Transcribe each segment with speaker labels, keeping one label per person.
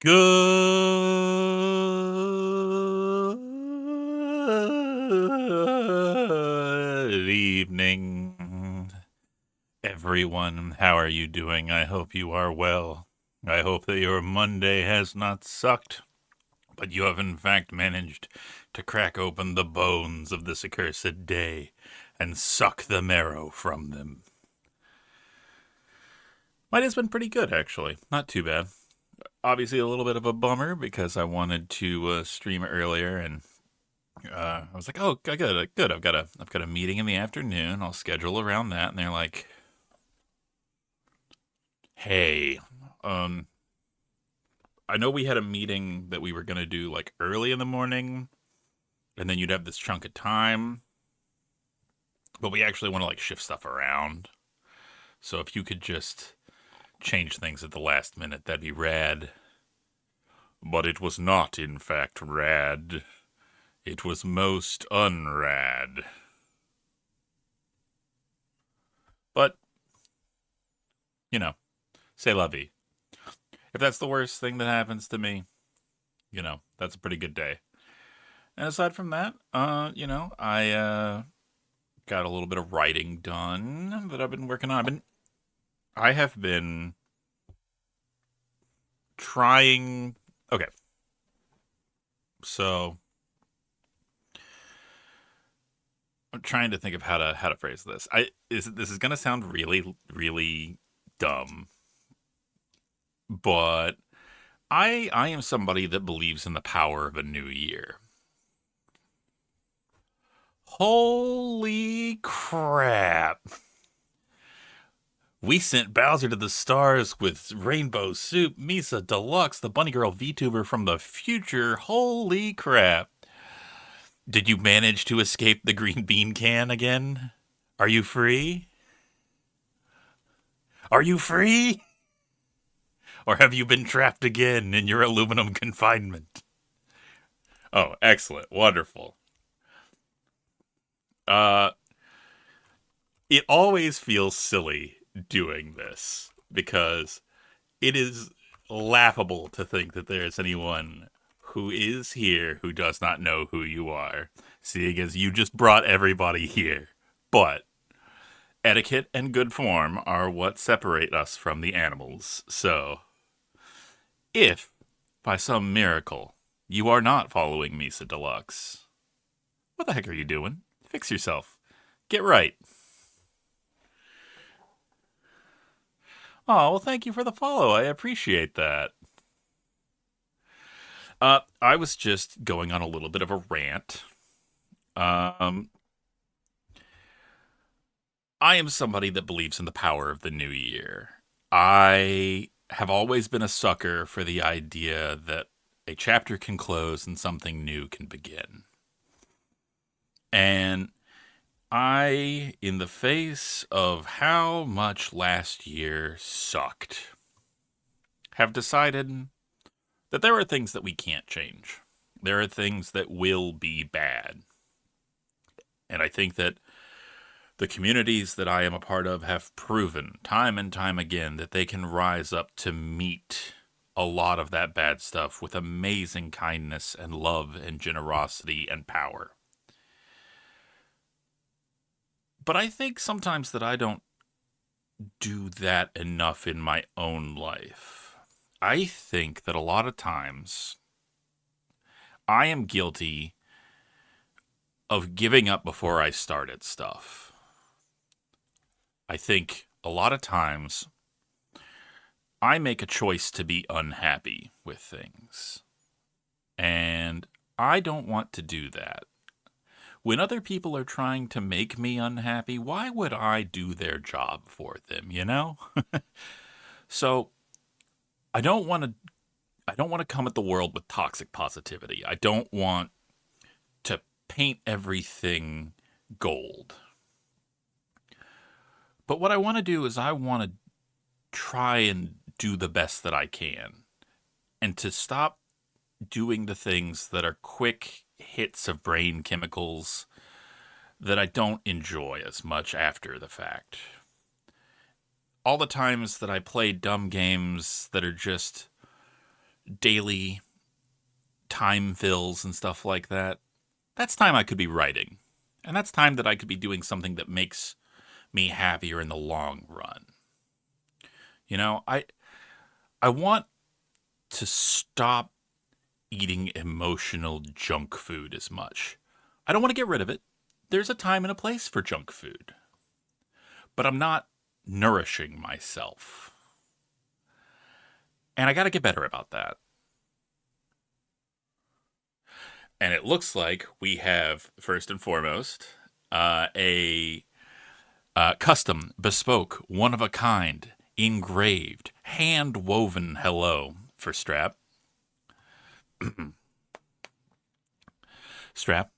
Speaker 1: Good evening, everyone. How are you doing? I hope you are well. I hope that your Monday has not sucked, but you have in fact managed to crack open the bones of this accursed day and suck the marrow from them. My day's been pretty good, actually. Not too bad. Obviously, a little bit of a bummer because I wanted to stream earlier, and I was like, "Oh, good. I've got a meeting in the afternoon. I'll schedule around that." And they're like, "Hey, um, I know we had a meeting that we were gonna do like early in the morning, and then you'd have this chunk of time, but we actually want to like shift stuff around. So if you could just change things at the last minute, that'd be rad." But it was not, in fact, rad. It was most unrad. But you know, say la vie. If that's the worst thing that happens to me, that's a pretty good day. And aside from that, I got a little bit of writing done that I've been working on. I have been trying. Okay, so I'm trying to think of how to phrase this. This is gonna sound really really dumb, but I am somebody that believes in the power of a new year. Holy crap! We sent Bowser to the stars with Rainbow Soup, Misa Deluxe, the Bunny Girl VTuber from the future. Holy crap. Did you manage to escape the green bean can again? Are you free? Are you free? Or have you been trapped again in your aluminum confinement? Oh, excellent. Wonderful. Uh, it always feels silly doing this because it is laughable to think that there is anyone who is here who does not know who you are, seeing as you just brought everybody here. But etiquette and good form are what separate us from the animals. So, if by some miracle you are not following Misa Deluxe, what the heck are you doing? Fix yourself. Get right. Oh, well, thank you for the follow. I appreciate that. I was just going on a little bit of a rant. Um, I am somebody that believes in the power of the new year. I have always been a sucker for the idea that a chapter can close and something new can begin. And in the face of how much last year sucked, have decided that there are things that we can't change. There are things that will be bad. And I think that the communities that I am a part of have proven time and time again that they can rise up to meet a lot of that bad stuff with amazing kindness and love and generosity and power. But I think sometimes that I don't do that enough in my own life. I think that a lot of times I am guilty of giving up before I started stuff. I think a lot of times I make a choice to be unhappy with things. And I don't want to do that. When other people are trying to make me unhappy, why would I do their job for them? So, I don't want to I don't want to come at the world with toxic positivity. I don't want to paint everything gold. But what I want to do is I want to try and do the best that I can and to stop doing the things that are quick hits of brain chemicals that I don't enjoy as much after the fact. All the times that I play dumb games that are just daily time fills and stuff like that, that's time I could be writing. And that's time that I could be doing something that makes me happier in the long run. You know, I want to stop eating emotional junk food as much. I don't want to get rid of it. There's a time and a place for junk food. But I'm not nourishing myself. And I got to get better about that. And it looks like we have, first and foremost, a custom, bespoke, one of a kind, engraved, hand woven hello for Strap. Strap,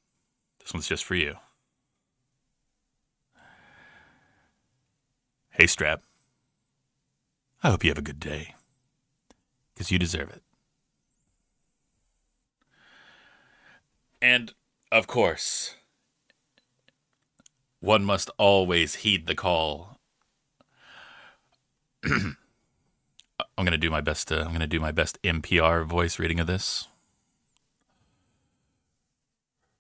Speaker 1: this one's just for you. Hey, Strap. I hope you have a good day, because you deserve it. And, of course, one must always heed the call. I'm gonna do my best. I'm gonna do my best NPR voice reading of this.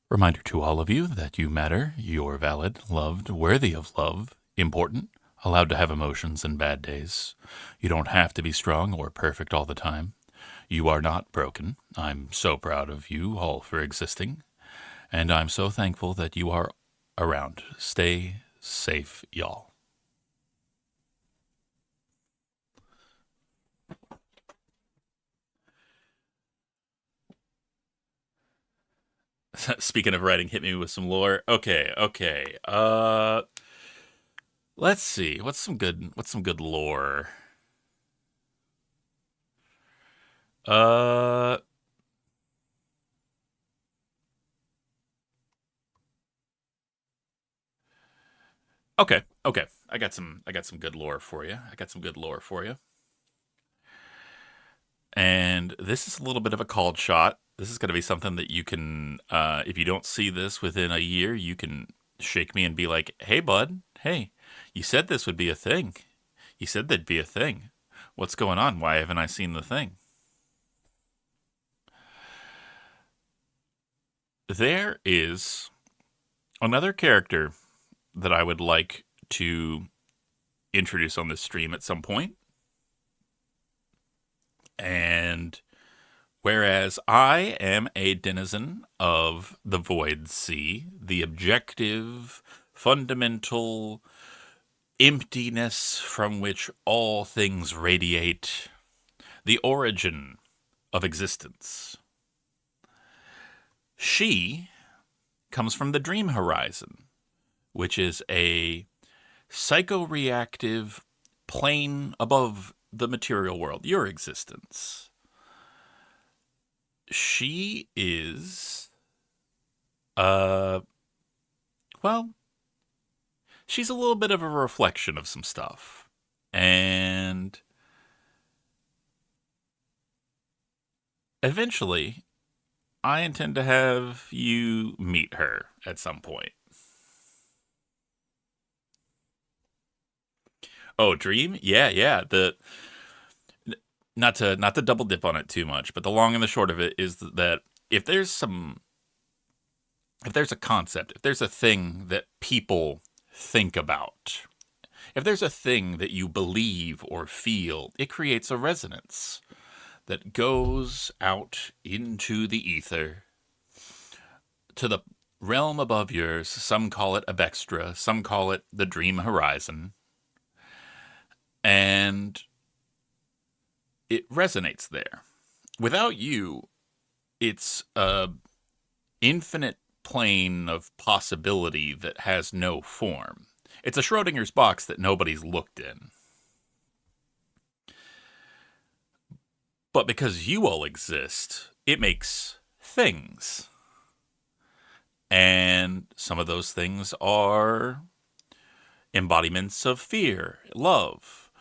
Speaker 1: Reminder to all of you that you matter. You're valid, loved, worthy of love, important, allowed to have emotions and bad days. You don't have to be strong or perfect all the time. You are not broken. I'm so proud of you all for existing, and I'm so thankful that you are around. Stay safe, y'all. Speaking of writing, hit me with some lore. Okay, okay. Let's see. What's some good lore? Uh okay, okay. I got some good lore for you. I got some good lore for you. And this is a little bit of a called shot. This is going to be something that you can, if you don't see this within a year, you can shake me and be like, hey, bud, hey, you said this would be a thing. You said there'd be a thing. What's going on? Why haven't I seen the thing? There is another character that I would like to introduce on this stream at some point. And whereas I am a denizen of the Void Sea, the objective, fundamental emptiness from which all things radiate, the origin of existence, she comes from the Dream Horizon, which is a psychoreactive plane above the material world, your existence. She is, uh, well, she's a little bit of a reflection of some stuff. And eventually, I intend to have you meet her at some point. Oh, Dream? Yeah, yeah. The not to double dip on it too much, but the long and the short of it is that if there's some if there's a concept, if there's a thing that people think about, if there's a thing that you believe or feel, it creates a resonance that goes out into the ether to the realm above yours. Some call it Abextra, some call it the Dream Horizon, and it resonates there. Without you, it's a infinite plane of possibility that has no form. It's a Schrodinger's box that nobody's looked in. But because you all exist, it makes things. And some of those things are embodiments of fear, love,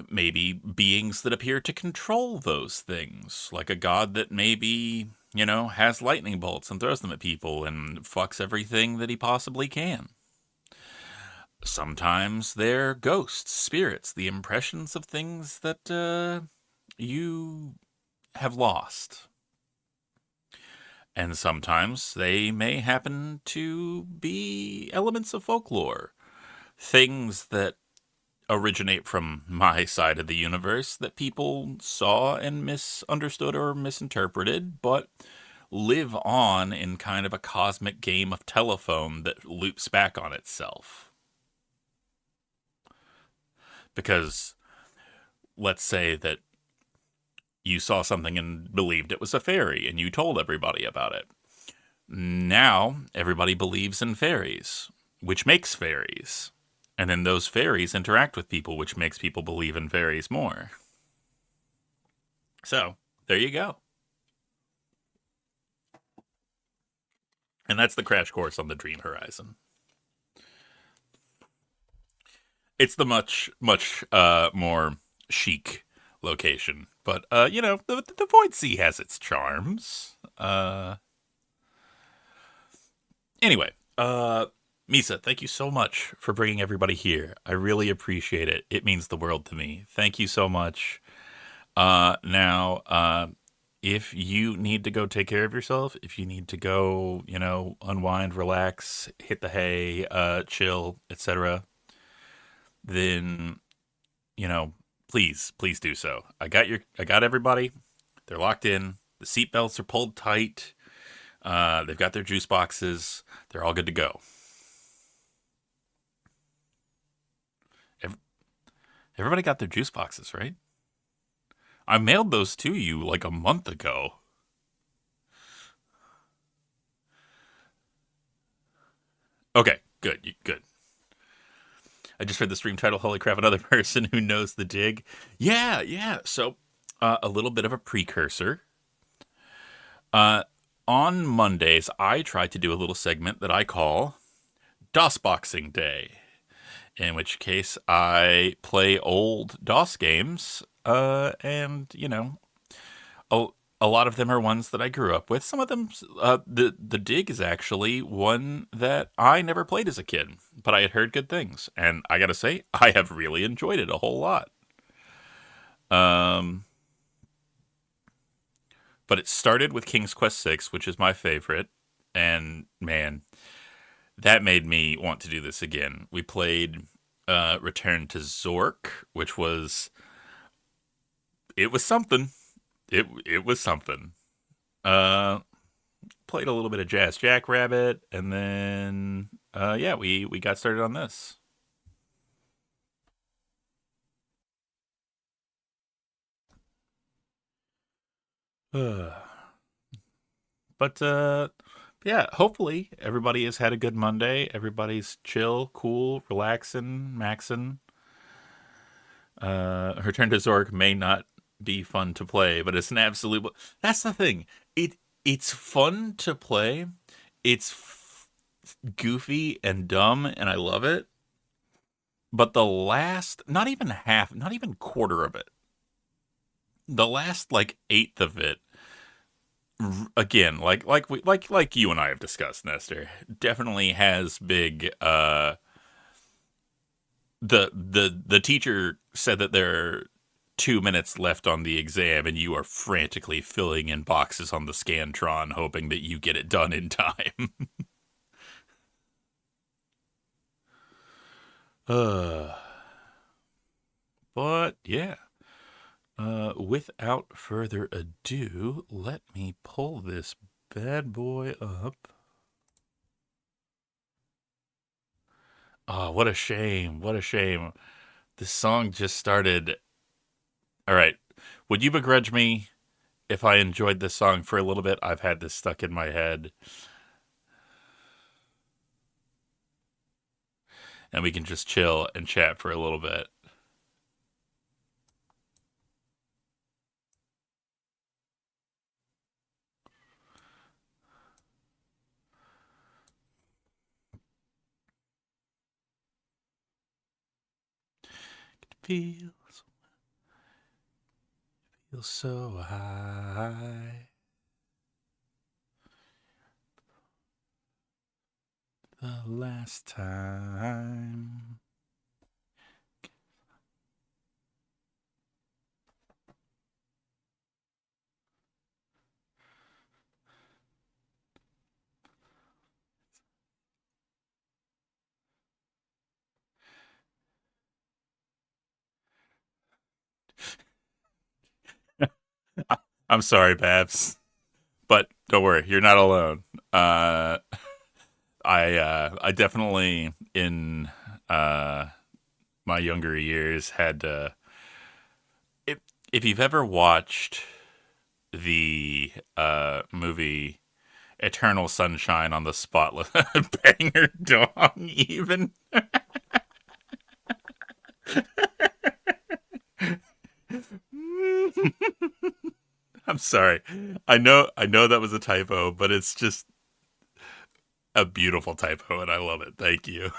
Speaker 1: maybe beings that appear to control those things, like a god that maybe, has lightning bolts and throws them at people and fucks everything that he possibly can. Sometimes they're ghosts, spirits, the impressions of things that you have lost. And sometimes they may happen to be elements of folklore, things that originate from my side of the universe that people saw and misunderstood or misinterpreted, but live on in kind of a cosmic game of telephone that loops back on itself. Because let's say that you saw something and believed it was a fairy and you told everybody about it. Now everybody believes in fairies, which makes fairies. And then those fairies interact with people, which makes people believe in fairies more. So, there you go. And that's the crash course on the Dream Horizon. It's the much more chic location, but the Void Sea has its charms. Anyway, Misa, thank you so much for bringing everybody here. I really appreciate it. It means the world to me. Thank you so much. Now, if you need to go take care of yourself, if you need to go, unwind, relax, hit the hay, chill, etc., then, you know, please do so. I got everybody. They're locked in. The seatbelts are pulled tight. They've got their juice boxes. They're all good to go. Everybody got their juice boxes, right? I mailed those to you like a month ago. Okay, good. I just read the stream title. Holy crap! Another person who knows the dig. Yeah. So, a little bit of a precursor. Uh, on Mondays, I try to do a little segment that I call DOS Boxing Day, in which case I play old DOS games, and a, a lot of them are ones that I grew up with. Some of them, the Dig is actually one that I never played as a kid, but I had heard good things, and I gotta say, I have really enjoyed it a whole lot. Um, but it started with King's Quest Six, which is my favorite, and man, that made me want to do this again. We played Return to Zork, which was it was something. It was something. Uh, Played a little bit of Jazz Jackrabbit, and then yeah, we got started on this. But yeah, hopefully everybody has had a good Monday. Everybody's chill, cool, relaxing, maxing. Return to Zork may not be fun to play, but it's an absolute. That's the thing. It's fun to play. It's goofy and dumb, and I love it. But the last, not even half, not even quarter of it, the last like eighth of it, again, like you and I have discussed, Nestor, definitely has big. The teacher said that there are 2 minutes left on the exam, and you are frantically filling in boxes on the Scantron, hoping that you get it done in time. uh, but yeah. Without further ado, let me pull this bad boy up. Oh, what a shame. What a shame. This song just started. All right. Would you begrudge me if I enjoyed this song for a little bit? I've had this stuck in my head. And we can just chill and chat for a little bit. It feels so high. The last time. I'm sorry, Babs, but don't worry, you're not alone. Uh, I definitely in uh, my younger years had if if you've ever watched the movie Eternal Sunshine on the Spotless Banger Dong, even I'm sorry. I know that was a typo, but it's just a beautiful typo, and I love it. Thank you.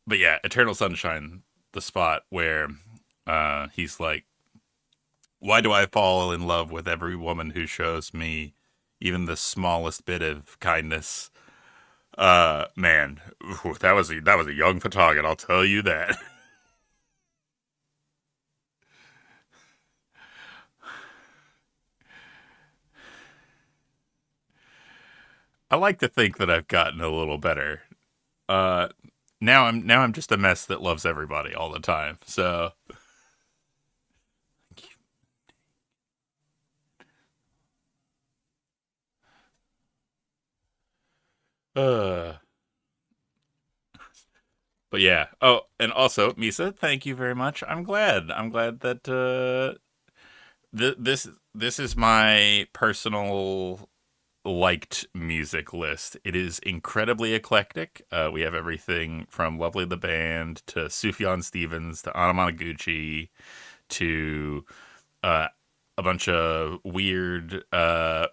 Speaker 1: But yeah, Eternal Sunshine, the spot where he's like, "Why do I fall in love with every woman who shows me even the smallest bit of kindness?" Man, ooh, that was a young photographer, I'll tell you that. I like to think that I've gotten a little better. Uh, now I'm just a mess that loves everybody all the time. So, uh, but yeah. Oh, and also, Misa, thank you very much. I'm glad that this is my personal liked music list. It is incredibly eclectic. We have everything from Lovely the Band to Sufjan Stevens to Anamanaguchi to uh, a bunch of weird,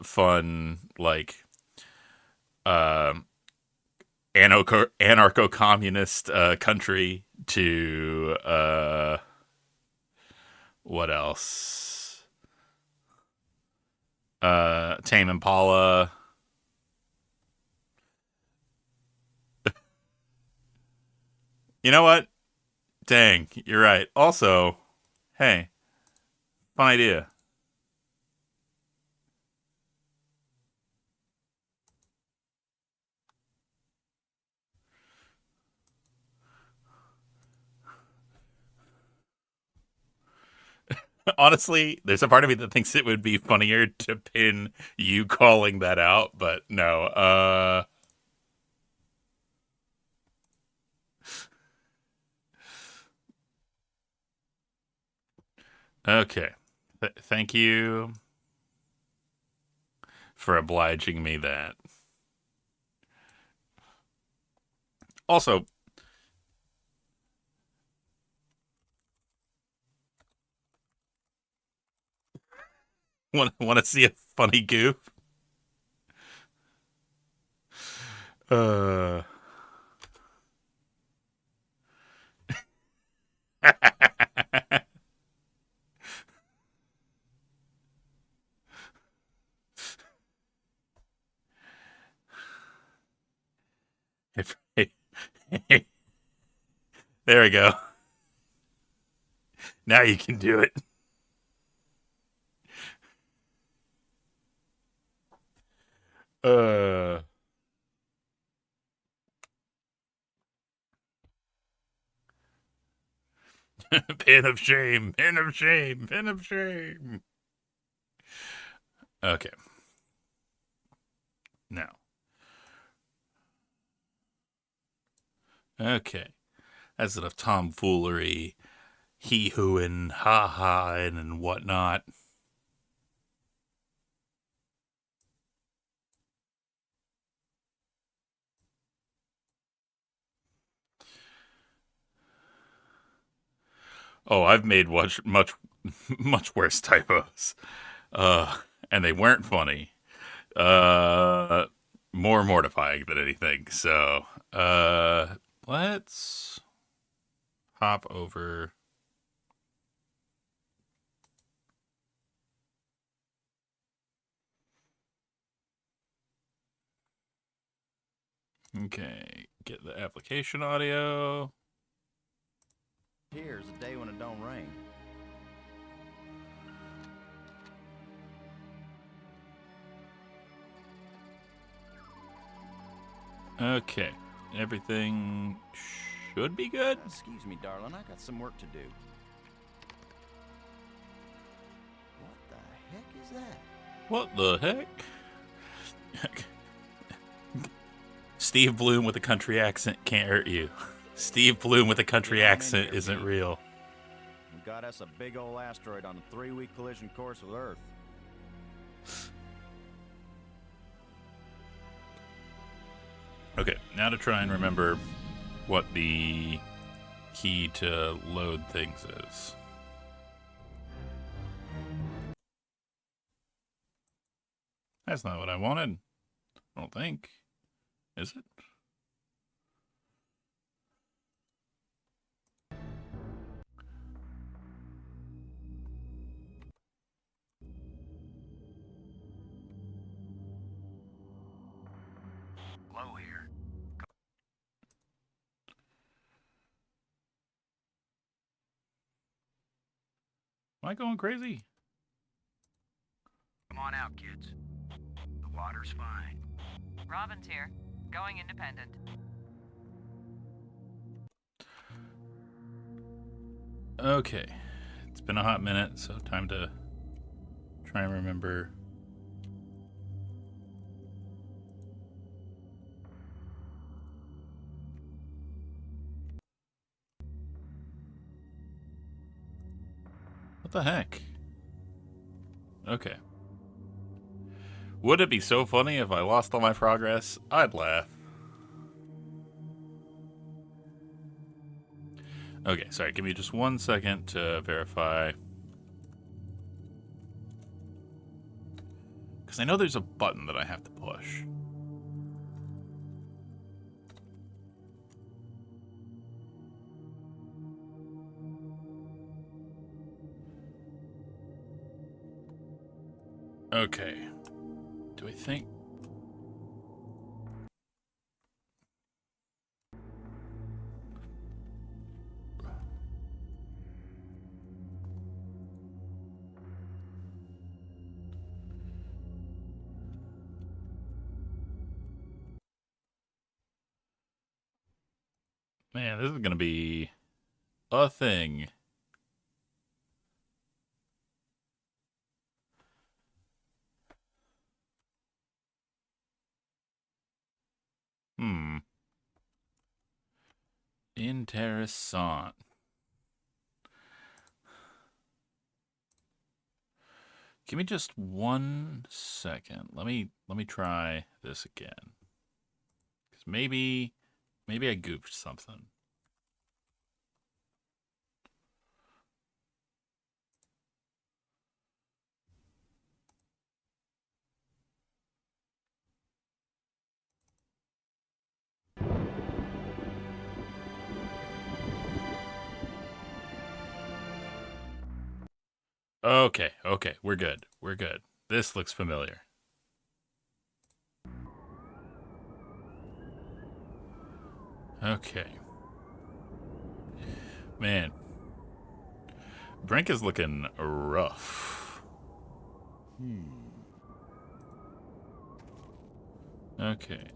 Speaker 1: fun, like uh, anarcho communist country to what else? Tame Impala. You know what? Dang, you're right. Also, hey, fun idea. Honestly, there's a part of me that thinks it would be funnier to pin you calling that out, but no. Okay. Thank you for obliging me that. Also, want to see a funny goof? Uh, there we go. Now you can do it. Uh, pin of shame, pin of shame, pin of shame. Okay, now, okay, that's enough tomfoolery, hee hooing, ha ha, and whatnot. Oh, I've made much worse typos. Uh, and they weren't funny. Uh, more mortifying than anything. So, let's hop over. Okay, get the application audio.
Speaker 2: Here's a day when it don't rain.
Speaker 1: Okay, everything should be good.
Speaker 2: Excuse me, darling, I got some work to do. that?
Speaker 1: What the heck? Steve Bloom with a country accent can't hurt you. Steve Bloom with a country accent isn't real.
Speaker 2: We got us a big old asteroid on a 3-week collision course with Earth.
Speaker 1: Okay, now to try and remember what the key to load things is. That's not what I wanted. I don't think. Is it?
Speaker 2: Low here.
Speaker 1: Am I going crazy?
Speaker 2: Come on out, kids. The water's fine.
Speaker 3: Robin's here. Going independent.
Speaker 1: Okay. It's been a hot minute, so time to try and remember. What the heck? Okay. Would it be so funny if I lost all my progress? I'd laugh. Okay, sorry, give me just 1 second to verify. Because I know there's a button that I have to push. Okay. Do I think... Man, this is going to be a thing. Interessant. Give me just 1 second. Let me try this again. Because maybe I goofed something. Okay, we're good. We're good. This looks familiar. Okay. Man. Brink is looking rough. Okay.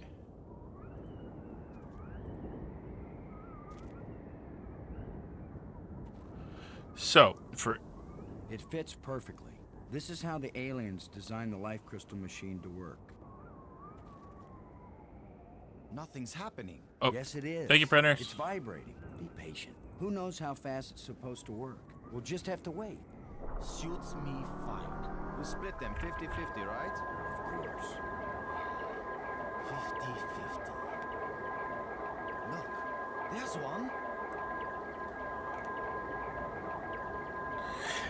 Speaker 1: So,
Speaker 2: It fits perfectly. This is how the aliens designed the life crystal machine to work. Nothing's happening.
Speaker 1: Oh,
Speaker 2: yes, it is.
Speaker 1: thank you, printers.
Speaker 2: It's vibrating. Be patient. Who knows how fast it's supposed to work? We'll just have to wait. Suits me fine. We'll split them 50-50, right? Of course. 50-50. Look, there's one.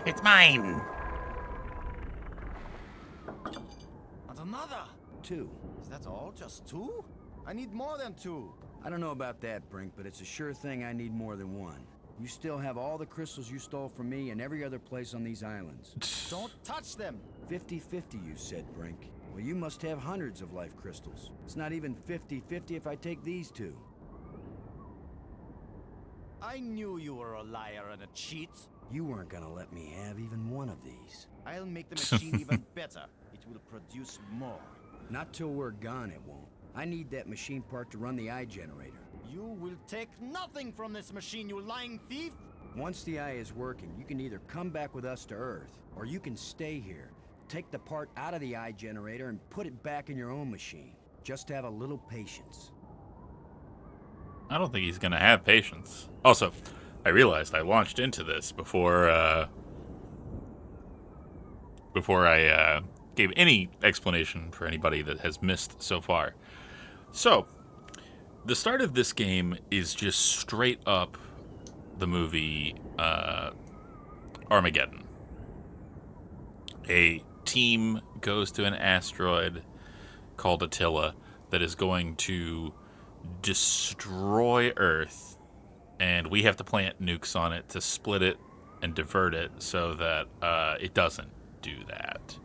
Speaker 1: It's mine.
Speaker 2: And another. 2. Is that all? Just 2? I need more than 2. I don't know about that, Brink, but it's a sure thing I need more than 1. You still have all the crystals you stole from me and every other place on these islands. Don't touch them! 50-50, you said, Brink. Well, you must have hundreds of life crystals. It's not even 50-50 if I take these 2. I knew you were a liar and a cheat. You weren't gonna let me have even one of these. I'll make the machine even better. It will produce more. Not till we're gone, it won't. I need that machine part to run the eye generator. You will take nothing from this machine, you lying thief! Once the eye is working, you can either come back with us to Earth, or you can stay here. take the part out of the eye generator and put it back in your own machine. Just have a little patience.
Speaker 1: I don't think he's going to have patience. Also, I realized I launched into this before I gave any explanation for anybody that has missed so far. So, the start of this game is just straight up the movie Armageddon. A team goes to an asteroid called Attila that is going to destroy Earth, and we have to plant nukes on it to split it and divert it so that it doesn't do that.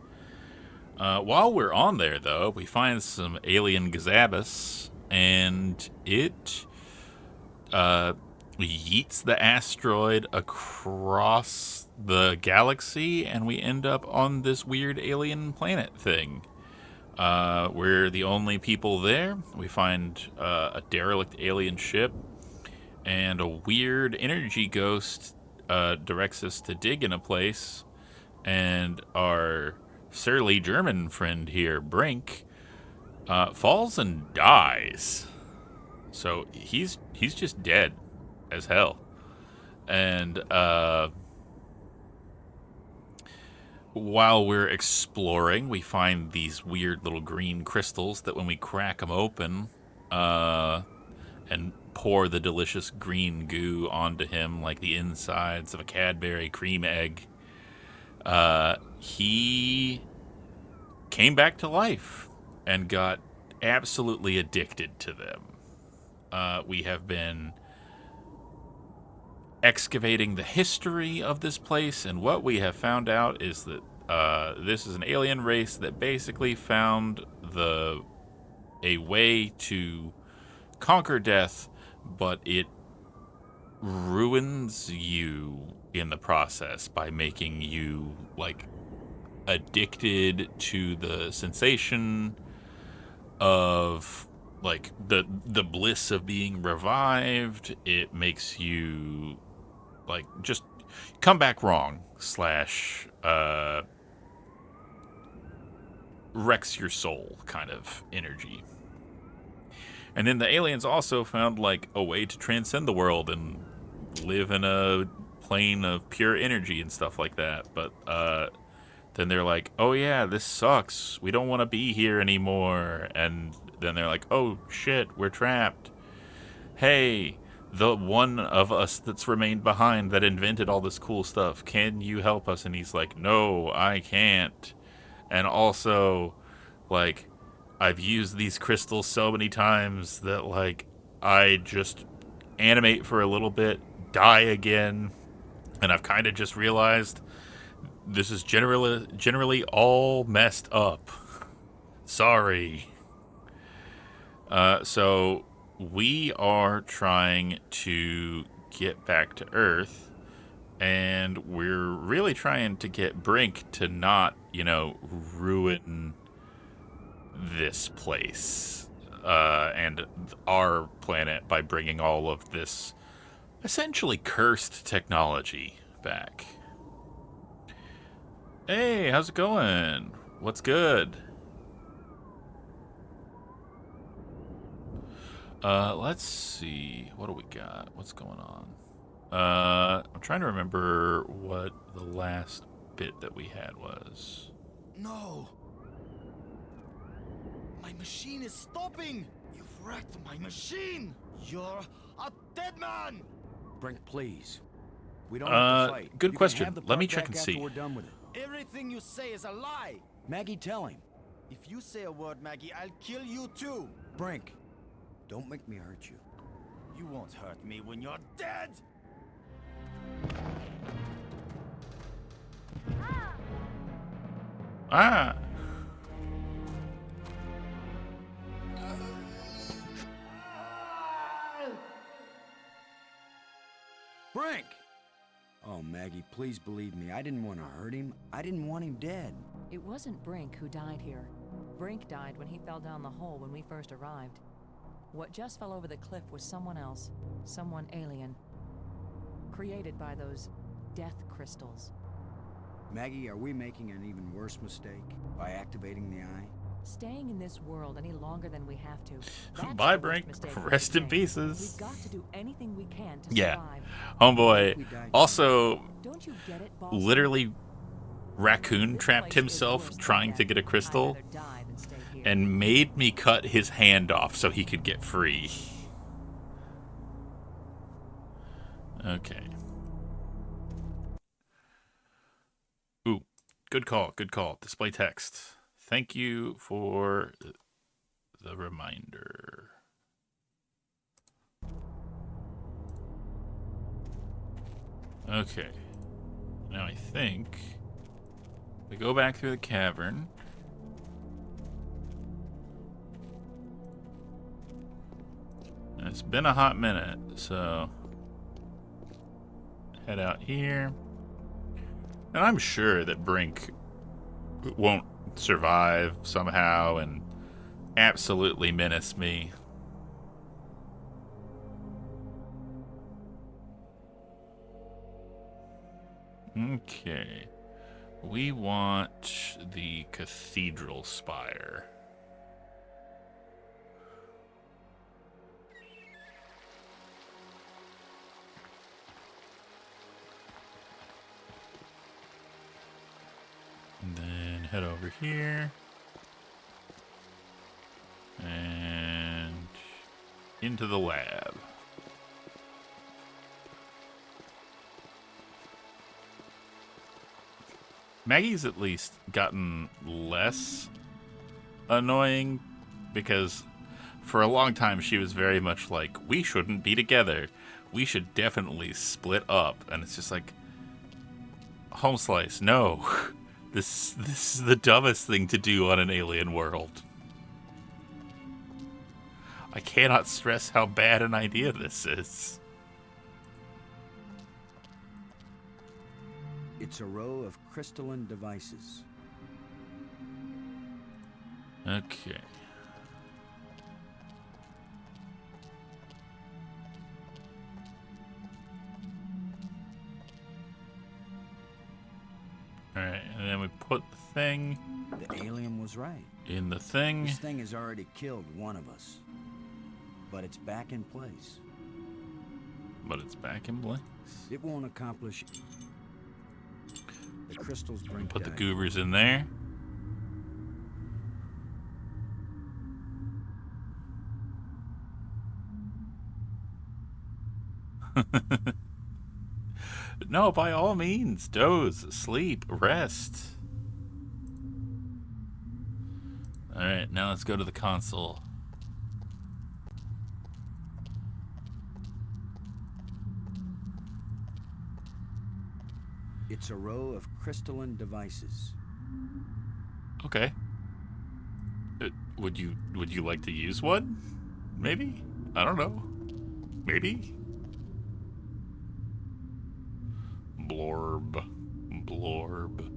Speaker 1: While we're on there, though, we find some alien Gazabas, and it yeets the asteroid across the galaxy, and we end up on this weird alien planet thing. We're the only people there. We find a derelict alien ship, and a weird energy ghost directs us to dig in a place, and our surly German friend here, Brink, falls and dies. So he's just dead as hell. And while we're exploring, we find these weird little green crystals that when we crack them open and pour the delicious green goo onto him like the insides of a Cadbury cream egg, he came back to life and got absolutely addicted to them. We have been excavating the history of this place, and what we have found out is that this is an alien race that basically found a way to conquer death, but it ruins you in the process by making you like addicted to the sensation of like the bliss of being revived. It makes you like just come back wrong / wrecks your soul kind of energy. And then the aliens also found like a way to transcend the world and live in a plane of pure energy and stuff like that. But then they're like, oh yeah, this sucks. We don't want to be here anymore. And then they're like, oh shit, we're trapped. Hey, the one of us that's remained behind that invented all this cool stuff, can you help us? And he's like, no, I can't. And also, like, I've used these crystals so many times that, like, I just animate for a little bit, die again, and I've kind of just realized this is generally all messed up. Sorry. So we are trying to get back to Earth, and we're really trying to get Brink to not, ruin this place and our planet by bringing all of this essentially cursed technology back. Hey, how's it going? What's good? Let's see. What do we got? What's going on? I'm trying to remember what the last bit that we had was.
Speaker 2: No! My machine is stopping! You've wrecked my machine! You're a dead man! Brink, please. We don't have to fight.
Speaker 1: Good
Speaker 2: You
Speaker 1: question.
Speaker 2: can have the
Speaker 1: Let me
Speaker 2: part
Speaker 1: check
Speaker 2: back
Speaker 1: and
Speaker 2: after
Speaker 1: see.
Speaker 2: we're done with it. Everything you say is a lie! Maggie, tell him. If you say a word, Maggie, I'll kill you too! Brink, don't make me hurt you. You won't hurt me when you're dead!
Speaker 1: Ah!
Speaker 2: Brink! Oh, Maggie, please believe me. I didn't want to hurt him. I didn't want him dead.
Speaker 3: It wasn't Brink who died here. Brink died when he fell down the hole when we first arrived. What just fell over the cliff was someone else, someone alien, created by those death crystals.
Speaker 2: Maggie, are we making an even worse mistake by activating the eye?
Speaker 3: Staying in this world any longer than we have to. That's
Speaker 1: Bye,
Speaker 3: the worst
Speaker 1: Brink.
Speaker 3: mistake we
Speaker 1: Rest
Speaker 3: could
Speaker 1: in
Speaker 3: make.
Speaker 1: pieces.
Speaker 3: We've got to do anything we can to
Speaker 1: Yeah.
Speaker 3: survive.
Speaker 1: Homeboy also
Speaker 3: Don't you get it, boss?
Speaker 1: literally raccoon
Speaker 3: This
Speaker 1: trapped
Speaker 3: place is
Speaker 1: himself
Speaker 3: worse
Speaker 1: trying
Speaker 3: than
Speaker 1: to get a
Speaker 3: death.
Speaker 1: crystal
Speaker 3: I'd rather die than stay here.
Speaker 1: and made me cut his hand off so he could get free. Okay. Ooh, good call, good call. Display text. Thank you for the reminder. Okay. Now I think we go back through the cavern. And it's been a hot minute, so head out here. And I'm sure that Brink won't survive somehow and absolutely menace me. Okay. We want the cathedral spire. And then head over here. And into the lab. Maggie's at least gotten less annoying because for a long time she was very much like, we shouldn't be together. We should definitely split up. And it's just like, Home Slice, no. This is the dumbest thing to do on an alien world. I cannot stress how bad an idea this is.
Speaker 2: It's a row of crystalline devices.
Speaker 1: Okay. Alright, and then we put the thing
Speaker 2: The alien was right.
Speaker 1: in the thing.
Speaker 2: This thing has already killed one of us. But it's back in place.
Speaker 1: But it's back in place.
Speaker 2: It won't accomplish... The crystals bring
Speaker 1: Put the
Speaker 2: died.
Speaker 1: goobers in there. No, by all means, doze, sleep, rest. Alright, now let's go to the console.
Speaker 2: It's a row of crystalline devices.
Speaker 1: Okay. Would you like to use one? Maybe? I don't know. Maybe? Blorb. Blorb.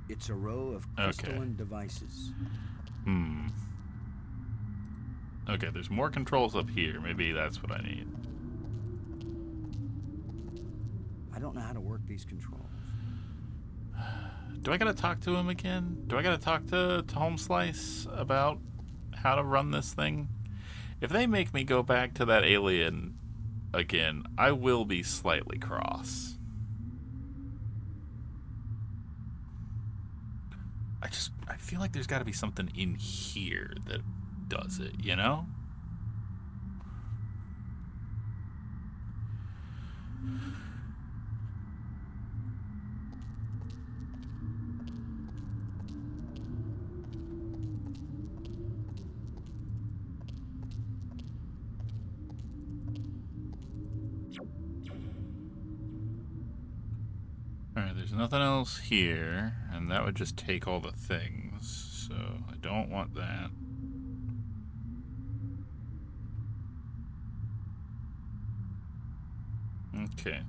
Speaker 2: It's a row of crystalline devices.
Speaker 1: Okay, there's more controls up here. Maybe that's what I need.
Speaker 2: I don't know how to work these controls.
Speaker 1: Do I gotta talk to him again? Do I gotta talk to Home Slice about how to run this thing? If they make me go back to that alien again, I will be slightly cross. I feel like there's gotta be something in here that does it, you know? Alright, there's nothing else here, and that would just take all the things, so I don't want that. Okay.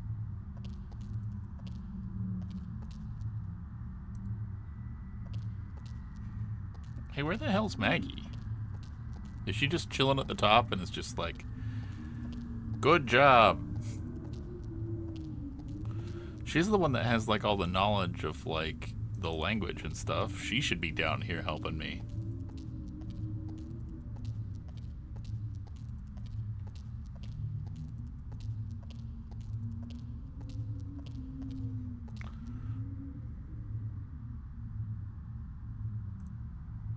Speaker 1: Hey, where the hell's Maggie? Is she just chilling at the top and it's just like, good job? She's the one that has like all the knowledge of like the language and stuff. She should be down here helping me.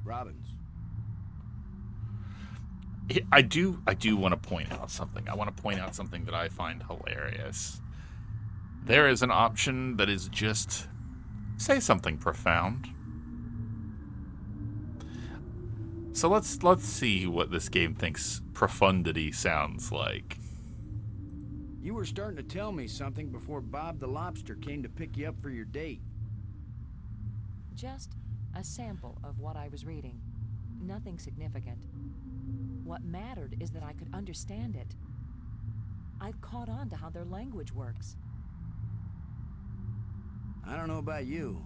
Speaker 2: Robbins.
Speaker 1: I do want to point out something. I want to point out something that I find hilarious. There is an option that is just say something profound. So let's see what this game thinks profundity sounds like.
Speaker 2: You were starting to tell me something before Bob the Lobster came to pick you up for your date.
Speaker 3: Just a sample of what I was reading. Nothing significant. What mattered is that I could understand it. I've caught on to how their language works.
Speaker 2: I don't know about you,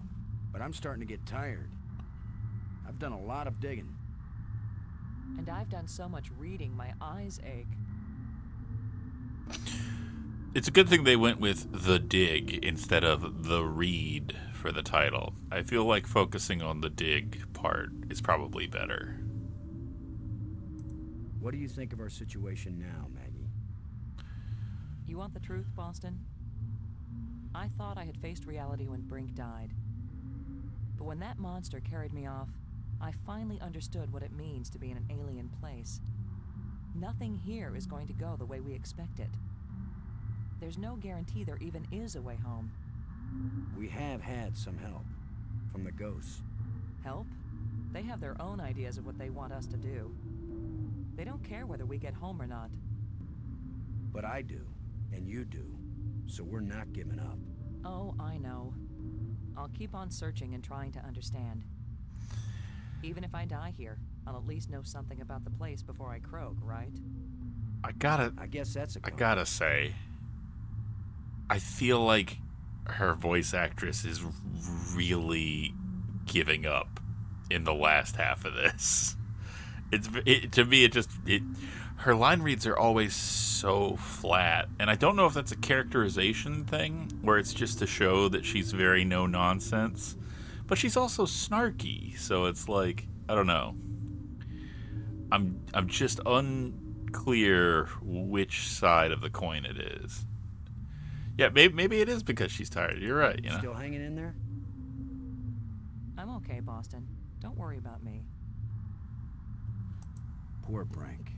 Speaker 2: but I'm starting to get tired. I've done a lot of digging.
Speaker 3: And I've done so much reading, my eyes ache.
Speaker 1: It's a good thing they went with the dig instead of the read for the title. I feel like focusing on the dig part is probably better.
Speaker 2: What do you think of our situation now, Maggie?
Speaker 3: You want the truth, Boston? I thought I had faced reality when Brink died. But when that monster carried me off, I finally understood what it means to be in an alien place. Nothing here is going to go the way we expect it. There's no guarantee there even is a way home.
Speaker 2: We have had some help from the ghosts.
Speaker 3: Help? They have their own ideas of what they want us to do. They don't care whether we get home or not.
Speaker 2: But I do, and you do, so we're not giving up.
Speaker 3: Oh, I know. I'll keep on searching and trying to understand. Even if I die here, I'll at least know something about the place before I croak, right?
Speaker 1: I
Speaker 2: guess that's a
Speaker 1: gotta say, I feel like her voice actress is really giving up in the last half of this. To me, her line reads are always so flat, and I don't know if that's a characterization thing, where it's just to show that she's very no nonsense, but she's also snarky, so it's like, I don't know. I'm just unclear which side of the coin it is. Yeah, maybe it is because she's tired. You're right. You know.
Speaker 2: Still hanging in there?
Speaker 3: I'm okay, Boston. Don't worry about me.
Speaker 2: Poor Brink.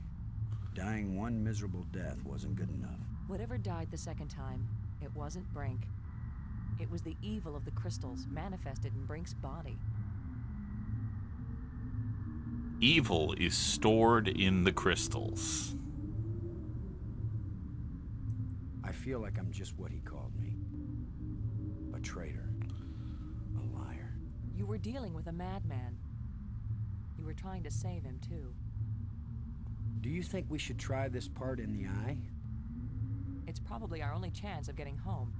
Speaker 2: Dying one miserable death wasn't good enough.
Speaker 3: Whatever died the second time, it wasn't Brink. It was the evil of the crystals manifested in Brink's body.
Speaker 1: Evil is stored in the crystals.
Speaker 2: I feel like I'm just what he called me. A traitor. A liar.
Speaker 3: You were dealing with a madman. You were trying to save him, too.
Speaker 2: Do you think we should try this part in the eye?
Speaker 3: It's probably our only chance of getting home.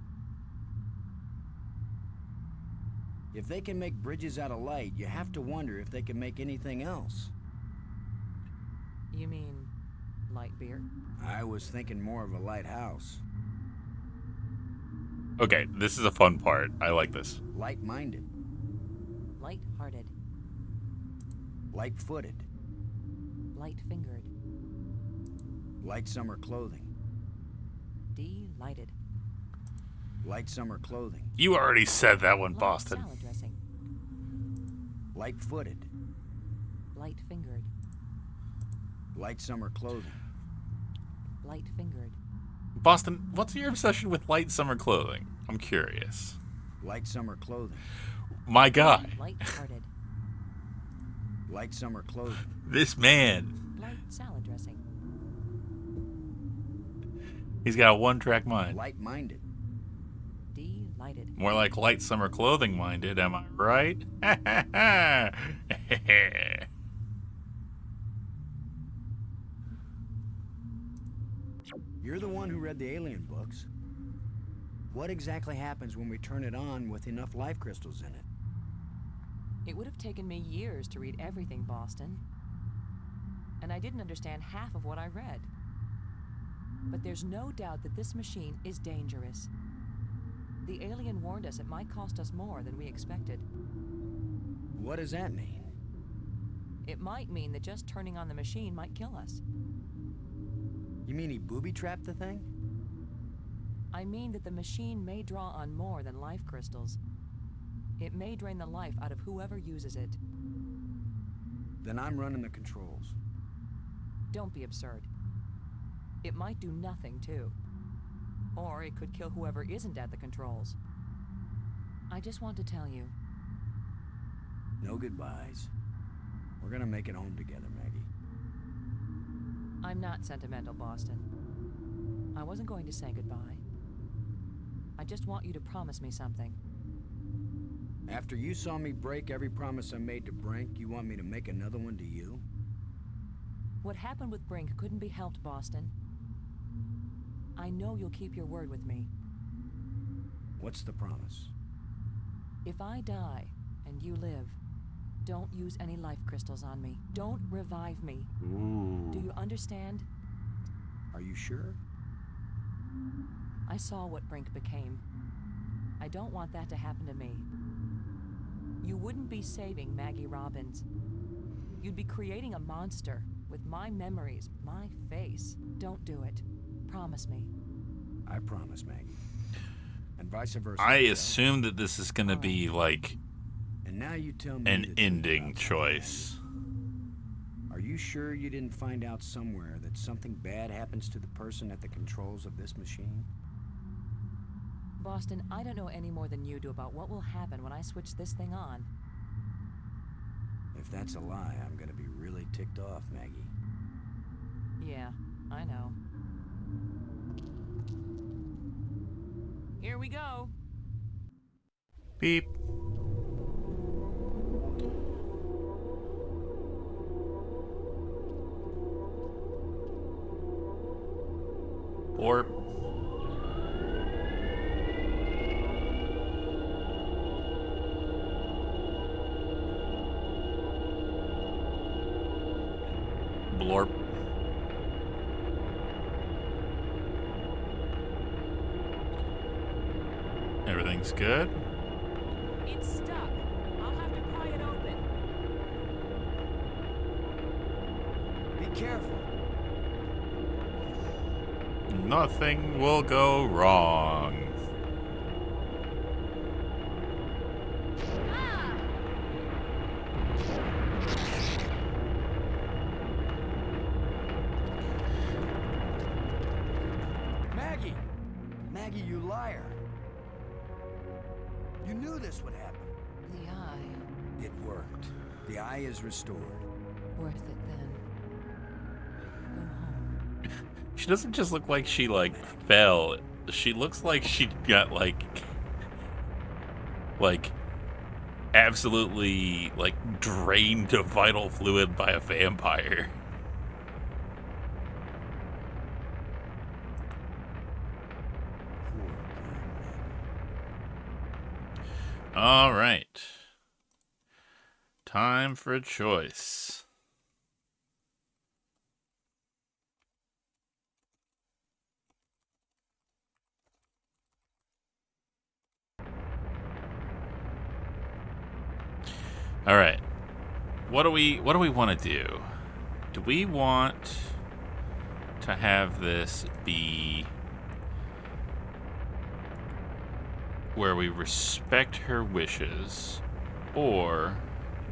Speaker 2: If they can make bridges out of light, you have to wonder if they can make anything else.
Speaker 3: You mean light beer?
Speaker 2: I was thinking more of a lighthouse.
Speaker 1: Okay, this is a fun part. I like this.
Speaker 2: Light-minded.
Speaker 3: Light-hearted.
Speaker 2: Light-footed.
Speaker 3: Light-fingered.
Speaker 2: Light summer clothing.
Speaker 3: Delighted.
Speaker 2: Light summer clothing.
Speaker 1: You already said that one,
Speaker 3: Light
Speaker 1: Boston.
Speaker 3: salad dressing.
Speaker 2: Light-footed.
Speaker 3: Light-fingered.
Speaker 2: Light summer clothing.
Speaker 3: Light-fingered.
Speaker 1: Boston, what's your obsession with light summer clothing? I'm curious.
Speaker 2: Light summer clothing.
Speaker 1: My guy.
Speaker 3: Light-hearted.
Speaker 2: Light summer clothing.
Speaker 1: This man.
Speaker 3: Light salad dressing.
Speaker 1: He's got a one-track mind.
Speaker 2: Light-minded.
Speaker 3: Delighted.
Speaker 1: More like light summer clothing minded, am I right?
Speaker 2: You're the one who read the alien books. What exactly happens when we turn it on with enough life crystals in it?
Speaker 3: It would have taken me years to read everything, Boston. And I didn't understand half of what I read. But there's no doubt that this machine is dangerous. The alien warned us it might cost us more than we expected.
Speaker 2: What does that mean?
Speaker 3: It might mean that just turning on the machine might kill us.
Speaker 2: You mean he booby-trapped the thing?
Speaker 3: I mean that the machine may draw on more than life crystals. It may drain the life out of whoever uses it.
Speaker 2: Then I'm running the controls.
Speaker 3: Don't be absurd. It might do nothing, too. Or it could kill whoever isn't at the controls. I just want to tell you.
Speaker 2: No goodbyes. We're gonna make it home together, Maggie.
Speaker 3: I'm not sentimental, Boston. I wasn't going to say goodbye. I just want you to promise me something.
Speaker 2: After you saw me break every promise I made to Brink, you want me to make another one to you?
Speaker 3: What happened with Brink couldn't be helped, Boston. I know you'll keep your word with me.
Speaker 2: What's the promise?
Speaker 3: If I die and you live, don't use any life crystals on me. Don't revive me.
Speaker 1: Ooh.
Speaker 3: Do you understand?
Speaker 2: Are you sure?
Speaker 3: I saw what Brink became. I don't want that to happen to me. You wouldn't be saving Maggie Robbins. You'd be creating a monster with my memories, my face. Don't do it. Promise me.
Speaker 2: I promise, Maggie. And vice versa.
Speaker 1: I assume that this is going to be like
Speaker 2: And now you tell me
Speaker 1: an
Speaker 2: the truth
Speaker 1: ending
Speaker 2: about
Speaker 1: choice.
Speaker 2: Are you sure you didn't find out somewhere that something bad happens to the person at the controls of this machine?
Speaker 3: Boston, I don't know any more than you do about what will happen when I switch this thing on.
Speaker 2: If that's a lie, I'm gonna be really ticked off, Maggie.
Speaker 3: Yeah, I know. Here we go.
Speaker 1: Beep. Or blorp. Everything's good.
Speaker 3: It's stuck. I'll have to pry it open.
Speaker 2: Be careful.
Speaker 1: Nothing will go wrong.
Speaker 2: Maggie! Maggie, you liar! You knew this would happen.
Speaker 3: The eye.
Speaker 2: It worked. The eye is restored.
Speaker 3: Worth it then. Go home.
Speaker 1: She doesn't just look like she like fell. She looks like she got like absolutely like drained of vital fluid by a vampire.
Speaker 2: Poor kind Maggie.
Speaker 1: All right. Time for a choice. All right. What do we want to do? Do we want to have this be where we respect her wishes, or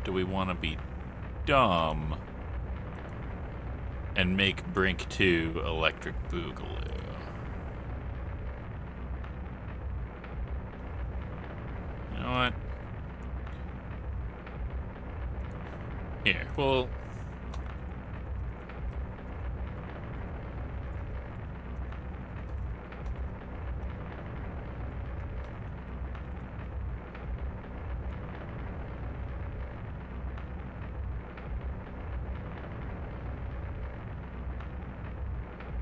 Speaker 1: do we want to be dumb and make Brink 2 Electric Boogaloo? You know what? Here, well...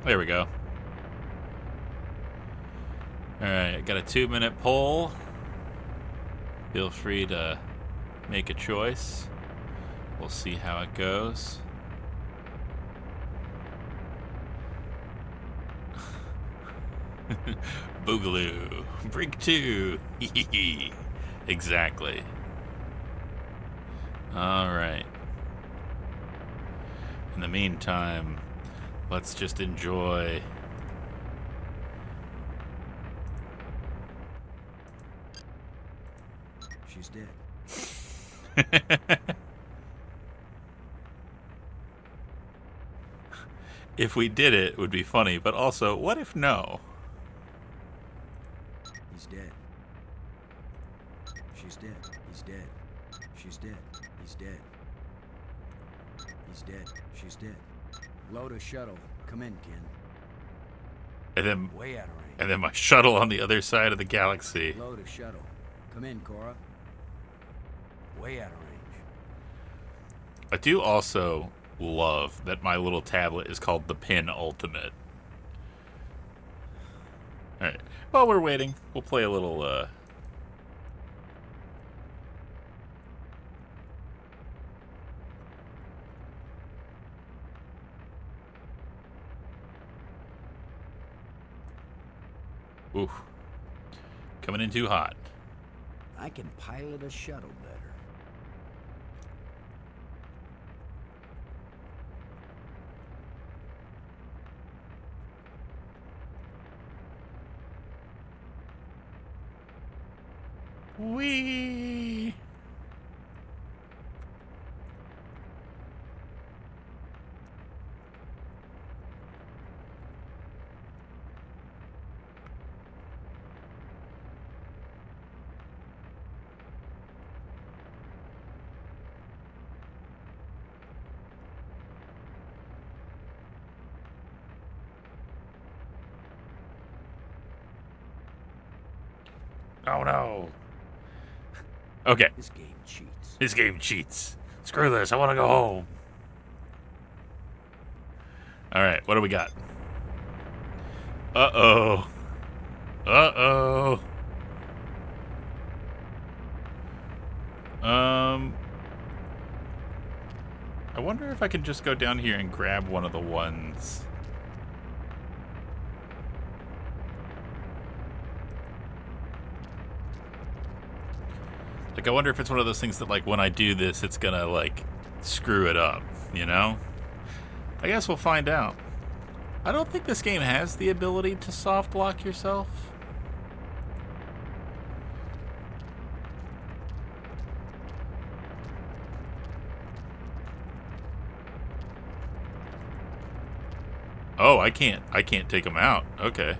Speaker 1: There we go. Alright, got a 2-minute poll. Feel free to make a choice. We'll see how it goes. Boogaloo. Brink 2. Exactly. Alright. In the meantime, let's just enjoy.
Speaker 2: She's dead.
Speaker 1: If we did it, it would be funny, but also, what if no?
Speaker 2: He's dead. She's dead. He's dead. She's dead. He's dead. He's dead. She's dead. Load a shuttle. Come in, Ken. Way out of range.
Speaker 1: And then my shuttle on the other side of the galaxy.
Speaker 2: Load a shuttle. Come in, Cora. Way out of range.
Speaker 1: I do also love that my little tablet is called the Pin Ultimate. Alright. While we're waiting, we'll play a little, Oof. Coming in too hot.
Speaker 2: I can pilot a shuttle better.
Speaker 1: Whee! Oh no. Okay.
Speaker 2: This game cheats.
Speaker 1: This game cheats. Screw this. I want to go home. Alright, what do we got? Uh-oh. Uh-oh. I wonder if I can just go down here and grab one of the ones. Like, I wonder if it's one of those things that, like, when I do this, it's gonna, like, screw it up, you know? I guess we'll find out. I don't think this game has the ability to soft lock yourself. Oh, I can't take them out. Okay.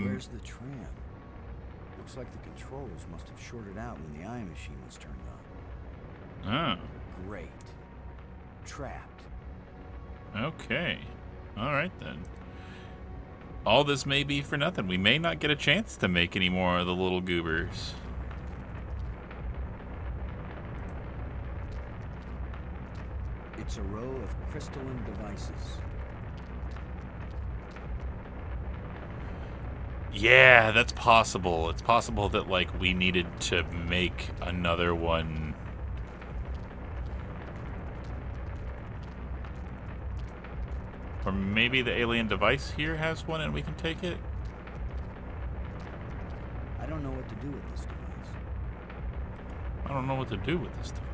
Speaker 2: Where's the tram? Looks like the controls must have shorted out when the eye machine was turned on.
Speaker 1: Oh.
Speaker 2: Great. Trapped.
Speaker 1: Okay. Alright then. All this may be for nothing. We may not get a chance to make any more of the little goobers.
Speaker 2: It's a row of crystalline devices.
Speaker 1: Yeah, that's possible. It's possible that, like, we needed to make another one. Or maybe the alien device here has one and we can take it?
Speaker 2: I don't know what to do with this device.
Speaker 1: I don't know what to do with this device.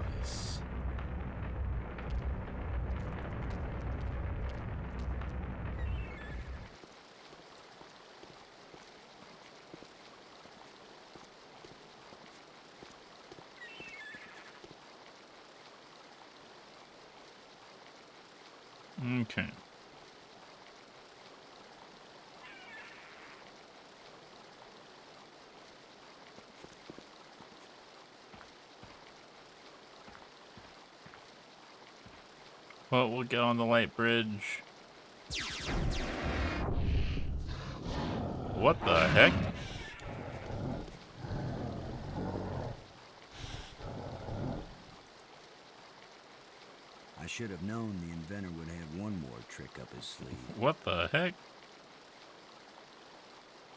Speaker 1: Okay. Well, we'll get on the light bridge. What the heck?
Speaker 2: I should have known the inventor would have one more trick up his sleeve.
Speaker 1: What the heck?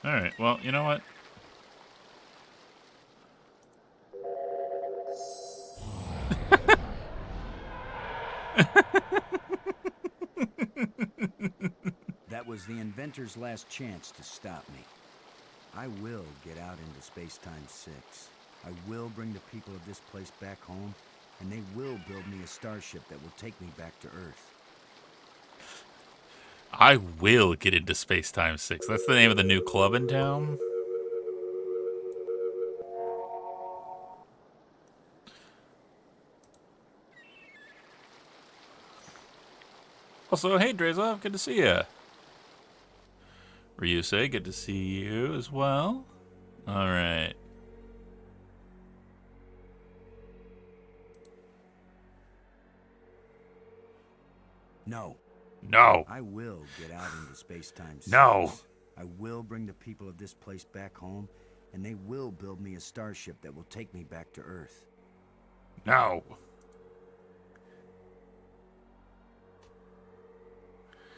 Speaker 1: Alright, well, you know what?
Speaker 2: That was the inventor's last chance to stop me. I will get out into Space-Time 6. I will bring the people of this place back home, and they will build me a starship that will take me back to Earth.
Speaker 1: I will get into Space-Time 6. That's the name of the new club in town. Also, hey Drezov, good to see ya. Ryusei, good to see you as well. Alright.
Speaker 2: No.
Speaker 1: No.
Speaker 2: I will get out into Space-Time 6.
Speaker 1: No.
Speaker 2: I will bring the people of this place back home, and they will build me a starship that will take me back to Earth.
Speaker 1: No.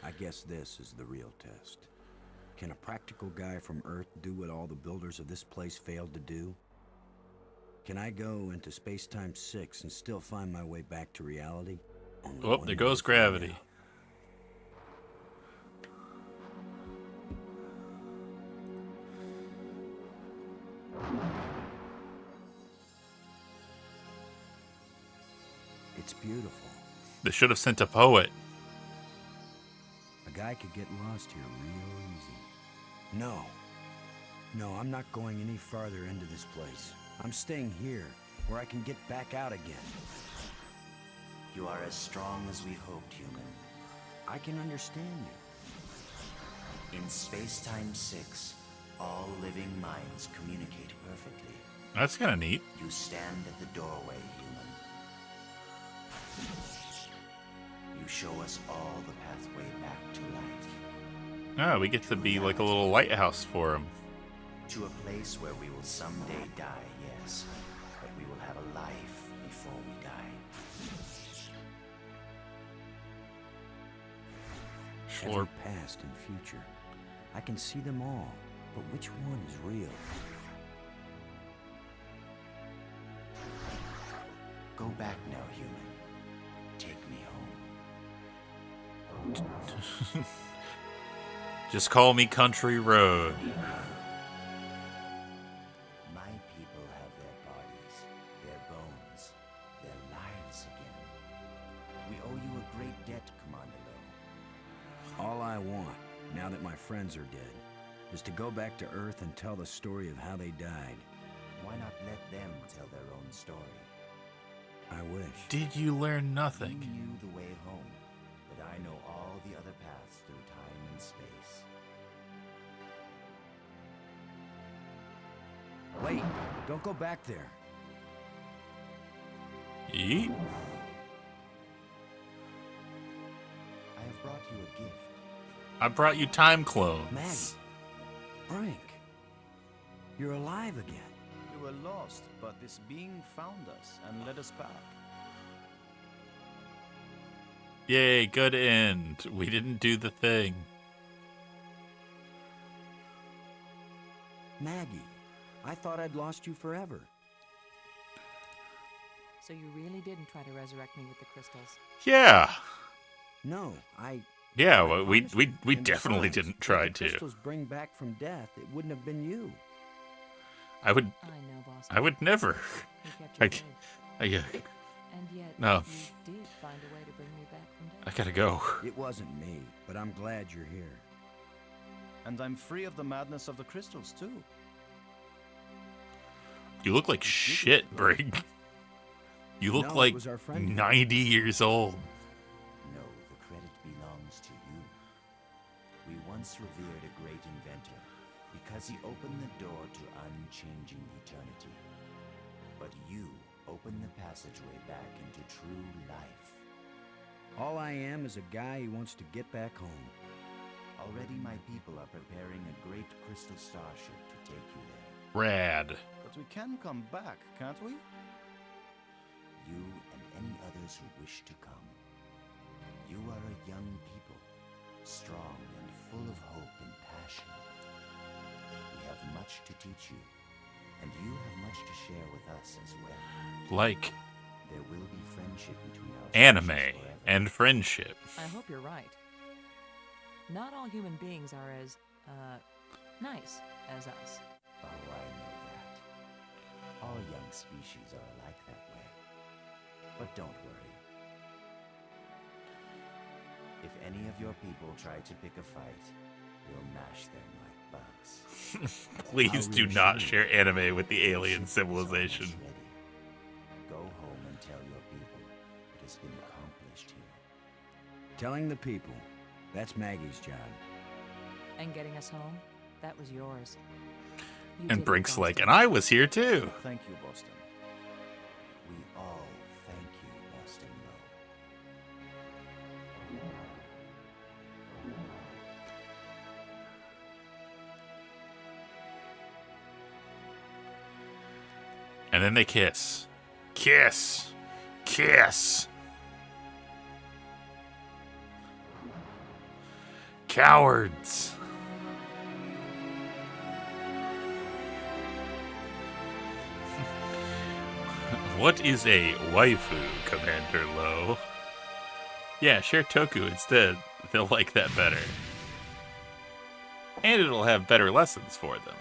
Speaker 2: I guess this is the real test. Can a practical guy from Earth do what all the builders of this place failed to do? Can I go into Space-Time 6 and still find my way back to reality? Only
Speaker 1: Oh,
Speaker 2: one
Speaker 1: there
Speaker 2: way
Speaker 1: goes
Speaker 2: to find
Speaker 1: gravity.
Speaker 2: out. It's beautiful.
Speaker 1: They should have sent a poet.
Speaker 2: A guy could get lost here real easy. No. No, I'm not going any farther into this place. I'm staying here, where I can get back out again.
Speaker 4: You are as strong as we hoped, human.
Speaker 2: I can understand you.
Speaker 4: In Space-Time 6, all living minds communicate perfectly.
Speaker 1: That's kind of neat.
Speaker 4: You stand at the doorway, human. You show us all the pathway back to life.
Speaker 1: Oh, we get to be like a little lighthouse for him.
Speaker 4: To a place where we will someday die, yes. But we will have a life before we die.
Speaker 1: Sure.
Speaker 2: Every past and future. I can see them all, but which one is real?
Speaker 4: Go back now, human. Take me home.
Speaker 1: Just call me Country Road.
Speaker 4: My people have their bodies, their bones, their lives again. We owe you a great debt, Commander Lowe.
Speaker 2: All I want, now that my friends are dead, is to go back to Earth and tell the story of how they died.
Speaker 4: Why not let them tell their own story?
Speaker 2: I wish.
Speaker 1: Did you learn
Speaker 4: You
Speaker 1: nothing?
Speaker 4: knew the way home, but I know all the other paths through time and space.
Speaker 2: Wait, don't go back there.
Speaker 1: Yeet.
Speaker 4: I have brought you a gift.
Speaker 1: I brought you time clones.
Speaker 2: Maggie. Brink. You're alive again.
Speaker 5: We were lost, but this being found us and led us back.
Speaker 1: Yay, good end. We didn't do the thing.
Speaker 2: Maggie, I thought I'd lost you forever.
Speaker 3: So you really didn't try to resurrect me with the crystals?
Speaker 1: Yeah.
Speaker 2: No,
Speaker 1: Yeah,
Speaker 2: I
Speaker 1: well, we
Speaker 2: promised you. And
Speaker 1: definitely
Speaker 2: besides,
Speaker 1: didn't
Speaker 2: if
Speaker 1: try
Speaker 2: the
Speaker 1: to.
Speaker 2: crystals bring back from death, it wouldn't have been you.
Speaker 1: I would
Speaker 3: I know, boss.
Speaker 1: I would never.
Speaker 3: You kept your
Speaker 1: I,
Speaker 3: word.
Speaker 1: I,
Speaker 3: And yet,
Speaker 1: No.
Speaker 3: you did find a way to bring me back from
Speaker 1: I
Speaker 3: death.
Speaker 1: gotta go.
Speaker 2: It wasn't me, but I'm glad you're here.
Speaker 5: And I'm free of the madness of the crystals, too.
Speaker 1: You look like shit, Brig. You look
Speaker 2: No, it
Speaker 1: like
Speaker 2: was our friend.
Speaker 1: 90 years old.
Speaker 4: No, the credit belongs to you. We once revered a great inventor because he opened the door to unchanging eternity. But you opened the passageway back into true life.
Speaker 2: All I am is a guy who wants to get back home.
Speaker 4: Already my people are preparing a great crystal starship to take you there.
Speaker 1: Rad.
Speaker 5: But we can come back, can't we?
Speaker 4: You and any others who wish to come. You are a young people, strong and full of hope and passion. We have much to teach you, and you have much to share with us as well.
Speaker 1: Like
Speaker 4: There will be friendship between our
Speaker 1: anime
Speaker 4: species forever.
Speaker 1: and friendship.
Speaker 3: I hope you're right. Not all human beings are as, nice as us.
Speaker 4: Oh, I know that. All young species are alike that way. But don't worry. If any of your people try to pick a fight, we'll mash them like bugs.
Speaker 1: Please
Speaker 4: I'll
Speaker 1: do
Speaker 4: reassure
Speaker 1: not
Speaker 4: you.
Speaker 1: share anime with the
Speaker 4: The
Speaker 1: alien
Speaker 4: ship is almost
Speaker 1: civilization.
Speaker 4: ready. Go home and tell your people it has been accomplished here.
Speaker 2: Telling the people, that's Maggie's job.
Speaker 3: And getting us home, that was yours. You
Speaker 1: And
Speaker 3: did it,
Speaker 1: Brink's like,
Speaker 3: Boston.
Speaker 1: and I was here too.
Speaker 5: Thank you, Boston.
Speaker 4: We all thank you, Boston Row.
Speaker 1: And then they kiss. Kiss. Kiss. Cowards. What is a waifu, Commander Lowe? Yeah, share Toku instead. They'll like that better. And it'll have better lessons for them.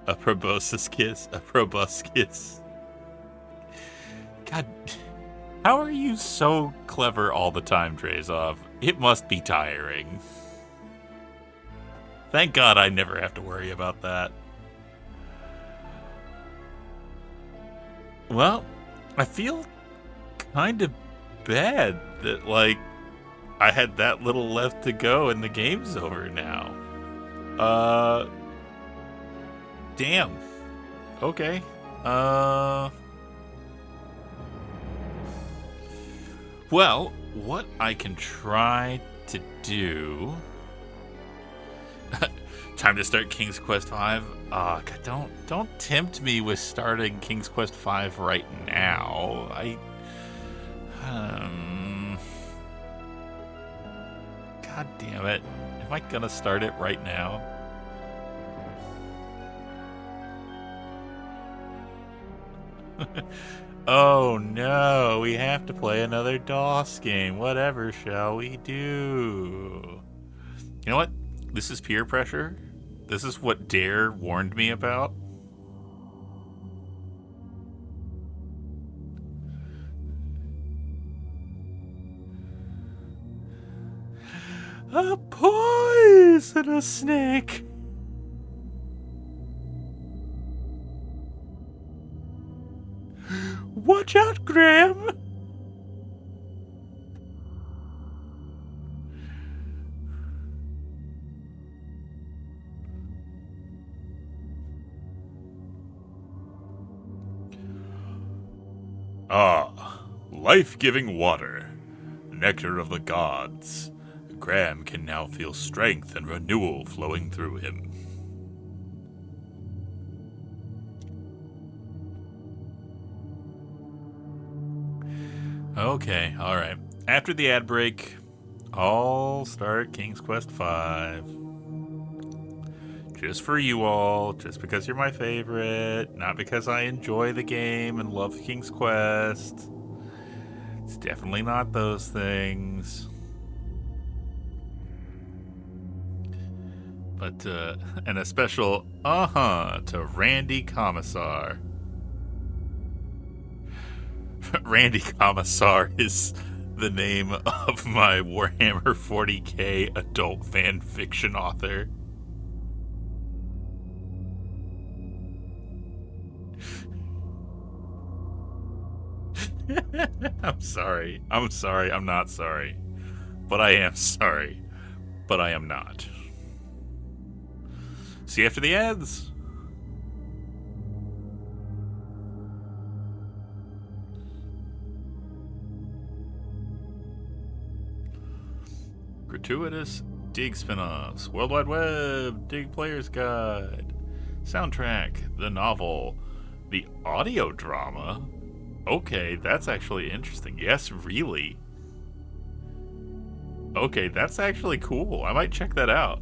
Speaker 1: A proboscis kiss. A proboscis. God, how are you so clever all the time, Drazov? It must be tiring. Thank God I never have to worry about that. Well, I feel kind of bad that, like, I had that little left to go and the game's over now. Damn. Okay. Well, what I can try to do... Time to start King's Quest V. God, don't tempt me with starting King's Quest V right now. God damn it. Am I gonna start it right now? Oh no, we have to play another DOS game. Whatever shall we do? You know what? This is peer pressure. This is what Dare warned me about. A poisonous snake. Watch out, Graham. Ah, life-giving water, nectar of the gods. Graham can now feel strength and renewal flowing through him. Okay, alright. After the ad break, I'll start King's Quest V. Just for you all, just because you're my favorite, not because I enjoy the game and love King's Quest. It's definitely not those things. But, and a special to Randy Commissar. Randy Commissar is the name of my Warhammer 40k adult fan fiction author. I'm sorry. I'm sorry. I'm not sorry. But I am sorry. But I am not. See you after the ads. Gratuitous Dig spin-offs, World Wide Web, Dig Player's Guide, soundtrack, the novel, the audio drama, Okay, that's actually interesting. Yes, really. Okay, that's actually cool. I might check that out.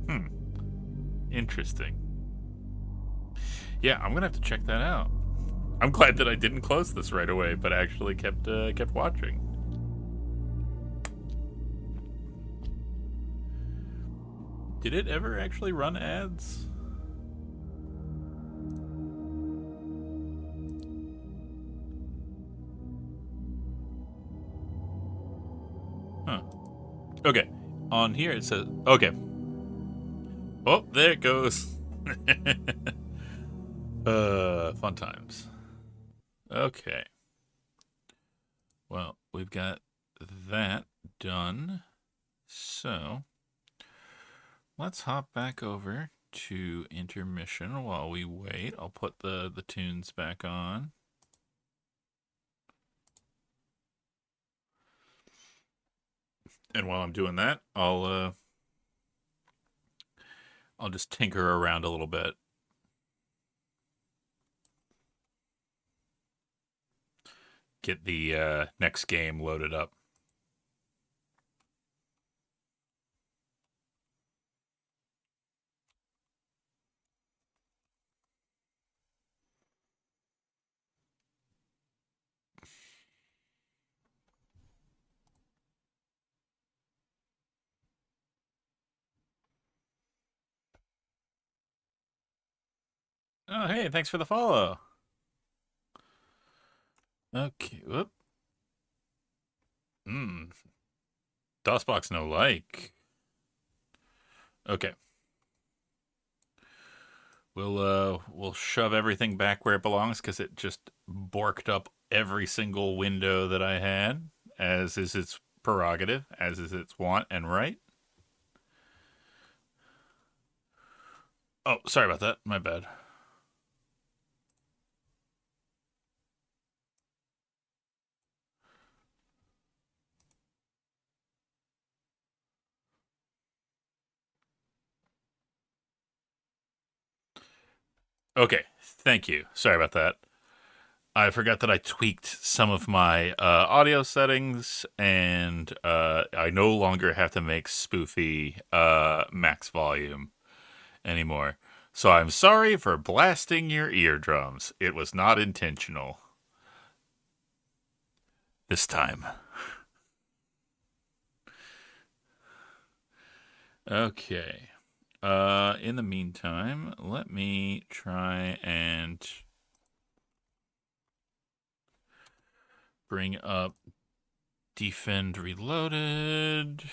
Speaker 1: Hmm. Interesting. Yeah, I'm gonna have to check that out. I'm glad that I didn't close this right away, but actually kept watching. Did it ever actually run ads? Huh. Okay. On here it says okay. Oh, there it goes. Fun times. Okay. Well, we've got that done. So, let's hop back over to intermission while we wait. I'll put the tunes back on. And while I'm doing that, I'll just tinker around a little bit. Get the next game loaded up. Oh, hey, thanks for the follow. Okay, whoop. DOSBox no like. Okay. We'll shove everything back where it belongs because it just borked up every single window that I had, as is its prerogative, as is its want and right. Oh, sorry about that. My bad. Okay, thank you. Sorry about that. I forgot that I tweaked some of my audio settings, and I no longer have to make spoofy max volume anymore. So I'm sorry for blasting your eardrums. It was not intentional this time. Okay. In the meantime, let me try and bring up Defend Reloaded.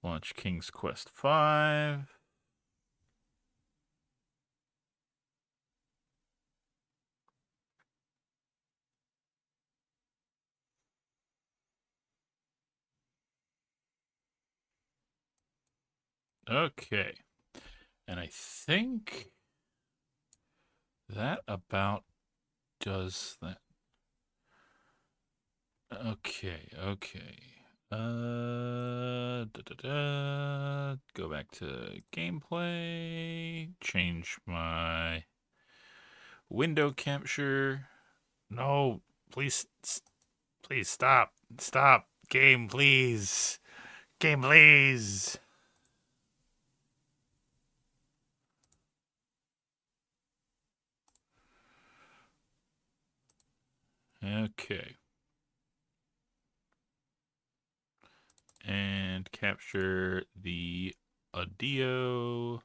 Speaker 1: Launch King's Quest 5. Okay. And I think that about does that. Okay, okay. Go back to gameplay. Change my window capture. No, please, please stop. Stop. Game, please. Game, please. Okay. And capture the audio.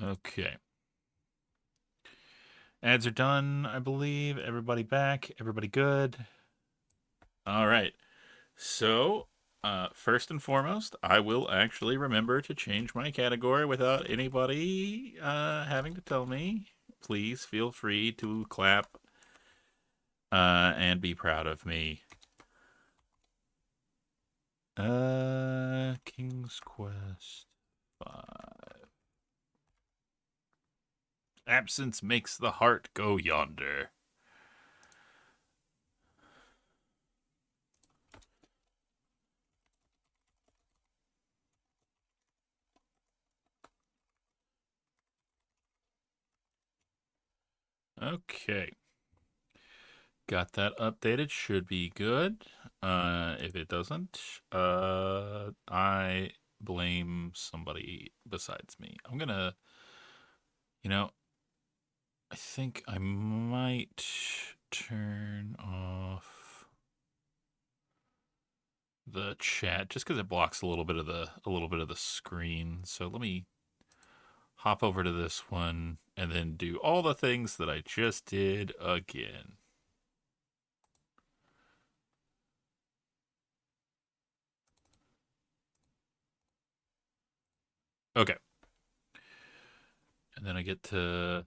Speaker 1: Okay. Ads are done, I believe. Everybody back. Everybody good. All right. So, first and foremost, I will actually remember to change my category without anybody having to tell me. Please feel free to clap and be proud of me. King's Quest 5. Absence makes the heart go yonder. Okay. Got that updated. Should be good. If it doesn't, I blame somebody besides me. I'm gonna, I think I might turn off the chat just because it blocks a little bit of the screen. So let me hop over to this one and then do all the things that I just did again. Okay. And then I get to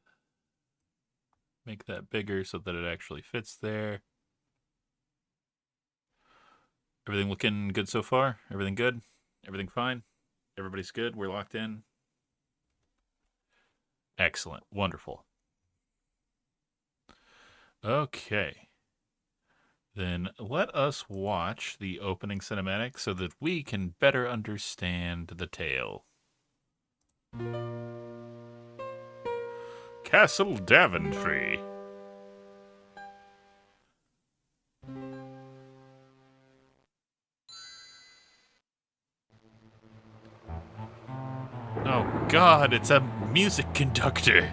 Speaker 1: make that bigger so that it actually fits there. Everything looking good so far? Everything good? Everything fine? Everybody's good? We're locked in? Excellent. Wonderful. Okay. Then let us watch the opening cinematic so that we can better understand the tale. Castle Daventry. Oh God, it's a music conductor.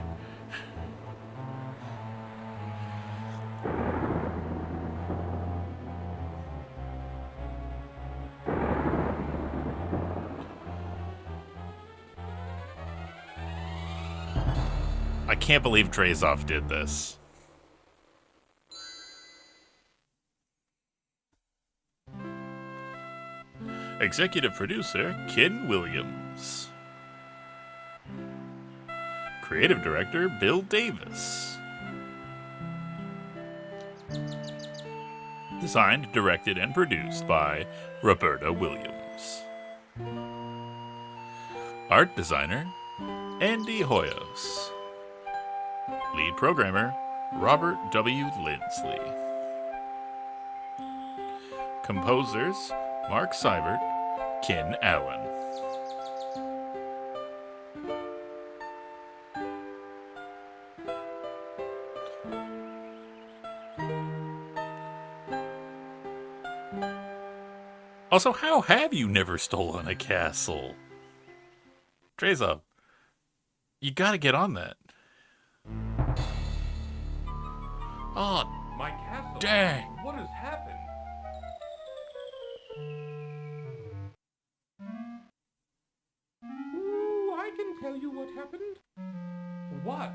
Speaker 1: I can't believe Drazov did this. Executive producer, Ken Williams. Creative director, Bill Davis. Designed, directed, and produced by Roberta Williams. Art designer, Andy Hoyos. Lead programmer, Robert W. Lindsley. Composers, Mark Seibert, Ken Allen. Also, how have you never stolen a castle? Drazov, you gotta get on that. Oh,
Speaker 6: My castle?
Speaker 1: dang.
Speaker 6: What has happened?
Speaker 7: Ooh, I can tell you what happened.
Speaker 6: What?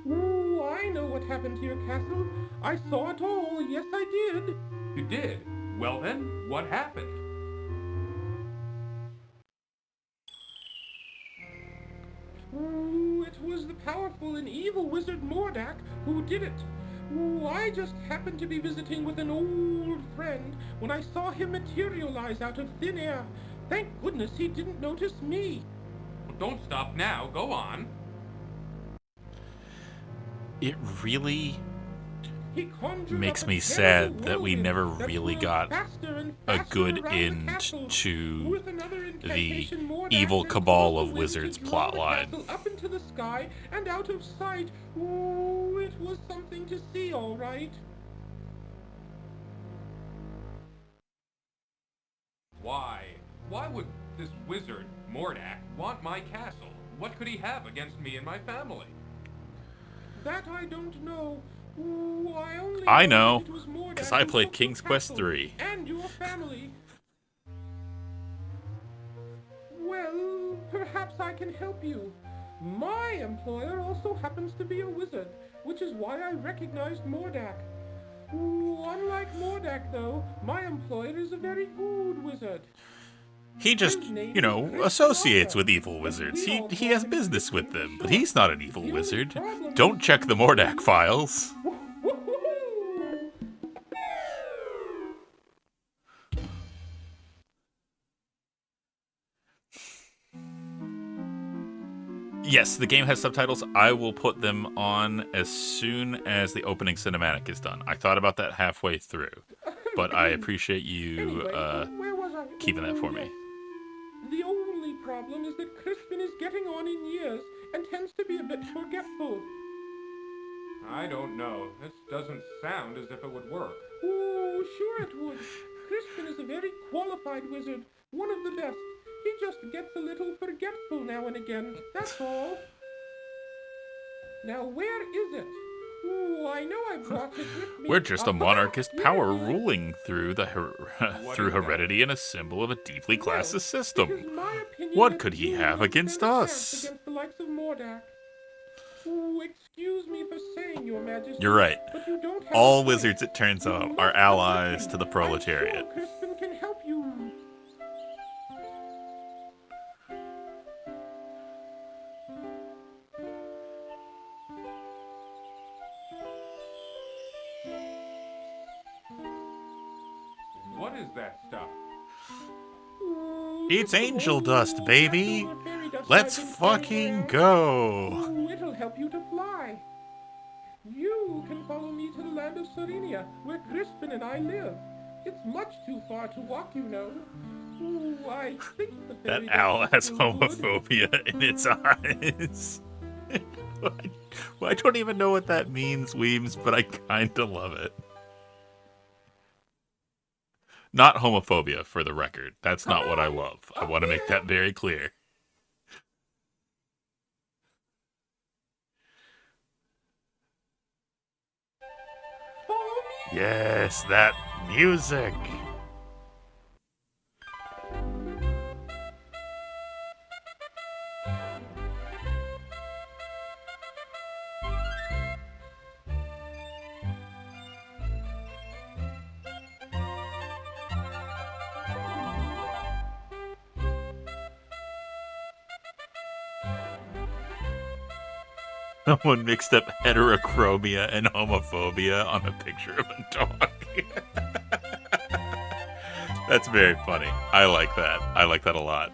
Speaker 7: Ooh, I know what happened to your castle. I saw it all. Yes, I did.
Speaker 6: You did? Well then, what happened?
Speaker 7: Ooh, it was the powerful and evil wizard Mordak who did it. Ooh, I just happened to be visiting with an old friend when I saw him materialize out of thin air. Thank goodness he didn't notice me.
Speaker 6: Well, don't stop now. Go on.
Speaker 1: It really
Speaker 7: He conjured
Speaker 1: makes
Speaker 7: up
Speaker 1: me
Speaker 7: a
Speaker 1: sad
Speaker 7: terrible
Speaker 1: that we
Speaker 7: whirlwind
Speaker 1: never
Speaker 7: that
Speaker 1: really
Speaker 7: whirled
Speaker 1: got
Speaker 7: faster and
Speaker 1: a
Speaker 7: faster
Speaker 1: good
Speaker 7: around the
Speaker 1: end
Speaker 7: castle.
Speaker 1: to
Speaker 7: With another
Speaker 1: the
Speaker 7: incantation, Mordak
Speaker 1: evil
Speaker 7: then
Speaker 1: cabal
Speaker 7: caused
Speaker 1: of
Speaker 7: the wind
Speaker 1: wizards
Speaker 7: to draw the
Speaker 1: plotline.
Speaker 7: castle up into the sky and out of sight. Ooh, it was something to see, all right.
Speaker 6: Why? Why would this wizard, Mordak, want my castle? What could he have against me and my family?
Speaker 7: That I don't know. Ooh,
Speaker 1: I
Speaker 7: that
Speaker 1: know,
Speaker 7: it was Mordak
Speaker 1: 'cause I
Speaker 7: who
Speaker 1: played
Speaker 7: took
Speaker 1: King's
Speaker 7: your
Speaker 1: Quest
Speaker 7: castle
Speaker 1: 3.
Speaker 7: and your family. Well, perhaps I can help you. My employer also happens to be a wizard, which is why I recognized Mordak. Ooh, unlike Mordak, though, my employer is a very good wizard.
Speaker 1: He just,
Speaker 7: His name is Chris
Speaker 1: associates
Speaker 7: Walker.
Speaker 1: with evil wizards.
Speaker 7: We
Speaker 1: He
Speaker 7: all
Speaker 1: he
Speaker 7: call
Speaker 1: has
Speaker 7: him
Speaker 1: business
Speaker 7: Chris
Speaker 1: with
Speaker 7: for
Speaker 1: them, but
Speaker 7: short.
Speaker 1: he's not an evil
Speaker 7: The only
Speaker 1: wizard.
Speaker 7: problem
Speaker 1: Don't
Speaker 7: is-
Speaker 1: check the Mordak files.
Speaker 7: Woo-hoo-hoo!
Speaker 1: Yes, the game has subtitles. I will put them on as soon as the opening cinematic is done. I thought about that halfway through, but I appreciate you
Speaker 7: Anyway, where was I?
Speaker 1: keeping that for me.
Speaker 7: The only problem is that Crispin is getting on in years and tends to be a bit forgetful.
Speaker 6: I don't know. This doesn't sound as if it would work.
Speaker 7: Oh, sure it would. Crispin is a very qualified wizard, one of the best. He just gets a little forgetful now and again, that's all. Now, where is it? Oh, I know I brought it with me.
Speaker 1: We're just a monarchist
Speaker 7: Here
Speaker 1: power
Speaker 7: it is.
Speaker 1: ruling through the through heredity and a symbol of a deeply classist
Speaker 7: Well, it
Speaker 1: system.
Speaker 7: is my opinion
Speaker 1: What
Speaker 7: that
Speaker 1: could he
Speaker 7: you
Speaker 1: have
Speaker 7: don't
Speaker 1: against
Speaker 7: stand a chance
Speaker 1: us?
Speaker 7: Against the likes of Mordak. Oh, excuse me for saying, Your Majesty.
Speaker 1: You're right.
Speaker 7: But you don't have
Speaker 1: All
Speaker 7: a choice.
Speaker 1: wizards, it turns
Speaker 7: You
Speaker 1: out,
Speaker 7: must
Speaker 1: are
Speaker 7: be
Speaker 1: allies
Speaker 7: listening.
Speaker 1: to the
Speaker 7: I'm
Speaker 1: proletariat.
Speaker 7: sure Crispin can help you.
Speaker 6: What is that stuff?
Speaker 7: Ooh,
Speaker 1: It's
Speaker 7: just
Speaker 1: angel
Speaker 7: old
Speaker 1: dust, baby.
Speaker 7: leftover fairy dust
Speaker 1: Let's
Speaker 7: I've been carrying
Speaker 1: fucking
Speaker 7: around.
Speaker 1: go.
Speaker 7: Ooh, it'll help you to fly. You can follow me to the land of Serenia, where Crispin and I live. It's much too far to walk, you know. Ooh, I think the fairy
Speaker 1: That owl
Speaker 7: dust
Speaker 1: has
Speaker 7: is still good.
Speaker 1: homophobia in its eyes. I don't even know what that means, Weems, but I kinda love it. Not homophobia, for the record. That's not what I love. I want to make that very clear.
Speaker 7: Follow me.
Speaker 1: Yes, that music. Someone mixed up heterochromia and homophobia on a picture of a dog. That's very funny. I like that. I like that a lot.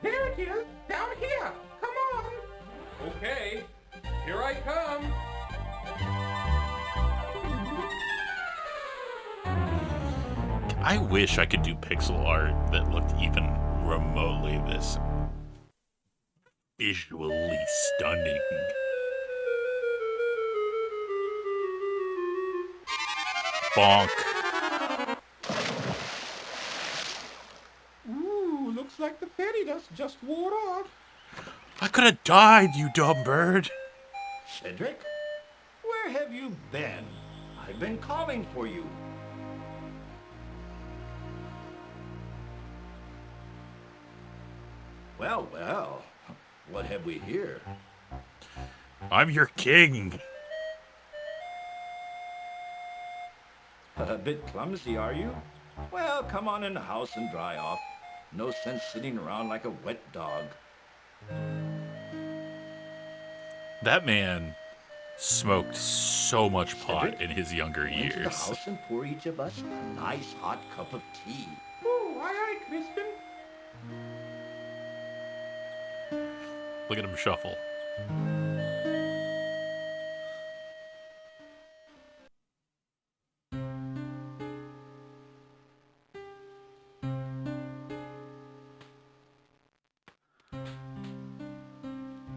Speaker 7: There it is, down here. Come on.
Speaker 6: Okay, here I come.
Speaker 1: I wish I could do pixel art that looked even remotely this visually stunning. Bonk.
Speaker 7: Ooh, looks like the fairy dust just wore off.
Speaker 1: I could have died, you dumb bird.
Speaker 8: Cedric? Where have you been? I've been calling for you. Well, well, what have we here?
Speaker 1: I'm your king.
Speaker 8: A bit clumsy, are you? Well, come on in the house and dry off. No sense sitting around like a wet dog.
Speaker 1: That man smoked so much pot in his younger
Speaker 8: Into the
Speaker 1: years.
Speaker 8: house and pour each of us a nice hot cup of tea.
Speaker 7: Ooh, aye, aye, Crispin.
Speaker 1: Look at him shuffle.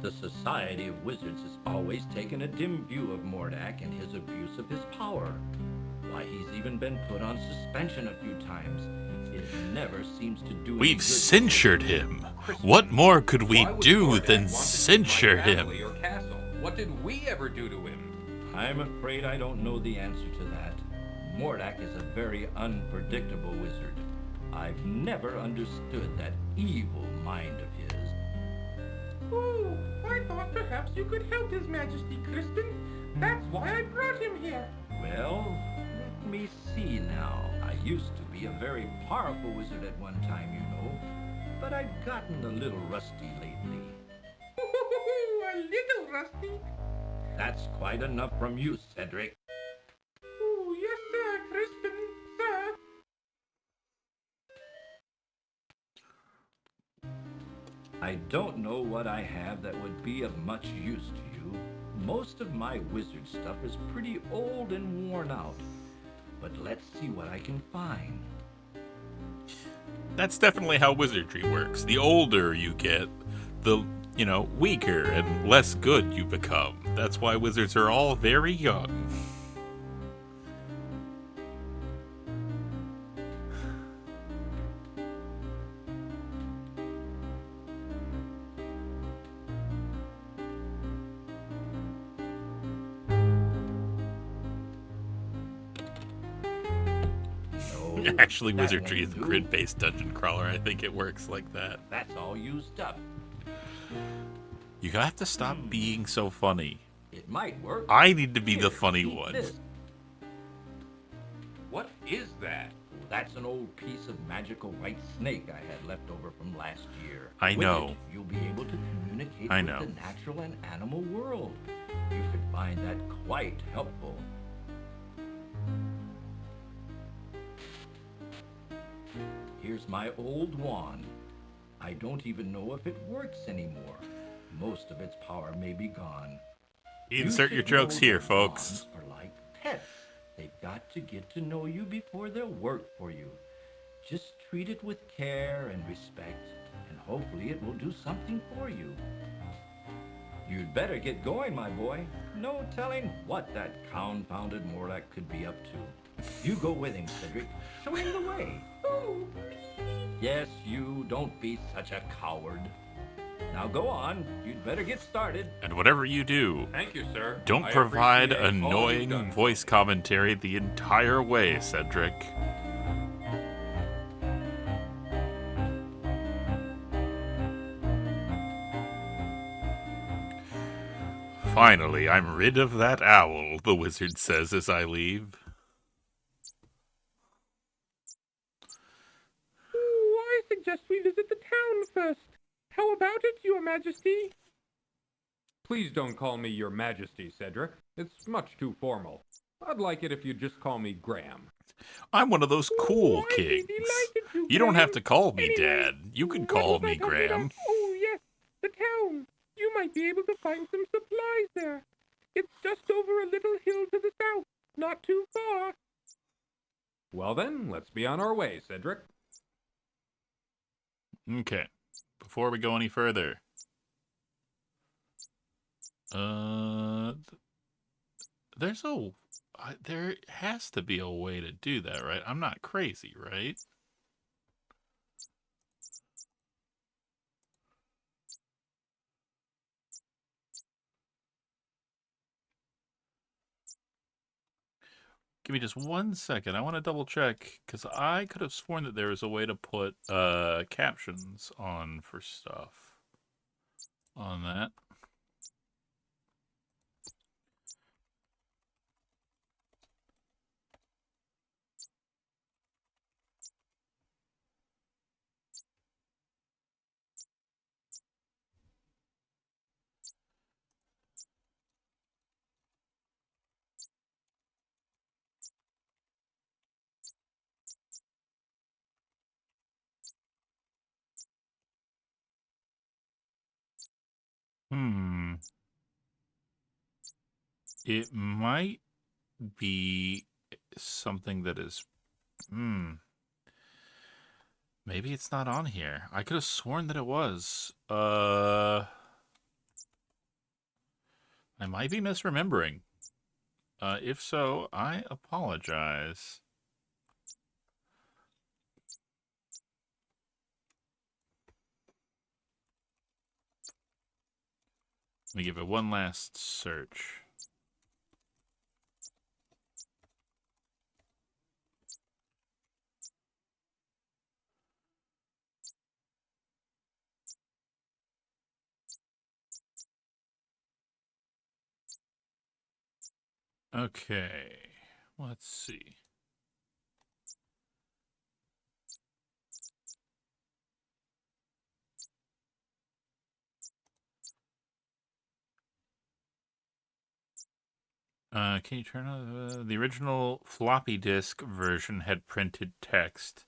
Speaker 8: The Society of Wizards has always taken a dim view of Mordak and his abuse of his power. Why, he's even been put on suspension a few times. It never seems to do any
Speaker 1: We've
Speaker 8: good.
Speaker 1: censured him. What more could we
Speaker 6: Why would
Speaker 1: do
Speaker 6: Mordak
Speaker 1: than
Speaker 6: want to
Speaker 1: censure
Speaker 6: destroy my
Speaker 1: him?
Speaker 6: family or castle? What did we ever do to him?
Speaker 8: I'm afraid I don't know the answer to that. Mordak is a very unpredictable wizard. I've never understood that evil mind of his.
Speaker 7: Ooh, I thought perhaps you could help His Majesty, Crispin. That's why I brought him here.
Speaker 8: Well, let me see now. I used to be a very powerful wizard at one time, you know, but I've gotten a little rusty lately.
Speaker 7: A little rusty.
Speaker 8: That's quite enough from you, Cedric.
Speaker 7: Ooh, yes, sir, Crispin, sir.
Speaker 8: I don't know what I have that would be of much use to you. Most of my wizard stuff is pretty old and worn out. But let's see what I can find.
Speaker 1: That's definitely how wizardry works. The older you get, the, weaker and less good you become. That's why wizards are all very young. Actually,
Speaker 8: that
Speaker 1: wizardry is a
Speaker 8: won't do.
Speaker 1: grid-based dungeon crawler. I think it works like that.
Speaker 8: That's all used up.
Speaker 1: You have to stop being so funny.
Speaker 8: It might work.
Speaker 1: I need to be the
Speaker 8: Here,
Speaker 1: funny
Speaker 8: keep
Speaker 1: one.
Speaker 8: this.
Speaker 6: What is that?
Speaker 8: That's an old piece of magical white snake I had left over from last year.
Speaker 1: I
Speaker 8: With
Speaker 1: know.
Speaker 8: it, you'll be able to communicate
Speaker 1: I
Speaker 8: with
Speaker 1: know.
Speaker 8: the natural and animal world. You could find that quite helpful. Here's my old wand. I don't even know if it works anymore. Most of its power may be gone.
Speaker 1: Insert
Speaker 8: You
Speaker 1: your
Speaker 8: should know
Speaker 1: jokes here,
Speaker 8: that
Speaker 1: folks.
Speaker 8: wands are like pets. They've got to get to know you before they'll work for you. Just treat it with care and respect, and hopefully it will do something for you. You'd better get going, my boy. No telling what that confounded Morlock could be up to. You go with him, Cedric. Show him the way.
Speaker 7: Oh,
Speaker 8: Yes, you. Don't be such a coward. Now go on. You'd better get started.
Speaker 1: And whatever you do,
Speaker 6: Thank you, sir.
Speaker 1: don't
Speaker 6: I
Speaker 1: provide
Speaker 6: appreciate all you've
Speaker 1: annoying
Speaker 6: done for
Speaker 1: voice
Speaker 6: me.
Speaker 1: commentary the entire way, Cedric. Finally, I'm rid of that owl, the wizard says as I leave.
Speaker 7: I suggest we visit the town first. How about it, Your Majesty?
Speaker 6: Please don't call me Your Majesty, Cedric. It's much too formal. I'd like it if you'd just call me Graham.
Speaker 1: I'm one of those cool
Speaker 7: I'd be
Speaker 1: kings.
Speaker 7: delighted to,
Speaker 1: You don't have to
Speaker 7: Graham.
Speaker 1: call me
Speaker 7: Anyway,
Speaker 1: Dad. You can
Speaker 7: what
Speaker 1: call
Speaker 7: was I
Speaker 1: me
Speaker 7: talking
Speaker 1: Graham.
Speaker 7: about? Oh, yes, the town. You might be able to find some supplies there. It's just over a little hill to the south. Not too far.
Speaker 6: Well then, let's be on our way, Cedric.
Speaker 1: Okay. Before we go any further, there has to be a way to do that, right? I'm not crazy, right? Give me just 1 second. I want to double check because I could have sworn that there was a way to put captions on for stuff on that. It might be something that is... Maybe it's not on here. I could have sworn that it was. I might be misremembering. If so, I apologize. Let me give it one last search. Okay, let's see. Can you turn on the original floppy disk version had printed text.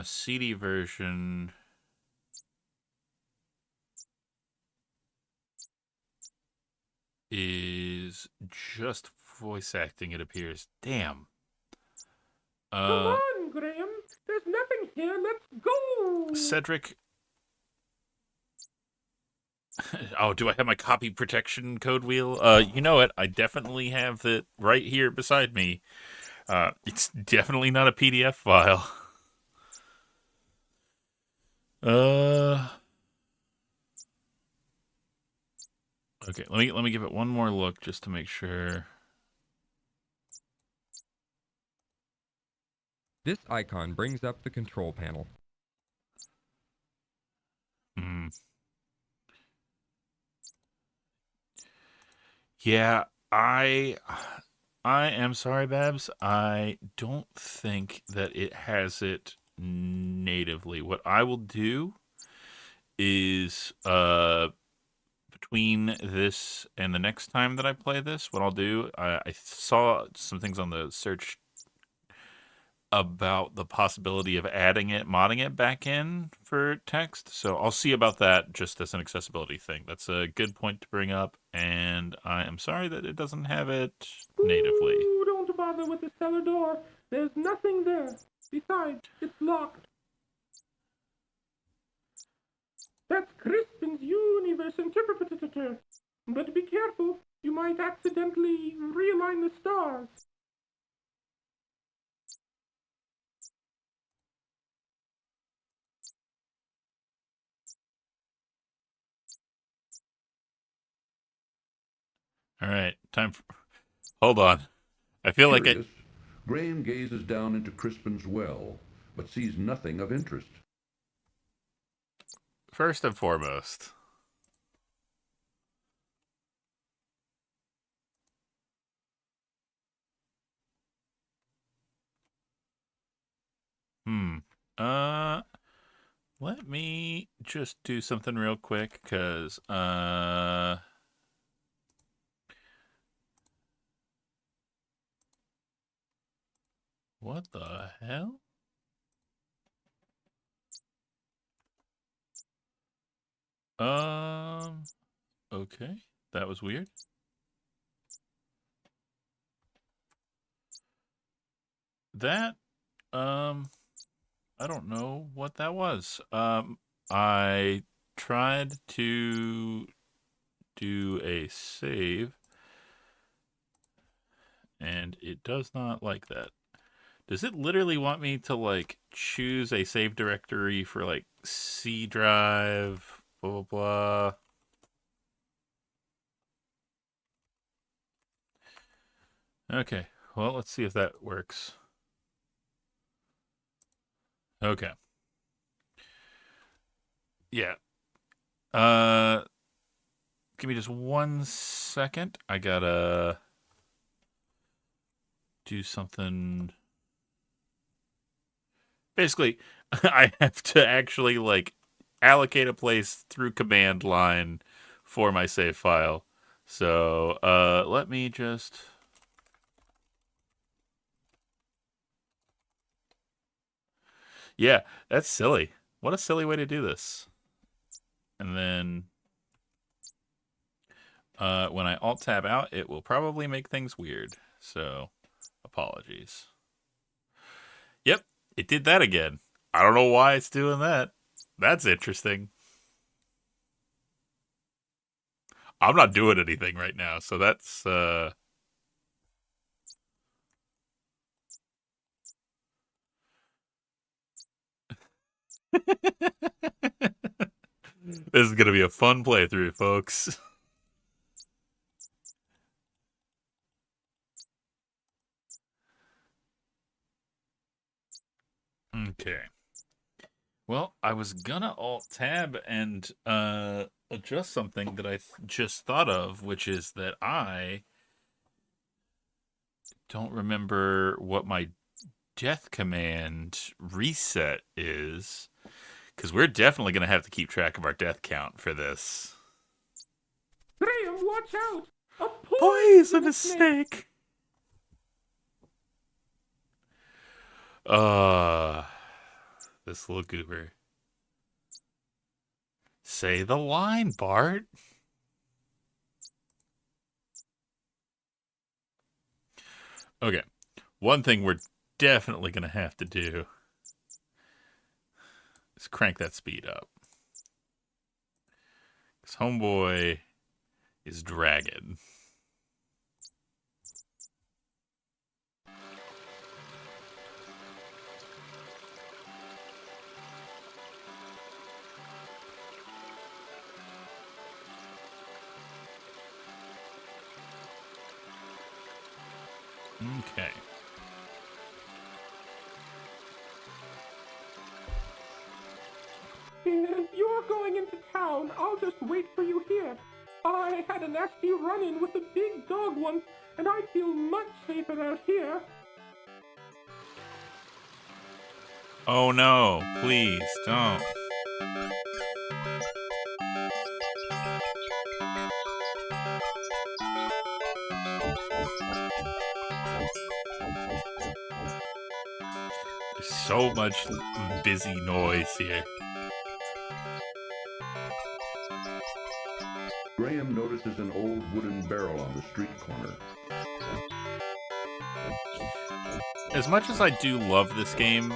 Speaker 1: CD version is just voice acting, it appears. Damn.
Speaker 7: Come on, Graham. There's nothing here. Let's go.
Speaker 1: Cedric. Oh, do I have my copy protection code wheel? You know it. I definitely have it right here beside me. It's definitely not a PDF file. Okay, let me give it one more look just to make sure.
Speaker 9: This icon brings up the control panel.
Speaker 1: Yeah, I am sorry, Babs. I don't think that it has it natively. What I will do is between this and the next time that I play this, what I'll do, I saw some things on the search about the possibility of adding it, modding it back in for text. So I'll see about that just as an accessibility thing. That's a good point to bring up, and I am sorry that it doesn't have it natively.
Speaker 7: Ooh, don't bother with the cellar door. There's nothing there. Besides, it's locked. That's Crispin's universe interpreter. But be careful. You might accidentally realign the stars.
Speaker 1: All right, time for... Hold on. I feel like
Speaker 10: Curious, Graham gazes down into Crispin's well, but sees nothing of interest.
Speaker 1: First and foremost, let me just do something real quick, because, what the hell? Okay, that was weird. That, I don't know what that was. I tried to do a save, and it does not like that. Does it literally want me to, like, choose a save directory for, like, C drive, blah, blah, blah? Okay, well, let's see if that works. Okay. Yeah. Give me just 1 second. I gotta do something. Basically, I have to actually, like, allocate a place through command line for my save file. So, let me just... Yeah, that's silly. What a silly way to do this. And then when I Alt-Tab out, it will probably make things weird. So, apologies. Yep, it did that again. I don't know why it's doing that. That's interesting. I'm not doing anything right now, so that's... This is going to be a fun playthrough, folks. Okay. Well, I was gonna Alt-Tab and adjust something that I just thought of, which is that I don't remember what my death command reset is, because we're definitely going to have to keep track of our death count for this.
Speaker 7: Graham, watch out! A
Speaker 1: poisonous snake! This little goober. Say the line, Bart. Okay. One thing we're definitely going to have to do is crank that speed up. Because homeboy is dragging. Okay.
Speaker 7: If you're going into town, I'll just wait for you here. I had a nasty run-in with a big dog once, and I feel much safer out here.
Speaker 1: Oh no, please don't. There's so much busy noise here.
Speaker 10: Graham notices an old wooden barrel on the street corner.
Speaker 1: As much as I do love this game,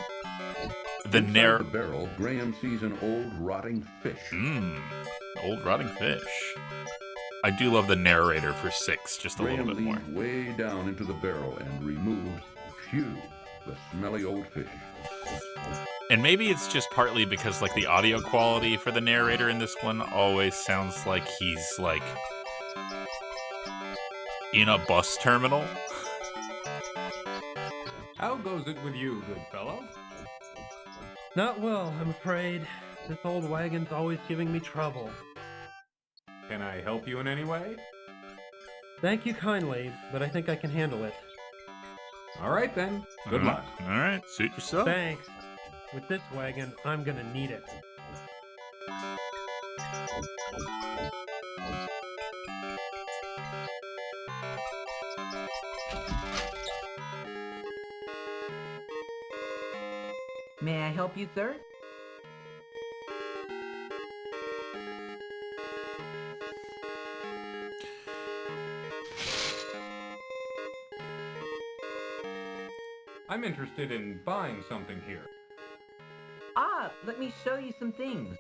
Speaker 1: the
Speaker 10: Inside the barrel, Graham sees an old rotting fish.
Speaker 1: Old rotting fish. I do love the narrator for 6, just a little bit more.
Speaker 10: Graham leans way down into the barrel and removes, the smelly old fish.
Speaker 1: And maybe it's just partly because, like, the audio quality for the narrator in this one always sounds like he's, like, in a bus terminal.
Speaker 6: How goes it with you, good fellow?
Speaker 11: Not well, I'm afraid. This old wagon's always giving me trouble.
Speaker 6: Can I help you in any way?
Speaker 11: Thank you kindly, but I think I can handle it.
Speaker 6: All right, then. Good luck.
Speaker 1: All right, suit yourself.
Speaker 11: Thanks. With this wagon, I'm gonna need it.
Speaker 12: May I help you, sir?
Speaker 6: I'm interested in buying something here.
Speaker 12: Ah, let me show you some things.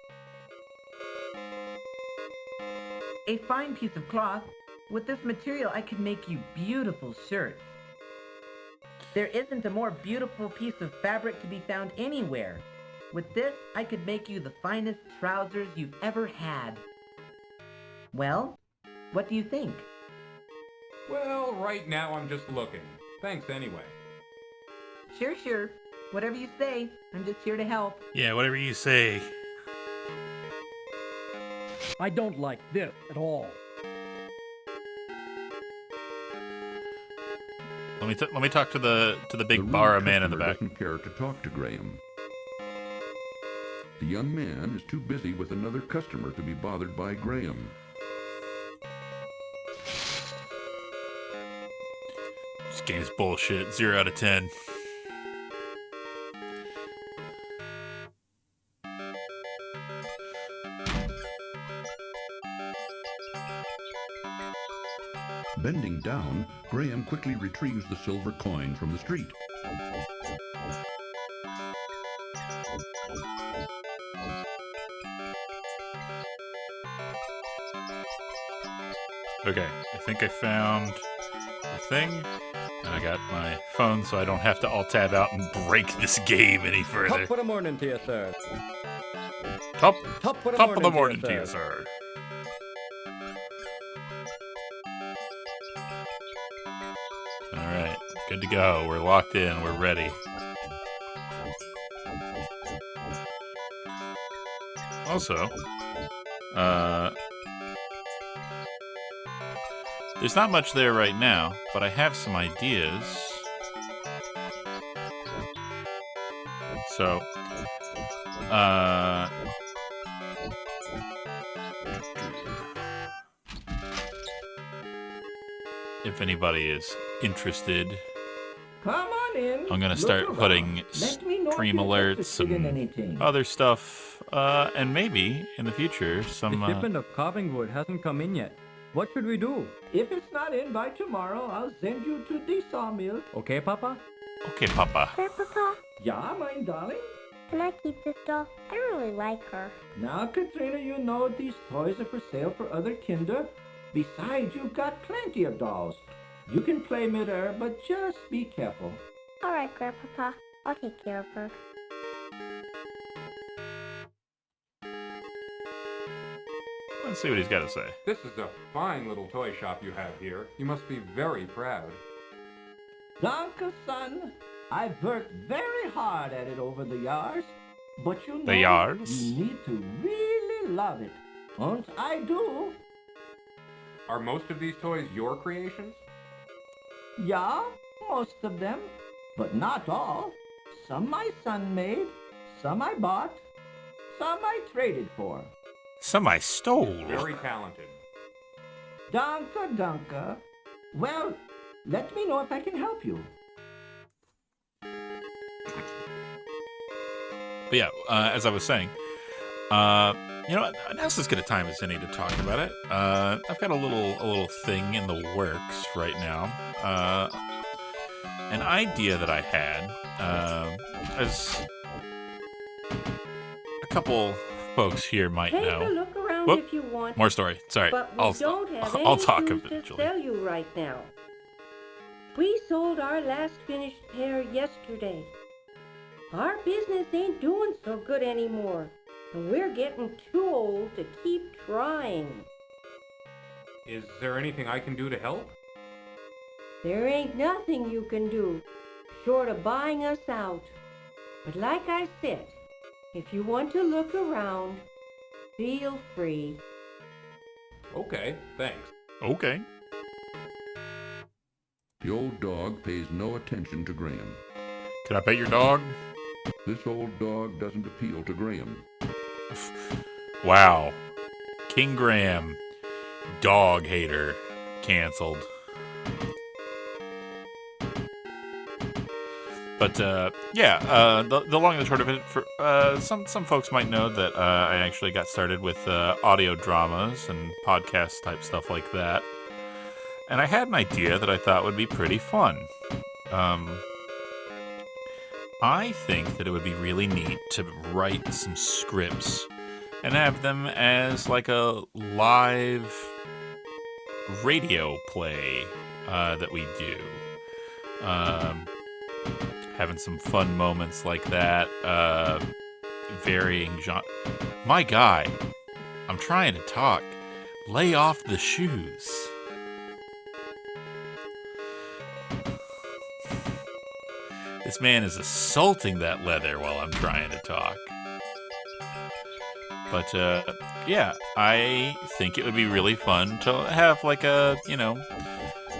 Speaker 12: A fine piece of cloth. With this material, I could make you beautiful shirts. There isn't a more beautiful piece of fabric to be found anywhere. With this, I could make you the finest trousers you've ever had. Well, what do you think?
Speaker 6: Well, right now I'm just looking. Thanks anyway.
Speaker 12: Sure. Whatever you say, I'm just here to help.
Speaker 1: Yeah, whatever you say.
Speaker 11: I don't like this at all.
Speaker 1: Let me talk to the big
Speaker 10: The
Speaker 1: bar
Speaker 10: rude
Speaker 1: man in the
Speaker 10: customer
Speaker 1: back.
Speaker 10: doesn't care to talk to Graham. The young man is too busy with another customer to be bothered by Graham.
Speaker 1: This game's bullshit. 0 out of 10.
Speaker 10: Bending down, Graham quickly retrieves the silver coin from the street.
Speaker 1: Okay, I think I found the thing. And I got my phone so I don't have to alt-tab out and break this game any further.
Speaker 13: Top of the morning to you, sir.
Speaker 1: Top
Speaker 13: of
Speaker 1: the morning to you, sir. Alright, good to go. We're locked in. We're ready. Also, there's not much there right now, but I have some ideas. So, if anybody is interested,
Speaker 12: Come on in.
Speaker 1: I'm gonna start putting stream alerts and other stuff, and maybe in the future some.
Speaker 13: The shipment of carving wood hasn't come in yet.
Speaker 8: What should we do? If it's not in by tomorrow, I'll send you to the sawmill. Okay, Papa?
Speaker 1: Okay, Papa.
Speaker 14: Grandpapa,
Speaker 8: Yeah, my darling?
Speaker 14: can I keep this doll? I really like her.
Speaker 8: Now, Katrina, you know these toys are for sale for other kinder. Besides, you've got plenty of dolls. You can play mid-air, but just be careful.
Speaker 14: All right, Grandpapa, I'll take care of her.
Speaker 1: Let's see what he's got to say.
Speaker 6: This is a fine little toy shop you have here. You must be very proud.
Speaker 8: Danke, son. I've worked very hard at it over the years. But you know,
Speaker 1: The years?
Speaker 8: you need to really love it. And I do.
Speaker 6: Are most of these toys your creations?
Speaker 8: Yeah, most of them. But not all. Some my son made, some I bought, some I traded for.
Speaker 1: Some I stole.
Speaker 6: Very talented.
Speaker 8: Danke, danke. Well, let me know if I can help you.
Speaker 1: But yeah, as I was saying, now's as good a time as any to talk about it. I've got a little thing in the works right now. An idea that I had, as a couple folks here might
Speaker 15: Take
Speaker 1: know.
Speaker 15: a look around
Speaker 1: Whoop,
Speaker 15: if you want.
Speaker 1: more story. Sorry,
Speaker 15: But we
Speaker 1: I'll
Speaker 15: don't have any
Speaker 1: I'll talk
Speaker 15: shoes to
Speaker 1: eventually.
Speaker 15: sell you right now. We sold our last finished pair yesterday. Our business ain't doing so good anymore, and we're getting too old to keep trying.
Speaker 6: Is there anything I can do to help?
Speaker 15: There ain't nothing you can do, short of buying us out. But like I said, if you want to look around, feel free.
Speaker 6: Okay, thanks.
Speaker 1: Okay.
Speaker 10: The old dog pays no attention to Graham.
Speaker 1: Can I pet your dog?
Speaker 10: This old dog doesn't appeal to Graham.
Speaker 1: Wow. King Graham, dog hater, canceled. But the long and the short of it, for some folks might know that I actually got started with audio dramas and podcast type stuff like that, and I had an idea that I thought would be pretty fun. I think that it would be really neat to write some scripts and have them as like a live radio play that we do. Having some fun moments like that, varying genre. My guy, I'm trying to talk. Lay off the shoes. This man is assaulting that leather while I'm trying to talk. But, yeah, I think it would be really fun to have, like, a,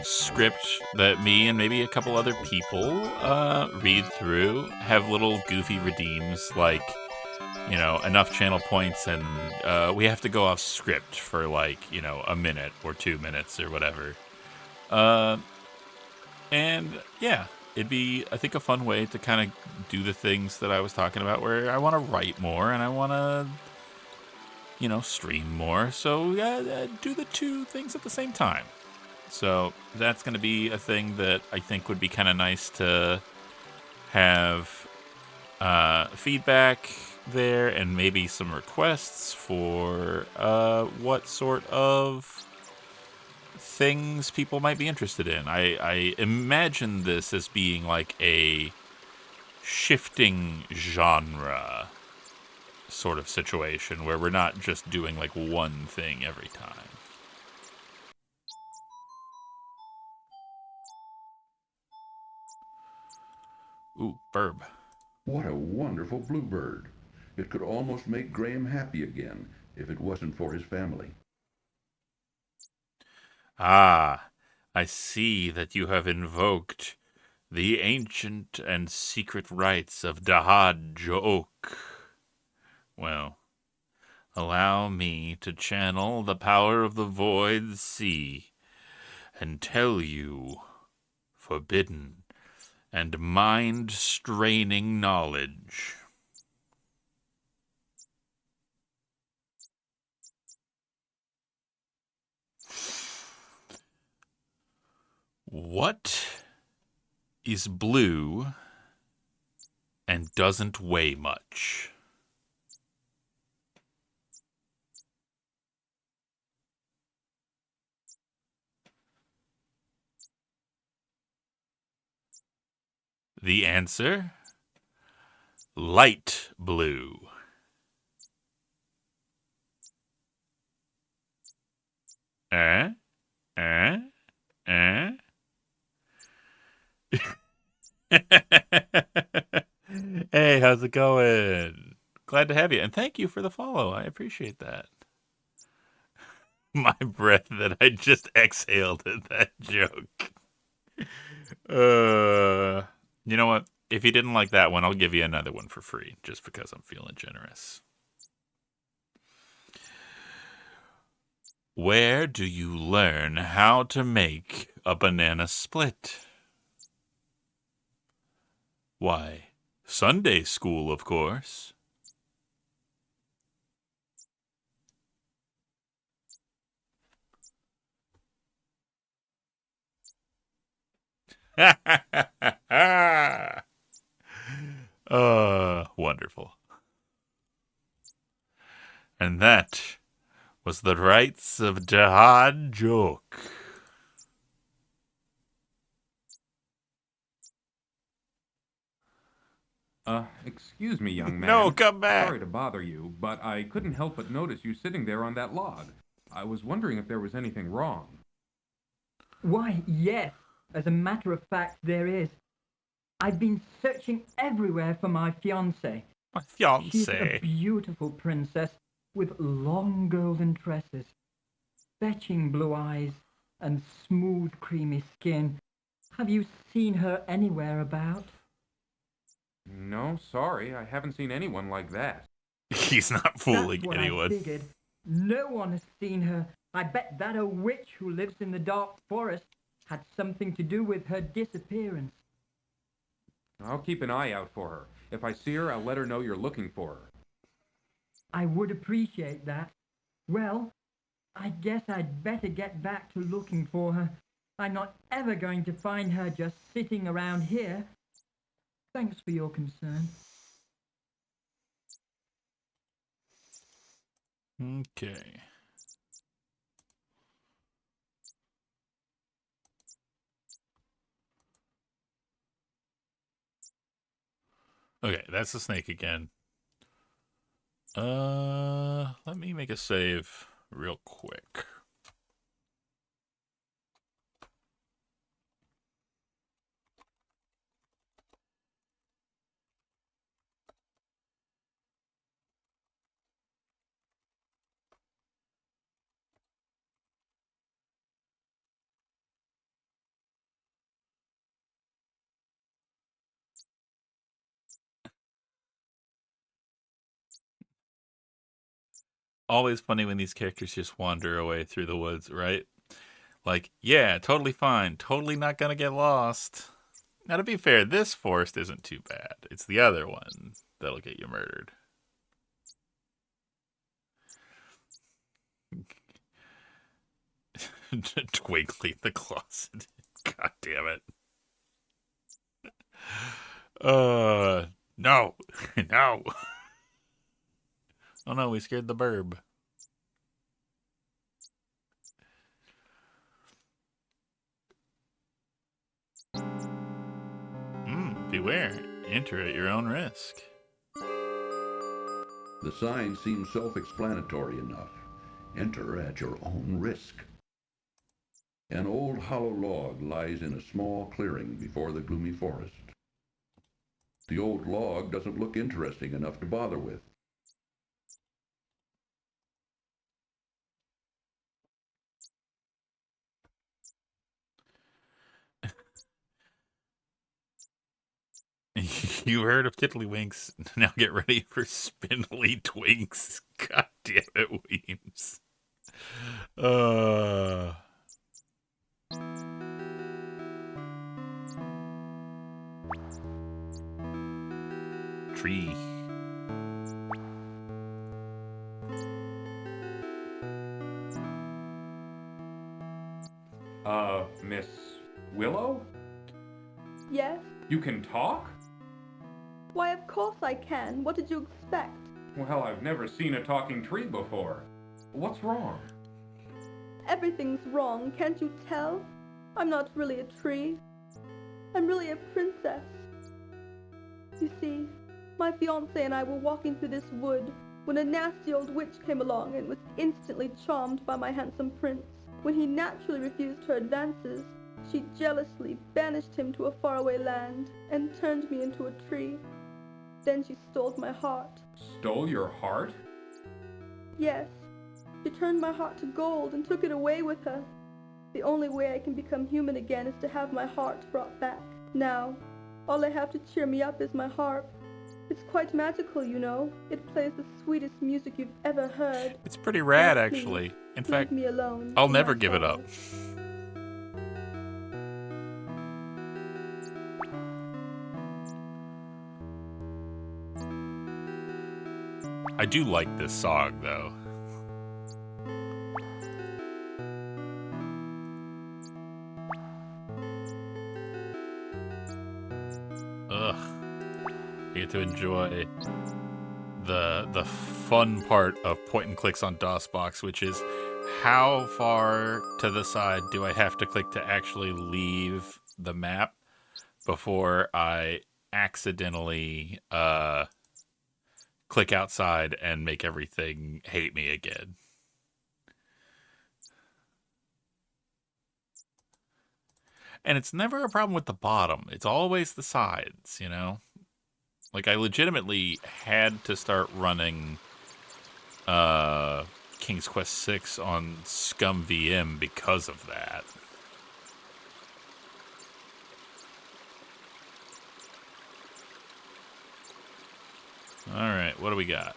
Speaker 1: script that me and maybe a couple other people read through, have little goofy redeems, like, enough channel points, and we have to go off script for, like, a minute or 2 minutes or whatever. And, yeah. It'd be, I think, a fun way to kind of do the things that I was talking about, where I want to write more and I want to, stream more. So do the two things at the same time. So that's going to be a thing that I think would be kind of nice to have feedback there, and maybe some requests for what sort of things people might be interested in. I imagine this as being like a shifting genre sort of situation where we're not just doing like one thing every time. Ooh, burb.
Speaker 10: What a wonderful bluebird. It could almost make Graham happy again if it wasn't for his family.
Speaker 1: Ah, I see that you have invoked the ancient and secret rites of Dahad Jo'ok. Well, allow me to channel the power of the Void Sea and tell you forbidden and mind-straining knowledge. What is blue and doesn't weigh much? The answer, light blue. Hey, how's it going? Glad to have you, and thank you for the follow. I appreciate that. My breath that I just exhaled at that joke. You know what? If you didn't like that one, I'll give you another one for free, just because I'm feeling generous. Where do you learn how to make a banana split? Why, Sunday school, of course. Wonderful. And that was the Rights of Dahad joke.
Speaker 6: Excuse me, young man.
Speaker 1: No, come back.
Speaker 6: Sorry to bother you, but I couldn't help but notice you sitting there on that log. I was wondering if there was anything wrong.
Speaker 16: Why, yes. As a matter of fact, there is. I've been searching everywhere for my fiancée.
Speaker 1: My
Speaker 16: She's a
Speaker 1: fiancé.
Speaker 16: beautiful princess with long golden tresses, fetching blue eyes, and smooth creamy skin. Have you seen her anywhere about?
Speaker 6: No, sorry, I haven't seen anyone like that.
Speaker 1: He's not fooling
Speaker 16: That's what
Speaker 1: anyone.
Speaker 16: I figured. No one has seen her. I bet that a witch who lives in the dark forest had something to do with her disappearance.
Speaker 6: I'll keep an eye out for her. If I see her, I'll let her know you're looking for her.
Speaker 16: I would appreciate that. Well, I guess I'd better get back to looking for her. I'm not ever going to find her just sitting around here. Thanks for your concern.
Speaker 1: Okay. Okay, that's the snake again. Let me make a save real quick. Always funny when these characters just wander away through the woods, right? Like, yeah, totally fine. Totally not gonna get lost. Now, to be fair, this forest isn't too bad. It's the other one that'll get you murdered. Twiggly the closet. God damn it. No. No. Oh no, we scared the burb. Beware. Enter at your own risk.
Speaker 10: The sign seems self-explanatory enough. Enter at your own risk. An old hollow log lies in a small clearing before the gloomy forest. The old log doesn't look interesting enough to bother with.
Speaker 1: You heard of Tiddlywinks. Now get ready for Spindly Twinks. God damn it, Weems. Tree.
Speaker 6: Miss Willow?
Speaker 17: Yes?
Speaker 6: You can talk?
Speaker 17: Why, of course I can. What did you expect?
Speaker 6: Well, I've never seen a talking tree before. What's wrong?
Speaker 17: Everything's wrong, can't you tell? I'm not really a tree. I'm really a princess. You see, my fiancé and I were walking through this wood when a nasty old witch came along and was instantly charmed by my handsome prince. When he naturally refused her advances, she jealously banished him to a faraway land and turned me into a tree. Then she stole my heart.
Speaker 6: Stole your heart?
Speaker 17: Yes, she turned my heart to gold and took it away with her. The only way I can become human again is to have my heart brought back. Now, all I have to cheer me up is my harp. It's quite magical, you know. It plays the sweetest music you've ever heard.
Speaker 1: It's pretty rad,
Speaker 17: Now, please,
Speaker 1: actually. In
Speaker 17: leave
Speaker 1: fact,
Speaker 17: me alone
Speaker 1: I'll
Speaker 17: to
Speaker 1: never
Speaker 17: my
Speaker 1: give it up. I do like this song, though. Ugh. I get to enjoy the fun part of point and clicks on DOSBox, which is how far to the side do I have to click to actually leave the map before I accidentally click outside and make everything hate me again. And it's never a problem with the bottom. It's always the sides, you know? Like, I legitimately had to start running King's Quest VI on Scum VM because of that. Alright, what do we got?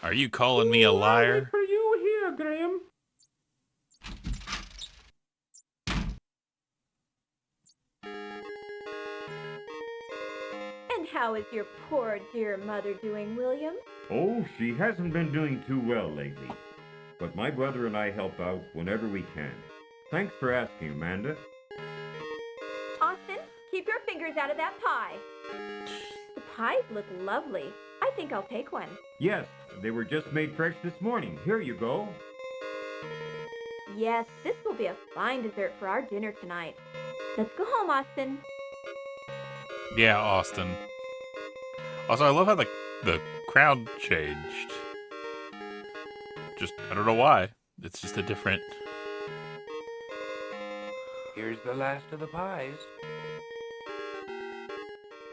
Speaker 1: Are you calling me a liar?
Speaker 7: For you here, Graham.
Speaker 14: And how is your poor dear mother doing, William?
Speaker 18: Oh, she hasn't been doing too well lately. But my brother and I help out whenever we can. Thanks for asking, Amanda.
Speaker 14: Austin, keep your fingers out of that pie. The pies look lovely. I think I'll take one.
Speaker 18: Yes, they were just made fresh this morning. Here you go.
Speaker 14: Yes, this will be a fine dessert for our dinner tonight. Let's go home, Austin.
Speaker 1: Yeah, Austin. Also, I love how the crowd changed. Just, I don't know why. It's just a different...
Speaker 19: Here's the last of the pies.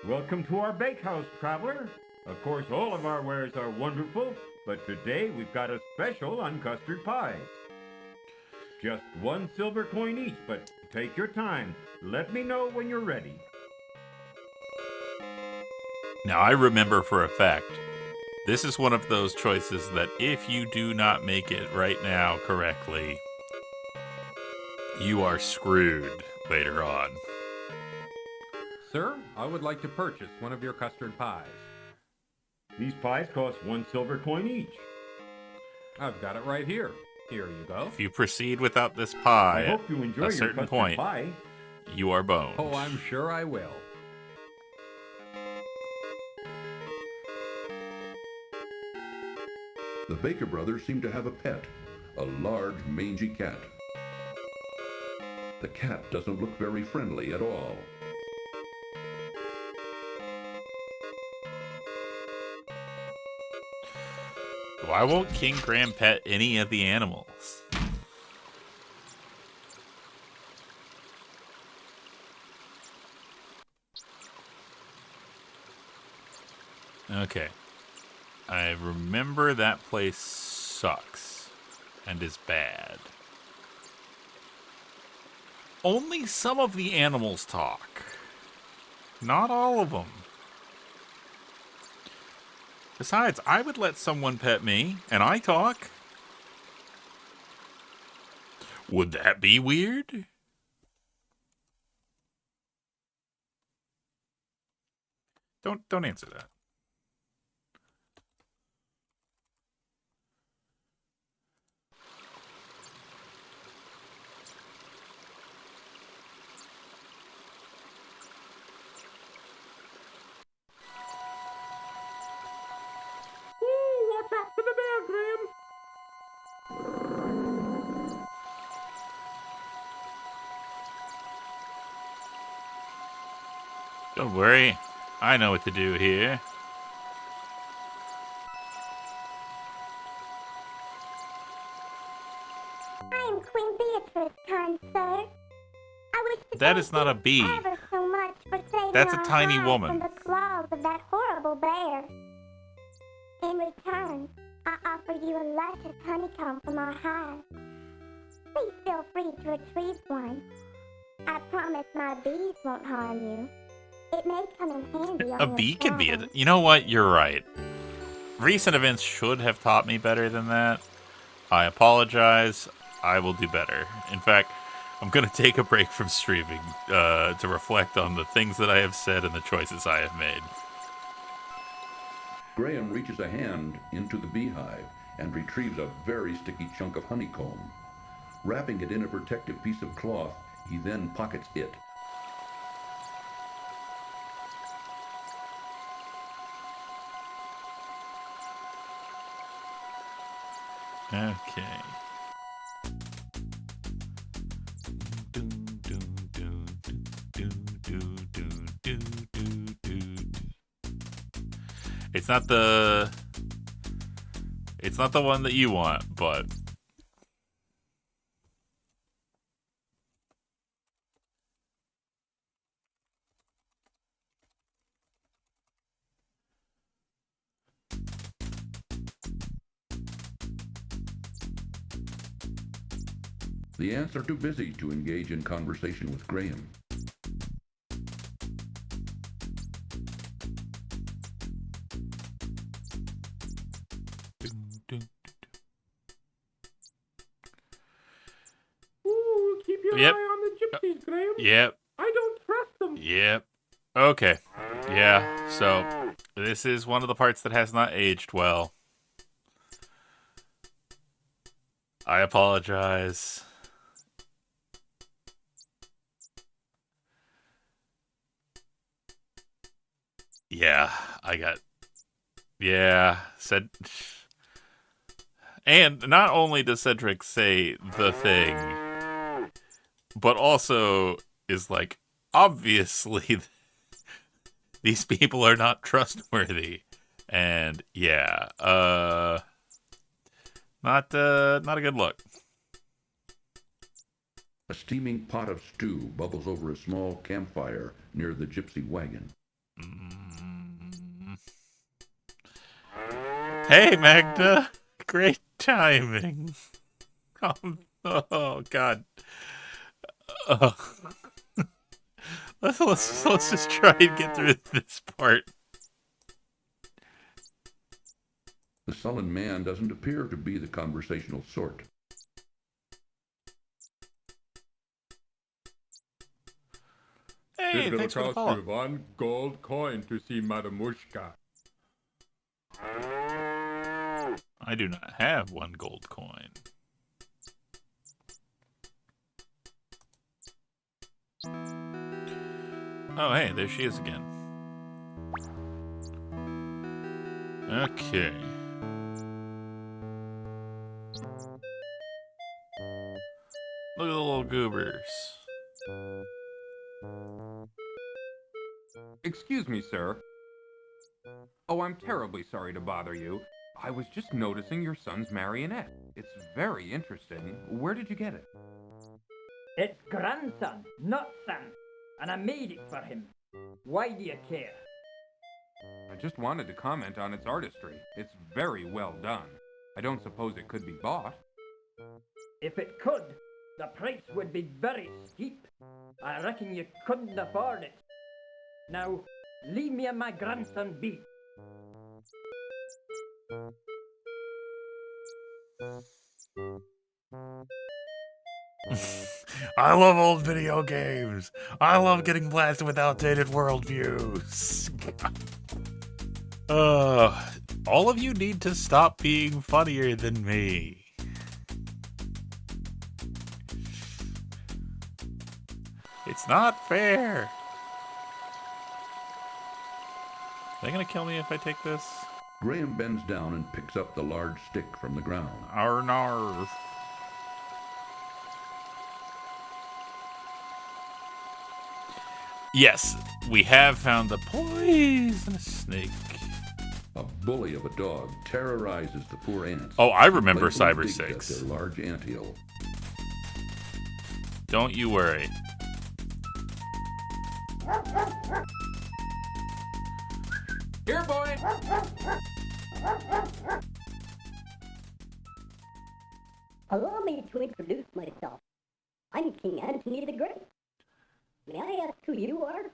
Speaker 18: Welcome to our bakehouse, traveler. Of course, all of our wares are wonderful, but today we've got a special on custard pie. Just 1 silver coin each, but take your time. Let me know when you're ready.
Speaker 1: Now, I remember for a fact, this is one of those choices that if you do not make it right now correctly, you are screwed later on.
Speaker 6: Sir, I would like to purchase one of your custard pies.
Speaker 18: These pies cost 1 silver coin each.
Speaker 6: I've got it right here. Here you go.
Speaker 1: If you proceed without this pie
Speaker 18: I hope you enjoy
Speaker 1: at a
Speaker 18: your
Speaker 1: certain
Speaker 18: custard
Speaker 1: point,
Speaker 18: pie.
Speaker 1: you are boned.
Speaker 6: Oh, I'm sure I will.
Speaker 10: The Baker brothers seem to have a pet, a large mangy cat. The cat doesn't look very friendly at all.
Speaker 1: Why won't King Graham pet any of the animals? Okay. I remember that place sucks and is bad. Only some of the animals talk. Not all of them. Besides, I would let someone pet me, and I talk. Would that be weird? Don't answer that. Don't worry. I know what to do here.
Speaker 20: I am Queen Beatrice, kind sir. I wish to
Speaker 1: That
Speaker 20: thank
Speaker 1: is not a bee.
Speaker 20: you ever so much for saving
Speaker 1: That's a
Speaker 20: our
Speaker 1: tiny
Speaker 20: hive
Speaker 1: woman.
Speaker 20: from the claws of that horrible bear. In return, I offer you a luscious honeycomb from our hive. Please feel free to retrieve one. I promise my bees won't harm you. It may come in handy on
Speaker 1: A
Speaker 20: your
Speaker 1: bee can be a...
Speaker 20: travels.
Speaker 1: You know what? You're right. Recent events should have taught me better than that. I apologize. I will do better. In fact, I'm going to take a break from streaming to reflect on the things that I have said and the choices I have made.
Speaker 10: Graham reaches a hand into the beehive and retrieves a very sticky chunk of honeycomb. Wrapping it in a protective piece of cloth, he then pockets it.
Speaker 1: Okay. It's not the... It's not the one that you want, but...
Speaker 10: The ants are too busy to engage in conversation with Graham.
Speaker 7: Ooh, keep your
Speaker 1: Yep.
Speaker 7: eye on the gypsies, Graham.
Speaker 1: Yep.
Speaker 7: I don't trust them.
Speaker 1: Yep. Okay. Yeah, so this is one of the parts that has not aged well. I apologize. Yeah, I got... Yeah, said... And not only does Cedric say the thing, but also is like, obviously, these people are not trustworthy. And yeah, not a good look.
Speaker 10: A steaming pot of stew bubbles over a small campfire near the gypsy wagon.
Speaker 1: Hey, Magda! Great timing. Oh God. Let's just try and get through this part.
Speaker 10: The sullen man doesn't appear to be the conversational sort.
Speaker 1: Hey,
Speaker 13: It will
Speaker 1: thanks for the
Speaker 13: cost
Speaker 1: follow.
Speaker 13: you 1 gold coin to see Madamushka.
Speaker 1: I do not have 1 gold coin. Oh, hey, there she is again. Okay. Look at the little goobers.
Speaker 6: Excuse me, sir. Oh, I'm terribly sorry to bother you. I was just noticing your son's marionette. It's very interesting. Where did you get it?
Speaker 16: It's grandson, not son. And I made it for him. Why do you care?
Speaker 6: I just wanted to comment on its artistry. It's very well done. I don't suppose it could be bought.
Speaker 16: If it could, the price would be very steep. I reckon you couldn't afford it. Now, leave me and my grandson be.
Speaker 1: I love old video games. I love getting blasted with outdated worldviews. All of you need to stop being funnier than me. It's not fair. Are they gonna kill me if I take this?
Speaker 10: Graham bends down and picks up the large stick from the ground.
Speaker 1: Arnarf. Yes, we have found the poisonous snake.
Speaker 10: A bully of a dog terrorizes the poor ants.
Speaker 1: Oh, I remember
Speaker 10: playfully
Speaker 1: Cyber
Speaker 10: digs at
Speaker 1: 6.
Speaker 10: their large anthill.
Speaker 1: Don't you worry.
Speaker 6: Here, boy!
Speaker 21: Allow me to introduce myself. I'm King Antony the Great. May I ask who you are?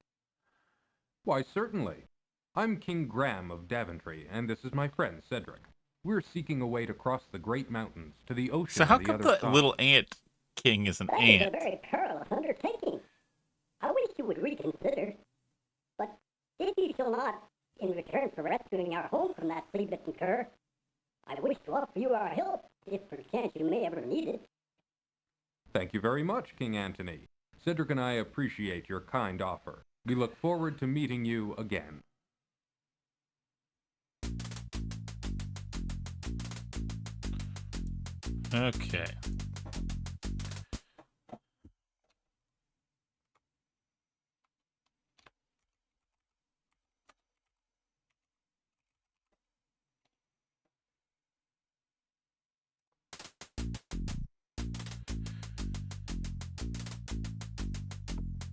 Speaker 6: Why, certainly. I'm King Graham of Daventry, and this is my friend, Cedric. We're seeking a way to cross the Great Mountains to the ocean
Speaker 1: So how
Speaker 6: on the
Speaker 1: come
Speaker 6: other
Speaker 1: the
Speaker 6: side.
Speaker 1: little ant king is an
Speaker 21: That is a
Speaker 1: ant?
Speaker 21: very perilous undertaking. I wish you would reconsider. But if you shall not, in return for rescuing our home from that flea-bitten cur, I wish to offer you our help, if perchance you may ever need it.
Speaker 6: Thank you very much, King Antony. Cedric and I appreciate your kind offer. We look forward to meeting you again.
Speaker 1: Okay.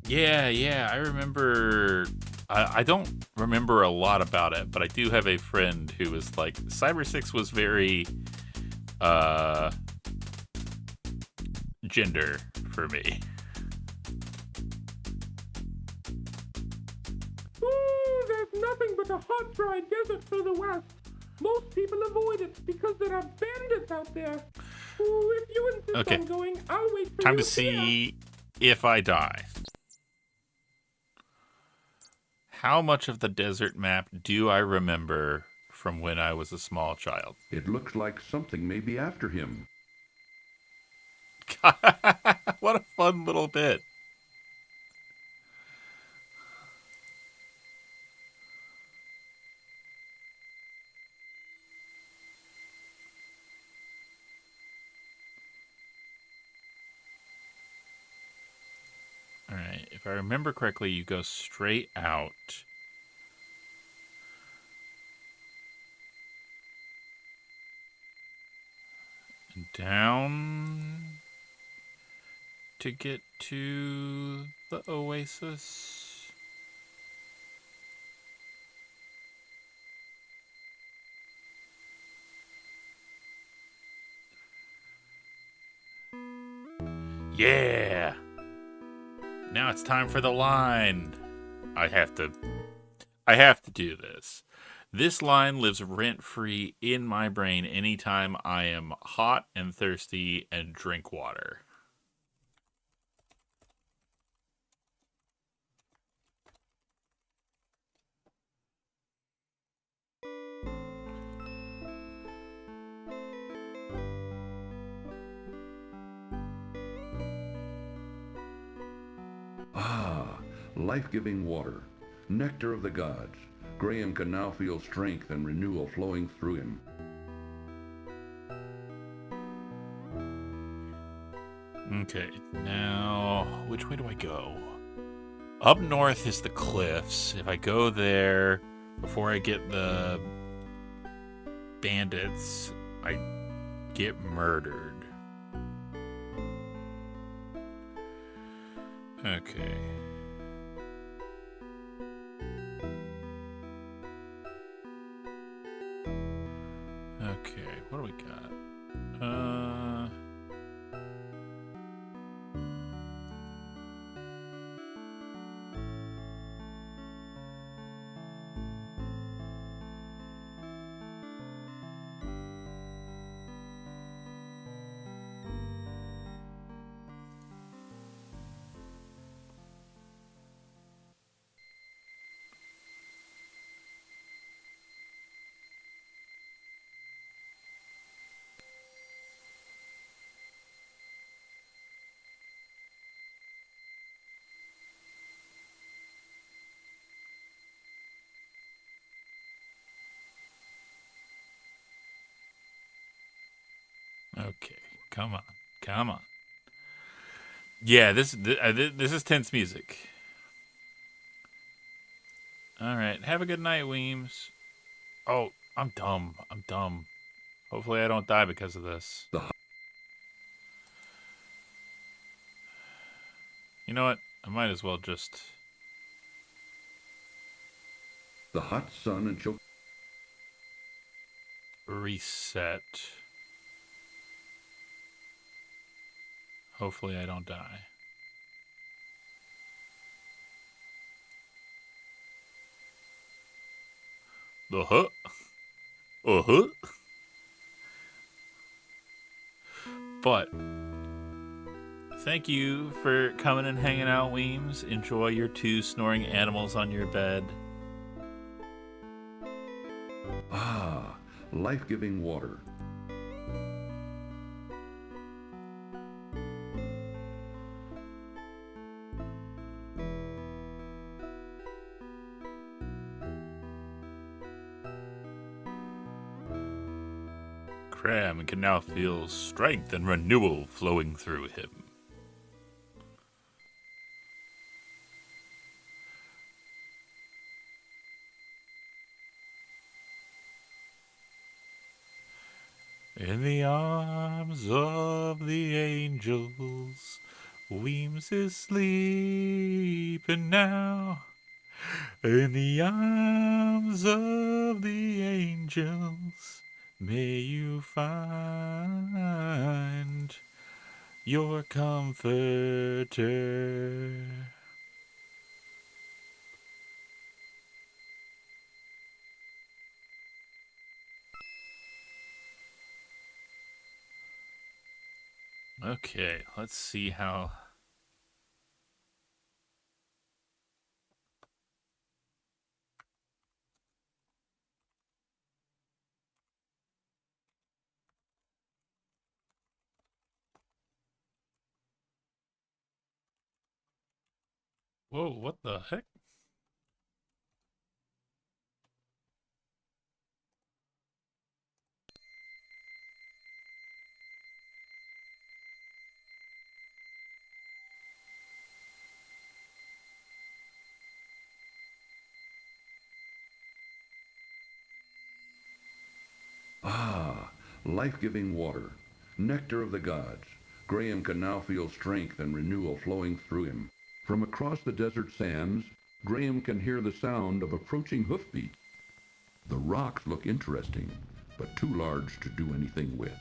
Speaker 1: Yeah, I remember. I don't remember a lot about it, but I do have a friend who was like, Cyber 6 was very gender for me.
Speaker 7: Ooh, there's nothing but a hot, dry desert for the west. Most people avoid it because there are bandits out there. Ooh, if you insist
Speaker 1: Okay.
Speaker 7: on going, I'll wait for
Speaker 1: Time
Speaker 7: you
Speaker 1: to
Speaker 7: here.
Speaker 1: see if I die. How much of the desert map do I remember from when I was a small child?
Speaker 10: It looks like something may be after him.
Speaker 1: What a fun little bit. All right, if I remember correctly, you go straight out. And down to get to the oasis. Yeah. Now it's time for the line. I have to do this. This line lives rent-free in my brain anytime I am hot and thirsty and drink water.
Speaker 10: Ah, life-giving water, nectar of the gods. Graham can now feel strength and renewal flowing through him.
Speaker 1: Okay, now which way do I go? Up north is the cliffs. If I go there before I get the bandits, I get murdered. Okay. Okay, what do we got? Okay, come on. Yeah, this is tense music. Alright, have a good night, Weems. Oh, I'm dumb. I'm dumb. Hopefully I don't die because of this. You know what? I might as well just...
Speaker 10: The hot sun and choke...
Speaker 1: reset. Hopefully I don't die. Uh-huh. Uh-huh. But thank you for coming and hanging out, Weems. Enjoy your 2 snoring animals on your bed.
Speaker 10: Ah, life-giving water.
Speaker 1: Cram can now feel strength and renewal flowing through him. In the arms of the angels, Weems is sleeping now. In the arms of the angels, may you find your comforter. Okay, let's see how... Whoa, what the heck?
Speaker 10: Ah, life-giving water. Nectar of the gods. Graham can now feel strength and renewal flowing through him. From across the desert sands, Graham can hear the sound of approaching hoofbeats. The rocks look interesting, but too large to do anything with.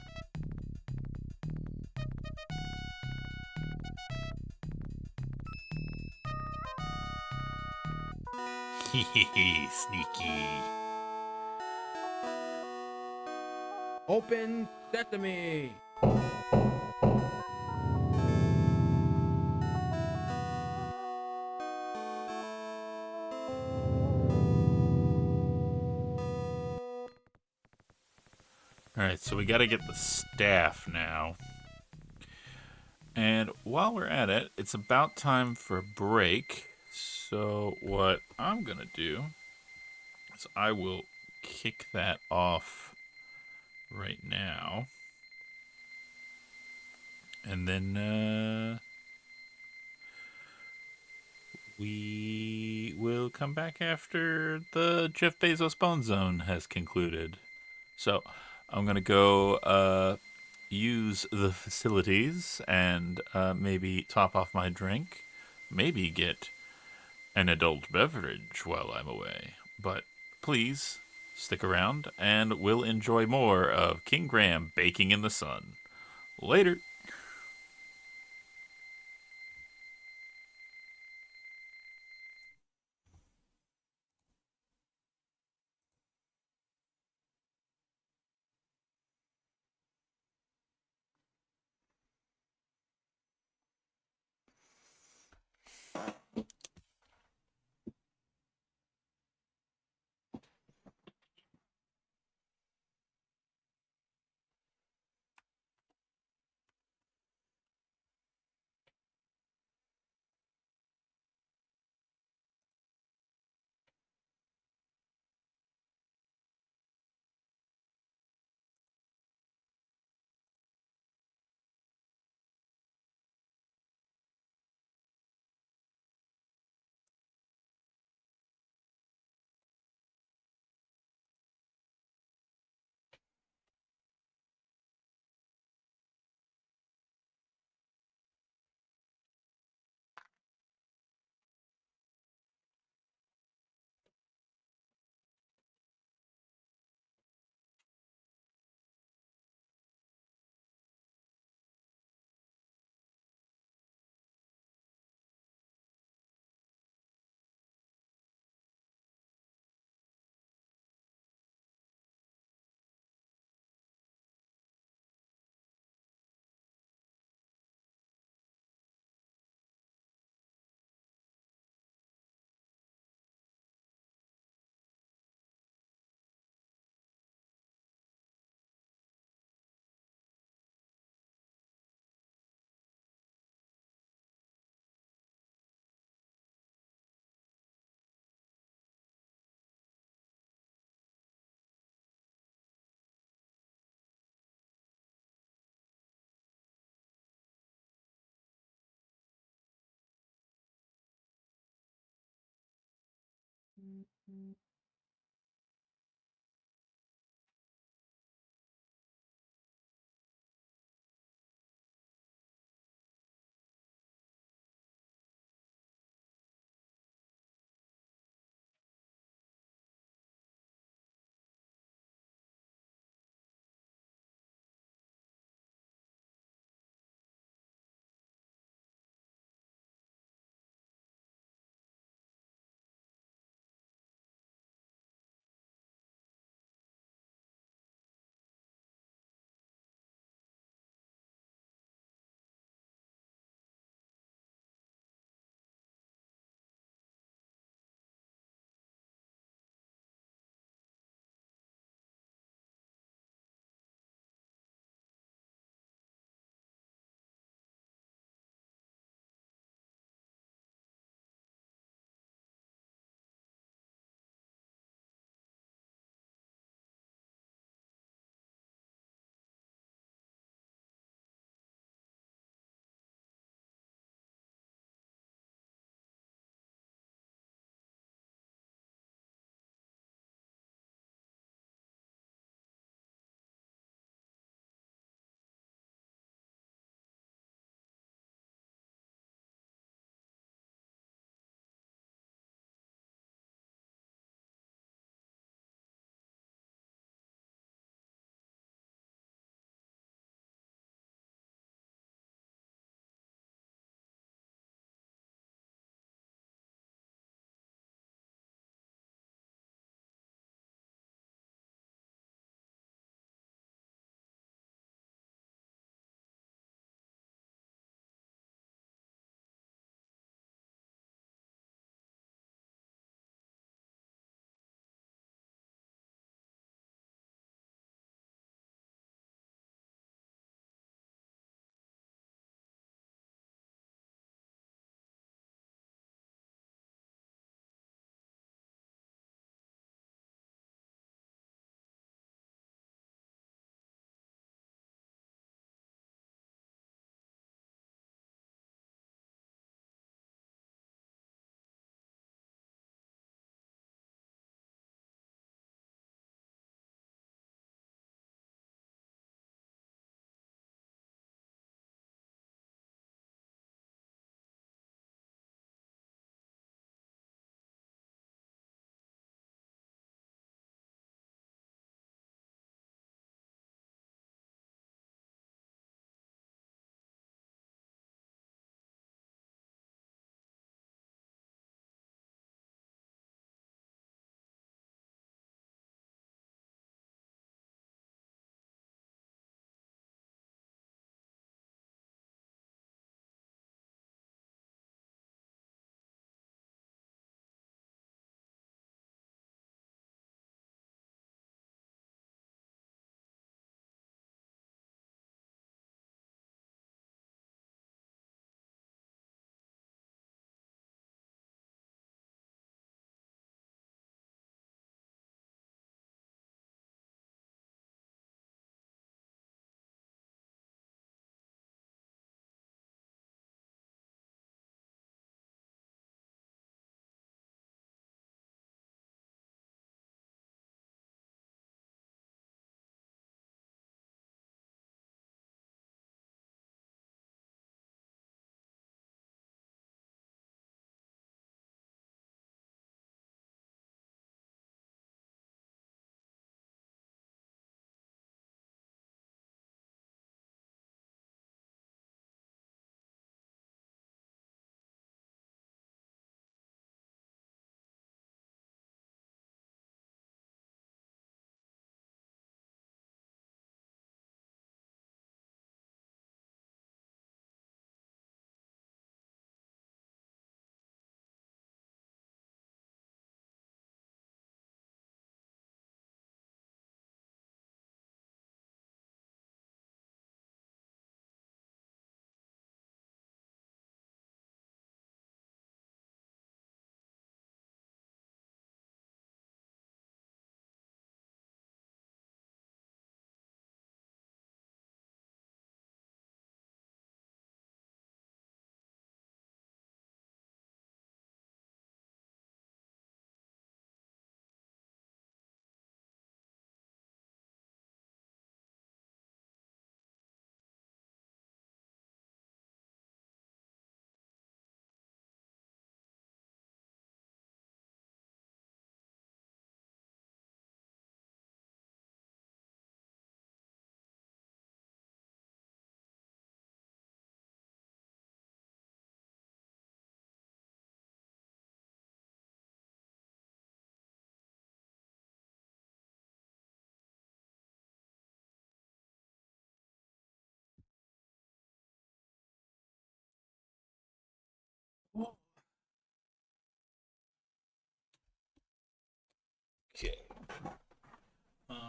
Speaker 1: Hehehe, sneaky.
Speaker 6: Open sesame!
Speaker 1: Alright, so we gotta get the staff now. And while we're at it, it's about time for a break. So what I'm gonna do is I will kick that off right now. And then we will come back after the Jeff Bezos Bone Zone has concluded. So I'm going to go use the facilities and maybe top off my drink. Maybe get an adult beverage while I'm away. But please stick around and we'll enjoy more of King Graham baking in the sun. Later.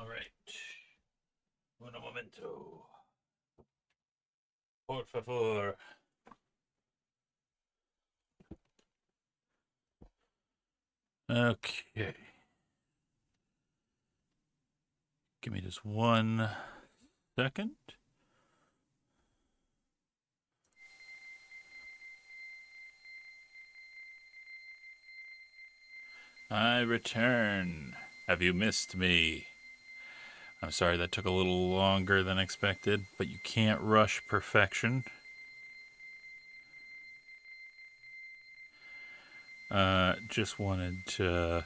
Speaker 1: All right. Un momento. Por favor. Okay. Give me just 1 second. I return. Have you missed me? I'm sorry that took a little longer than expected, but you can't rush perfection. Just wanted to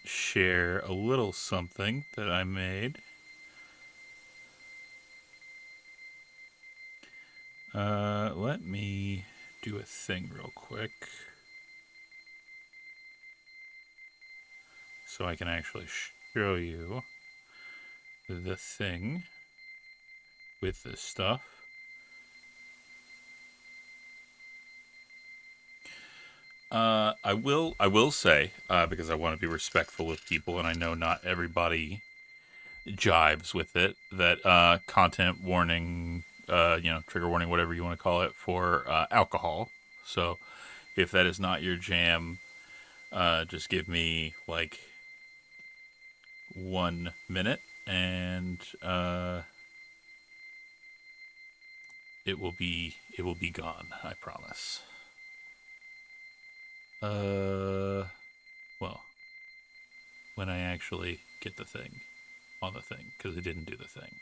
Speaker 1: share a little something that I made. Let me do a thing real quick so I can actually show you the thing with this stuff. I will say, because I want to be respectful of people, and I know not everybody jives with it, that content warning, trigger warning, whatever you want to call it, for alcohol. So if that is not your jam, just give me like 1 minute, and it will be gone, I promise. Well, when I actually get the thing on the thing, because it didn't do the thing.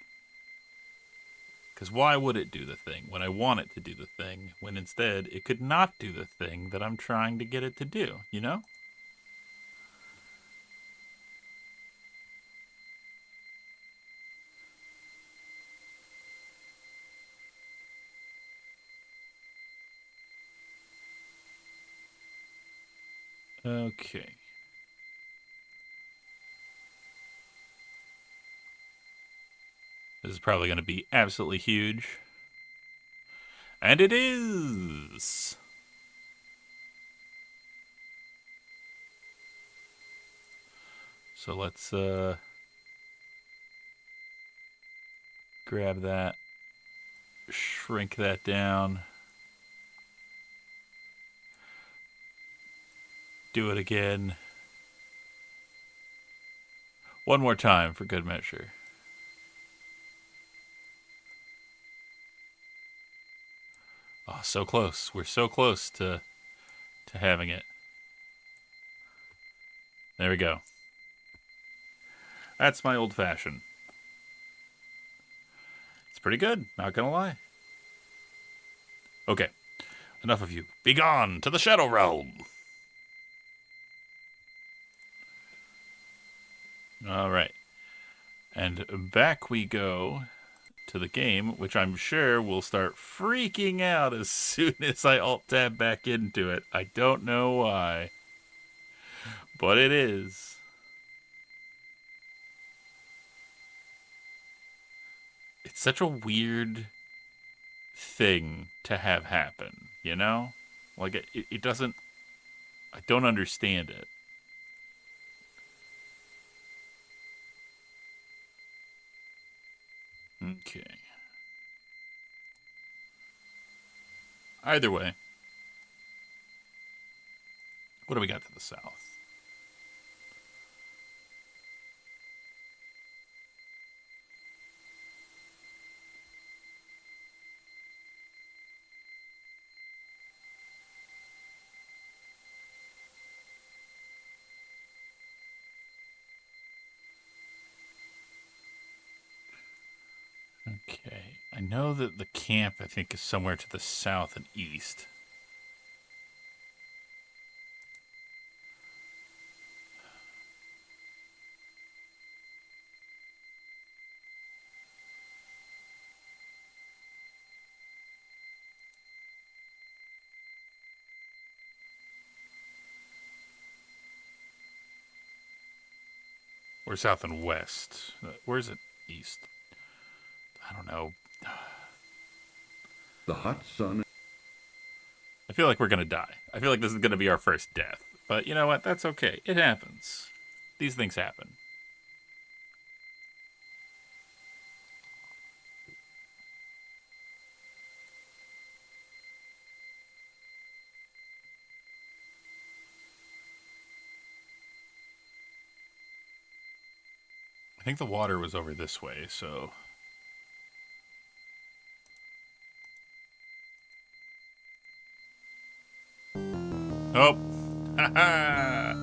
Speaker 1: Because why would it do the thing when I want it to do the thing, when instead it could not do the thing that I'm trying to get it to do, you know? Okay. This is probably going to be absolutely huge. And it is! So let's grab that, shrink that down, do it again. One more time for good measure. Oh, so close. We're so close to having it. There we go. That's my old fashioned. It's pretty good, not gonna lie. Okay, enough of you. Be gone to the Shadow Realm. All right. And back we go to the game, which I'm sure will start freaking out as soon as I alt-tab back into it. I don't know why, but it is. It's such a weird thing to have happen, you know? Like, it doesn't... I don't understand it. Okay. Either way, what do we got to the south? Okay, I know that the camp, I think, is somewhere to the south and east. Or south and west. Where's it east? I don't know.
Speaker 10: The hot sun.
Speaker 1: I feel like we're going to die. I feel like this is going to be our first death. But you know what? That's okay. It happens. These things happen. I think the water was over this way, so... Oh! Ha-ha!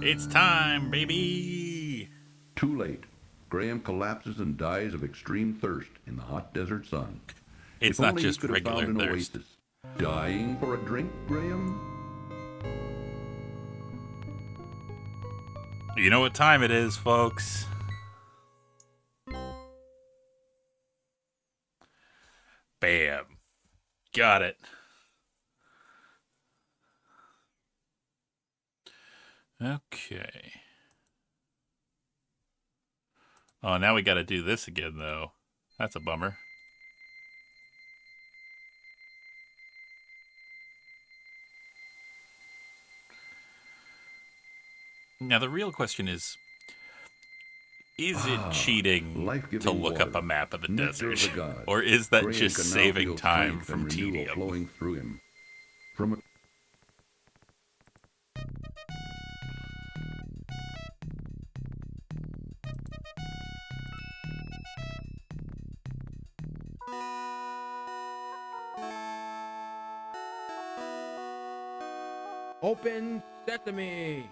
Speaker 1: It's time, baby!
Speaker 10: Too late. Graham collapses and dies of extreme thirst in the hot desert sun.
Speaker 1: It's
Speaker 10: If
Speaker 1: not
Speaker 10: only he
Speaker 1: just
Speaker 10: could have
Speaker 1: regular
Speaker 10: found an
Speaker 1: thirst.
Speaker 10: oasis. Dying for a drink, Graham?
Speaker 1: You know what time it is, folks. Bam. Got it. Okay. Oh, now we got to do this again, though. That's a bummer. Now, the real question is it cheating to look up a map of the desert? Or is that
Speaker 10: Graham
Speaker 1: just
Speaker 10: can now
Speaker 1: saving
Speaker 10: feel
Speaker 1: time
Speaker 10: strength
Speaker 1: from
Speaker 10: and renewal
Speaker 1: tedium?
Speaker 10: flowing through him. From a
Speaker 6: Open sesame!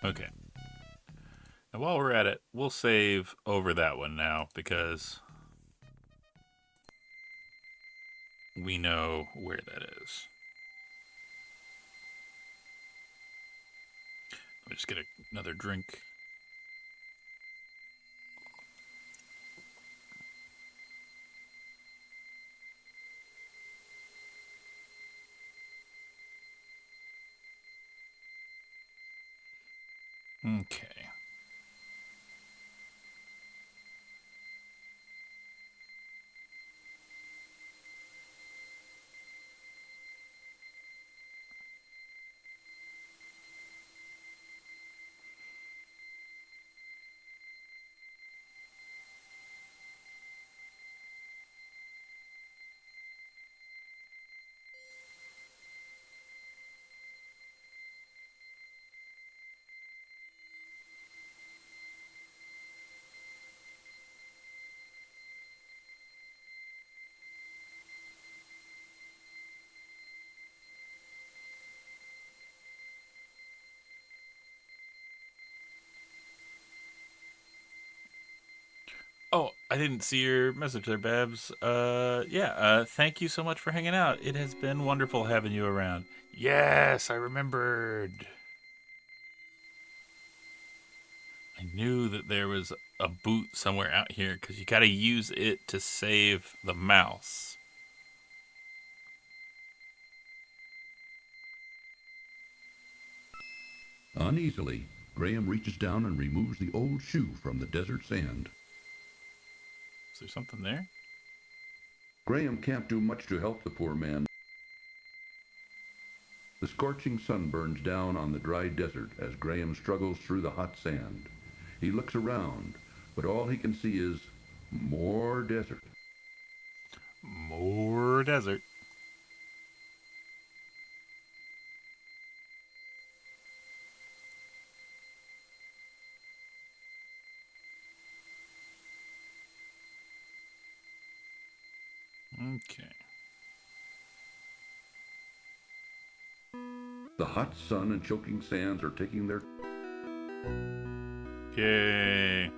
Speaker 1: Okay. And while we're at it, we'll save over that one now because we know where that is. Let me just get another drink. Okay. Oh, I didn't see your message there, Babs. Thank you so much for hanging out. It has been wonderful having you around. Yes, I remembered. I knew that there was a boot somewhere out here because you got to use it to save the mouse.
Speaker 10: Uneasily, Graham reaches down and removes the old shoe from the desert sand.
Speaker 1: Is there something there?
Speaker 10: Graham can't do much to help the poor man. The scorching sun burns down on the dry desert as Graham struggles through the hot sand. He looks around, but all he can see is more desert.
Speaker 1: More desert. Okay.
Speaker 10: The hot sun and choking sands are taking their...
Speaker 1: Yay.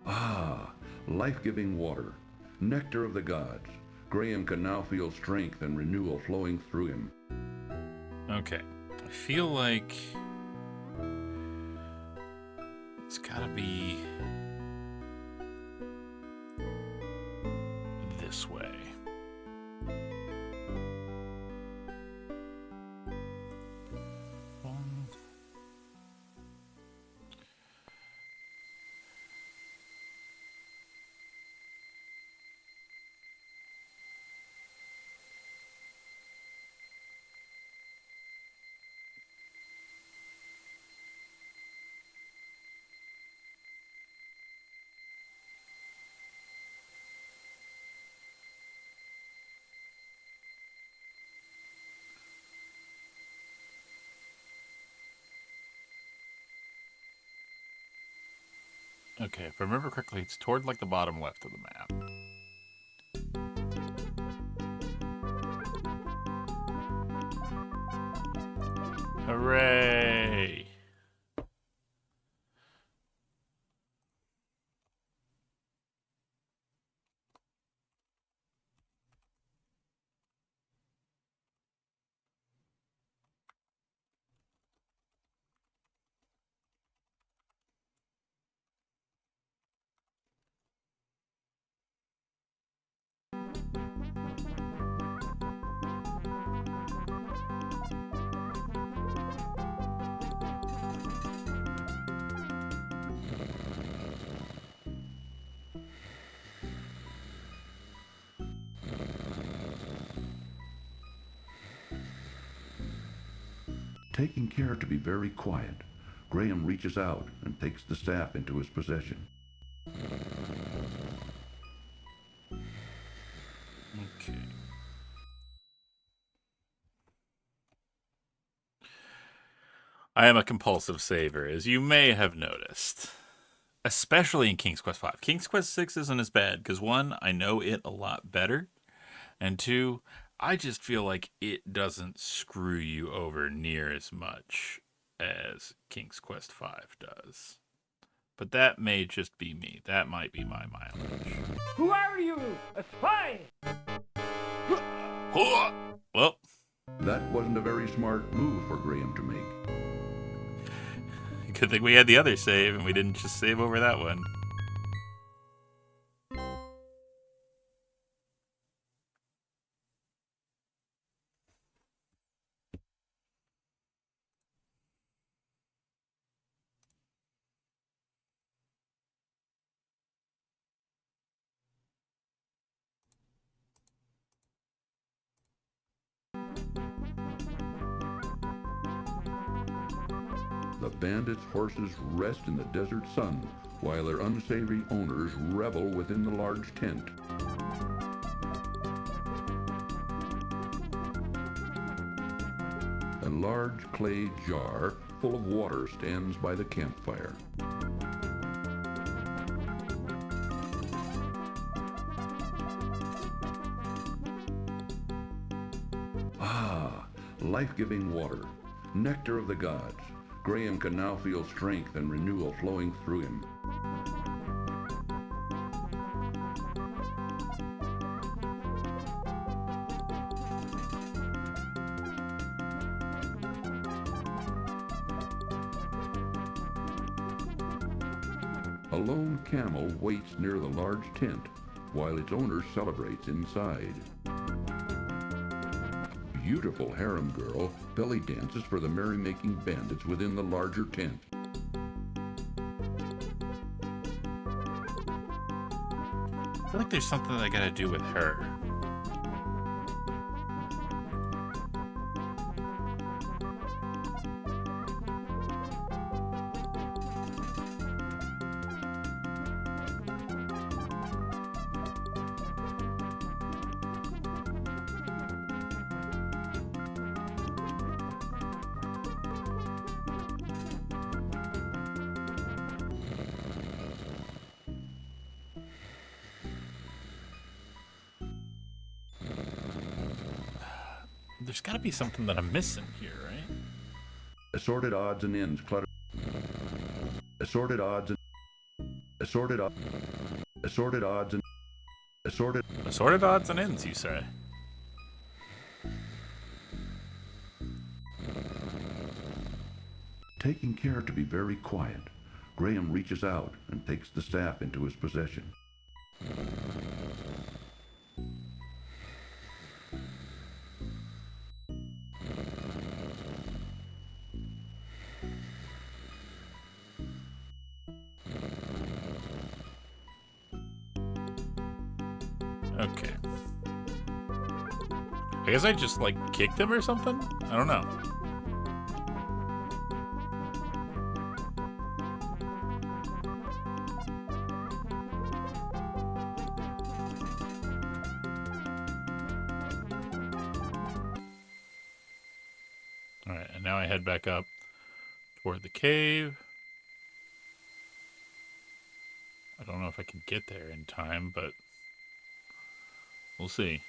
Speaker 10: Ah, life-giving water, nectar of the gods. Graham can now feel strength and renewal flowing through him.
Speaker 1: Okay. I feel like it's gotta be this way. Okay, if I remember correctly, it's toward like the bottom left of the map. Hooray!
Speaker 10: Taking care to be very quiet, Graham reaches out and takes the staff into his possession.
Speaker 1: Okay. I am a compulsive saver, as you may have noticed. Especially in King's Quest V. King's Quest VI isn't as bad, because one, I know it a lot better, and two, I just feel like it doesn't screw you over near as much as King's Quest V does. But that may just be me. That might be my mileage.
Speaker 2: Who are you? A spy?
Speaker 1: Well,
Speaker 10: that wasn't a very smart move for Graham to make.
Speaker 1: Good thing we had the other save and we didn't just save over that one.
Speaker 10: The bandits' horses rest in the desert sun, while their unsavory owners revel within the large tent. A large clay jar full of water stands by the campfire. Ah, life-giving water, nectar of the gods. Graham can now feel strength and renewal flowing through him. A lone camel waits near the large tent, while its owner celebrates inside. Beautiful harem girl belly dances for the merrymaking bandits within the larger tent.
Speaker 1: I feel like there's something I gotta do with her. There's got to be something that I'm missing here, right?
Speaker 10: Assorted odds and ends clutter. Assorted odds and assorted odds and
Speaker 1: assorted odds and ends, you say?
Speaker 10: Taking care to be very quiet, Graham reaches out and takes the staff into his possession.
Speaker 1: Okay. I guess I just, like, kicked him or something? I don't know. Alright, and now I head back up toward the cave. don't know if I can get there in time, but we'll see.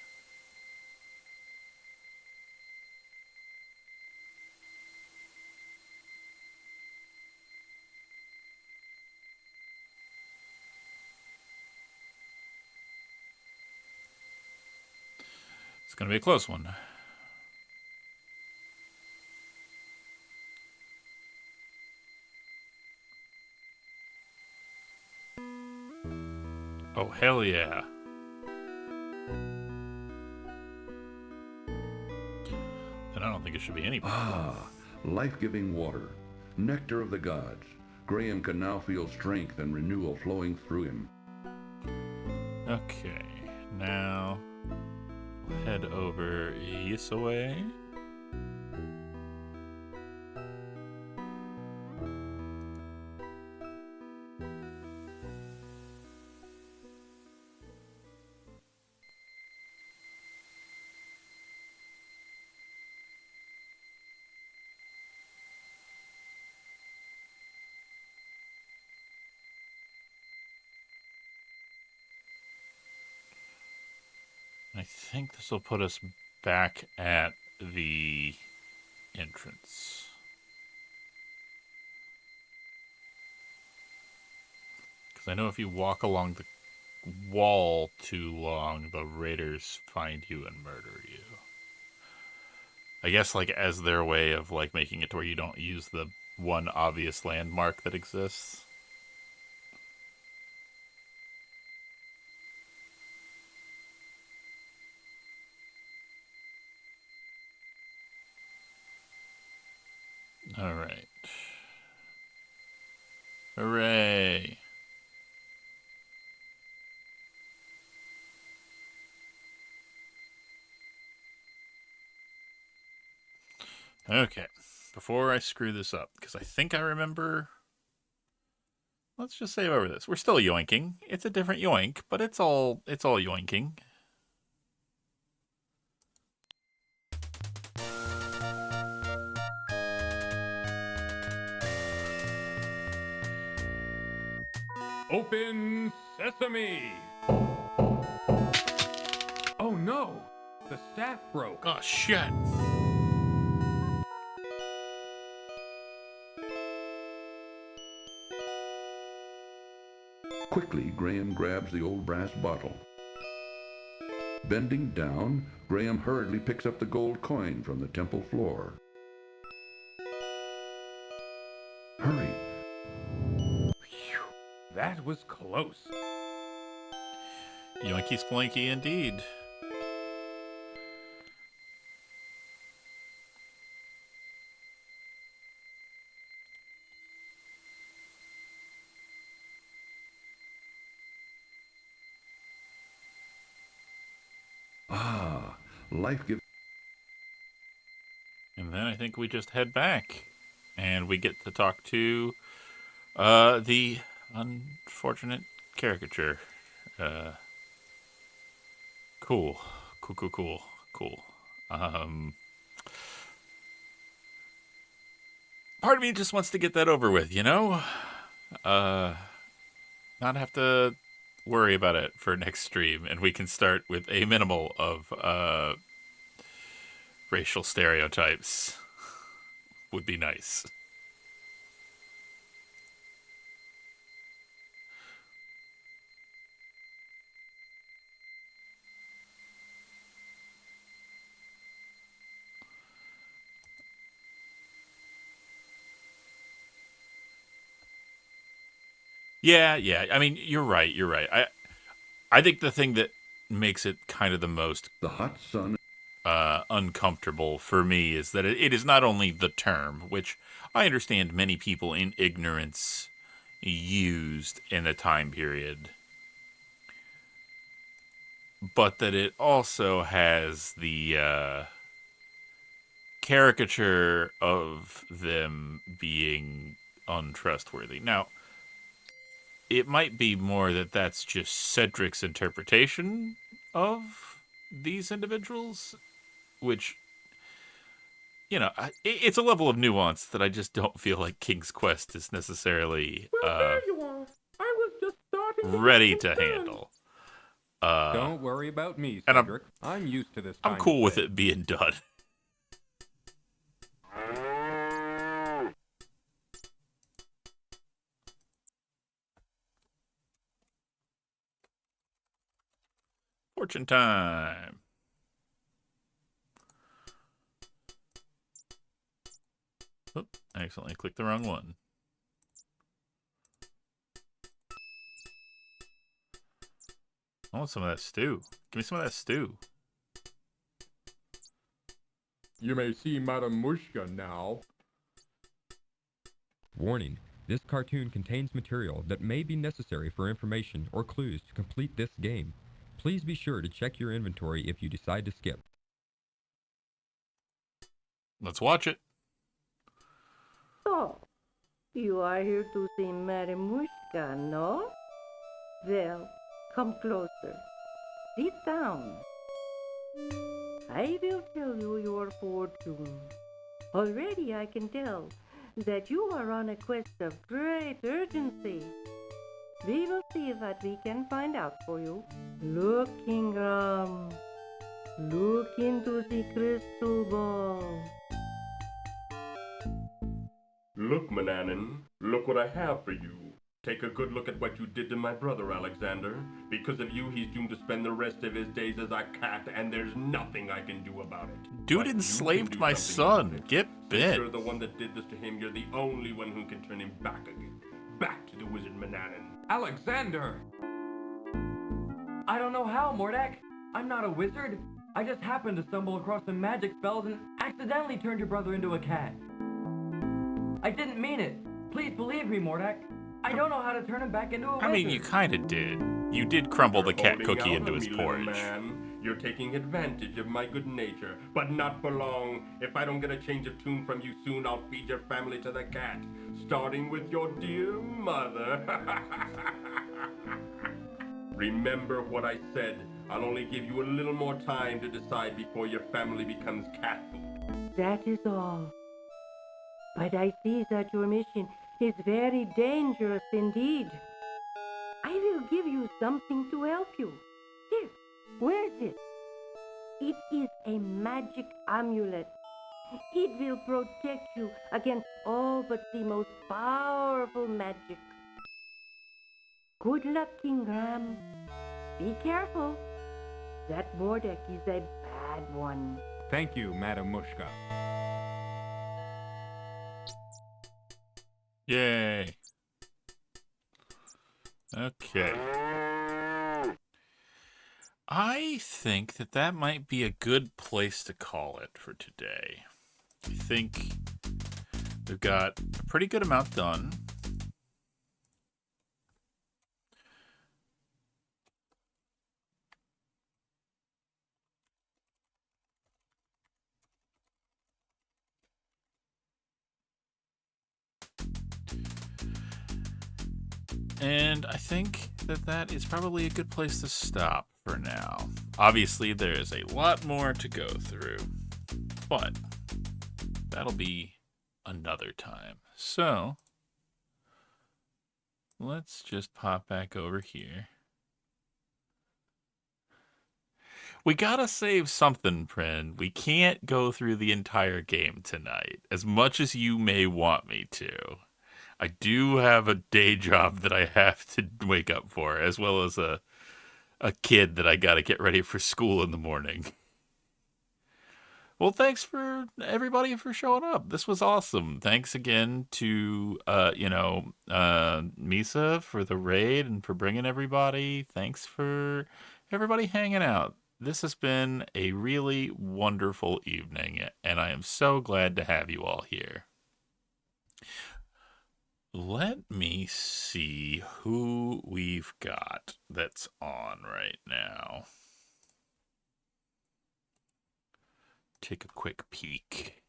Speaker 1: It's going to be a close one. Oh, hell yeah. Then I don't think it should be any problem.
Speaker 10: Life-giving water, nectar of the gods. Graham can now feel strength and renewal flowing through him.
Speaker 1: Okay, now we'll head over this way. I think this will put us back at the entrance. Because I know if you walk along the wall too long, the raiders find you and murder you. I guess like as their way of like making it to where you don't use the one obvious landmark that exists. All right. Hooray. Okay. Before I screw this up, because I think I remember... Let's just save over this. We're still yoinking. It's a different yoink, but it's all yoinking.
Speaker 6: Open sesame! Oh no! The staff broke.
Speaker 1: Oh shit!
Speaker 10: Quickly, Graham grabs the old brass bottle. Bending down, Graham hurriedly picks up the gold coin from the temple floor. Hurry!
Speaker 6: That was close.
Speaker 1: Yoinky splinky indeed.
Speaker 10: Life-giving.
Speaker 1: And then I think we just head back. And we get to talk to the unfortunate caricature. Cool. Part of me just wants to get that over with, you know? Not have to worry about it for next stream, and we can start with a minimal of racial stereotypes. Would be nice. Yeah. I mean, you're right. I think the thing that makes it kind of the most
Speaker 10: the hot sun
Speaker 1: uncomfortable for me is that it is not only the term, which I understand many people in ignorance used in the time period, but that it also has the caricature of them being untrustworthy. Now, it might be more that that's just Cedric's interpretation of these individuals, which, you know, it's a level of nuance that I just don't feel like King's Quest is necessarily...
Speaker 7: Well, there you are. I was just starting
Speaker 1: ready to handle.
Speaker 6: Don't worry about me,
Speaker 1: and
Speaker 6: Cedric. I'm used to this
Speaker 1: I'm
Speaker 6: kind
Speaker 1: cool
Speaker 6: of
Speaker 1: with
Speaker 6: thing.
Speaker 1: it being done. Fortune time. Oop, I accidentally clicked the wrong one. I want some of that stew. Give me some of that stew.
Speaker 13: You may see Madame Mushka now.
Speaker 9: Warning. This cartoon contains material that may be necessary for information or clues to complete this game. Please be sure to check your inventory if you decide to skip.
Speaker 1: Let's watch it.
Speaker 15: So, you are here to see Madame Mushka, no? Well, come closer. Sit down. I will tell you your fortune. Already I can tell that you are on a quest of great urgency. We will see what we can find out for you. Look, Ingram. Look into the crystal ball.
Speaker 3: Look, Manannan, look what I have for you. Take a good look at what you did to my brother, Alexander. Because of you, he's doomed to spend the rest of his days as a cat, and there's nothing I can do about it.
Speaker 1: Dude
Speaker 3: But you
Speaker 1: enslaved
Speaker 3: can do
Speaker 1: my
Speaker 3: something about
Speaker 1: son.
Speaker 3: it.
Speaker 1: Get
Speaker 3: Since
Speaker 1: bent.
Speaker 3: you're the one that did this to him, you're the only one who can turn him back again. Back to the wizard Manannan.
Speaker 6: Alexander!
Speaker 22: I don't know how, Mordak. I'm not a wizard. I just happened to stumble across some magic spells and accidentally turned your brother into a cat. I didn't mean it. Please believe me, Mordak. I don't know how to turn him back into a wizard.
Speaker 1: I mean, you kind of did. You did crumble the cat
Speaker 3: Holding
Speaker 1: cookie
Speaker 3: out
Speaker 1: into
Speaker 3: on
Speaker 1: his
Speaker 3: me, little
Speaker 1: porridge.
Speaker 3: Man. You're taking advantage of my good nature, but not for long. If I don't get a change of tune from you soon, I'll feed your family to the cat, starting with your dear mother. Remember what I said. I'll only give you a little more time to decide before your family becomes cat food.
Speaker 15: That is all. But I see that your mission is very dangerous indeed. I will give you something to help you. Here, wear this. It is a magic amulet. It will protect you against all but the most powerful magic. Good luck, Ingram. Be careful. That Mordak is a bad one.
Speaker 6: Thank you, Madame Mushka.
Speaker 1: Yay. Okay. I think that might be a good place to call it for today. I think we've got a pretty good amount done. And I think that is probably a good place to stop for now. Obviously, there's a lot more to go through, but that'll be another time. So, let's just pop back over here. We gotta save something, Prin. We can't go through the entire game tonight, as much as you may want me to. I do have a day job that I have to wake up for, as well as a kid that I gotta get ready for school in the morning. Well, thanks for everybody for showing up. This was awesome. Thanks again to Misa for the raid and for bringing everybody. Thanks for everybody hanging out. This has been a really wonderful evening, and I am so glad to have you all here. Let me see who we've got that's on right now. Take a quick peek.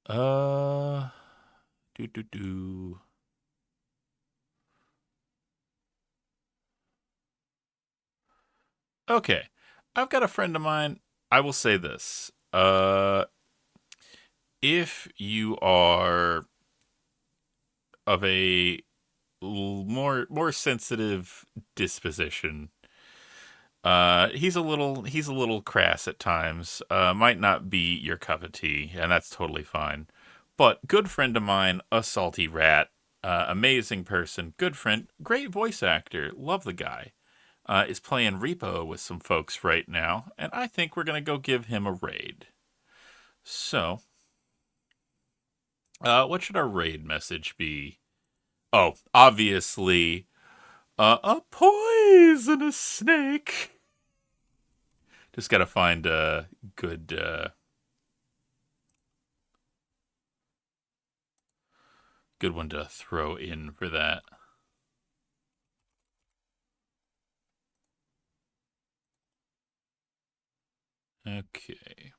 Speaker 1: Okay, I've got a friend of mine. I will say this. If you are of a more sensitive disposition. He's a little crass at times. Might not be your cup of tea, and that's totally fine. But good friend of mine, a salty rat, amazing person, good friend, great voice actor, love the guy. Is playing Repo with some folks right now, and I think we're gonna go give him a raid. So, what should our raid message be? Oh, obviously, a poisonous snake. Just gotta find a good, good one to throw in for that. Okay.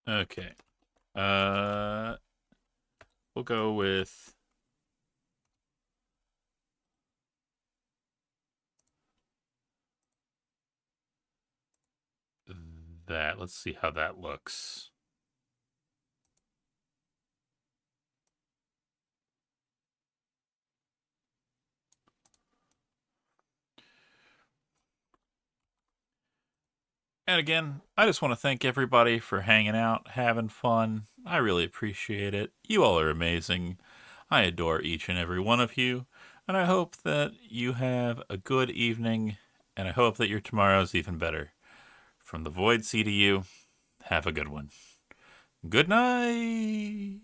Speaker 1: Okay. We'll go with that. Let's see how that looks. And again, I just want to thank everybody for hanging out, having fun. I really appreciate it. You all are amazing. I adore each and every one of you. And I hope that you have a good evening. And I hope that your tomorrow's even better. From the Void Sea to you, have a good one. Good night.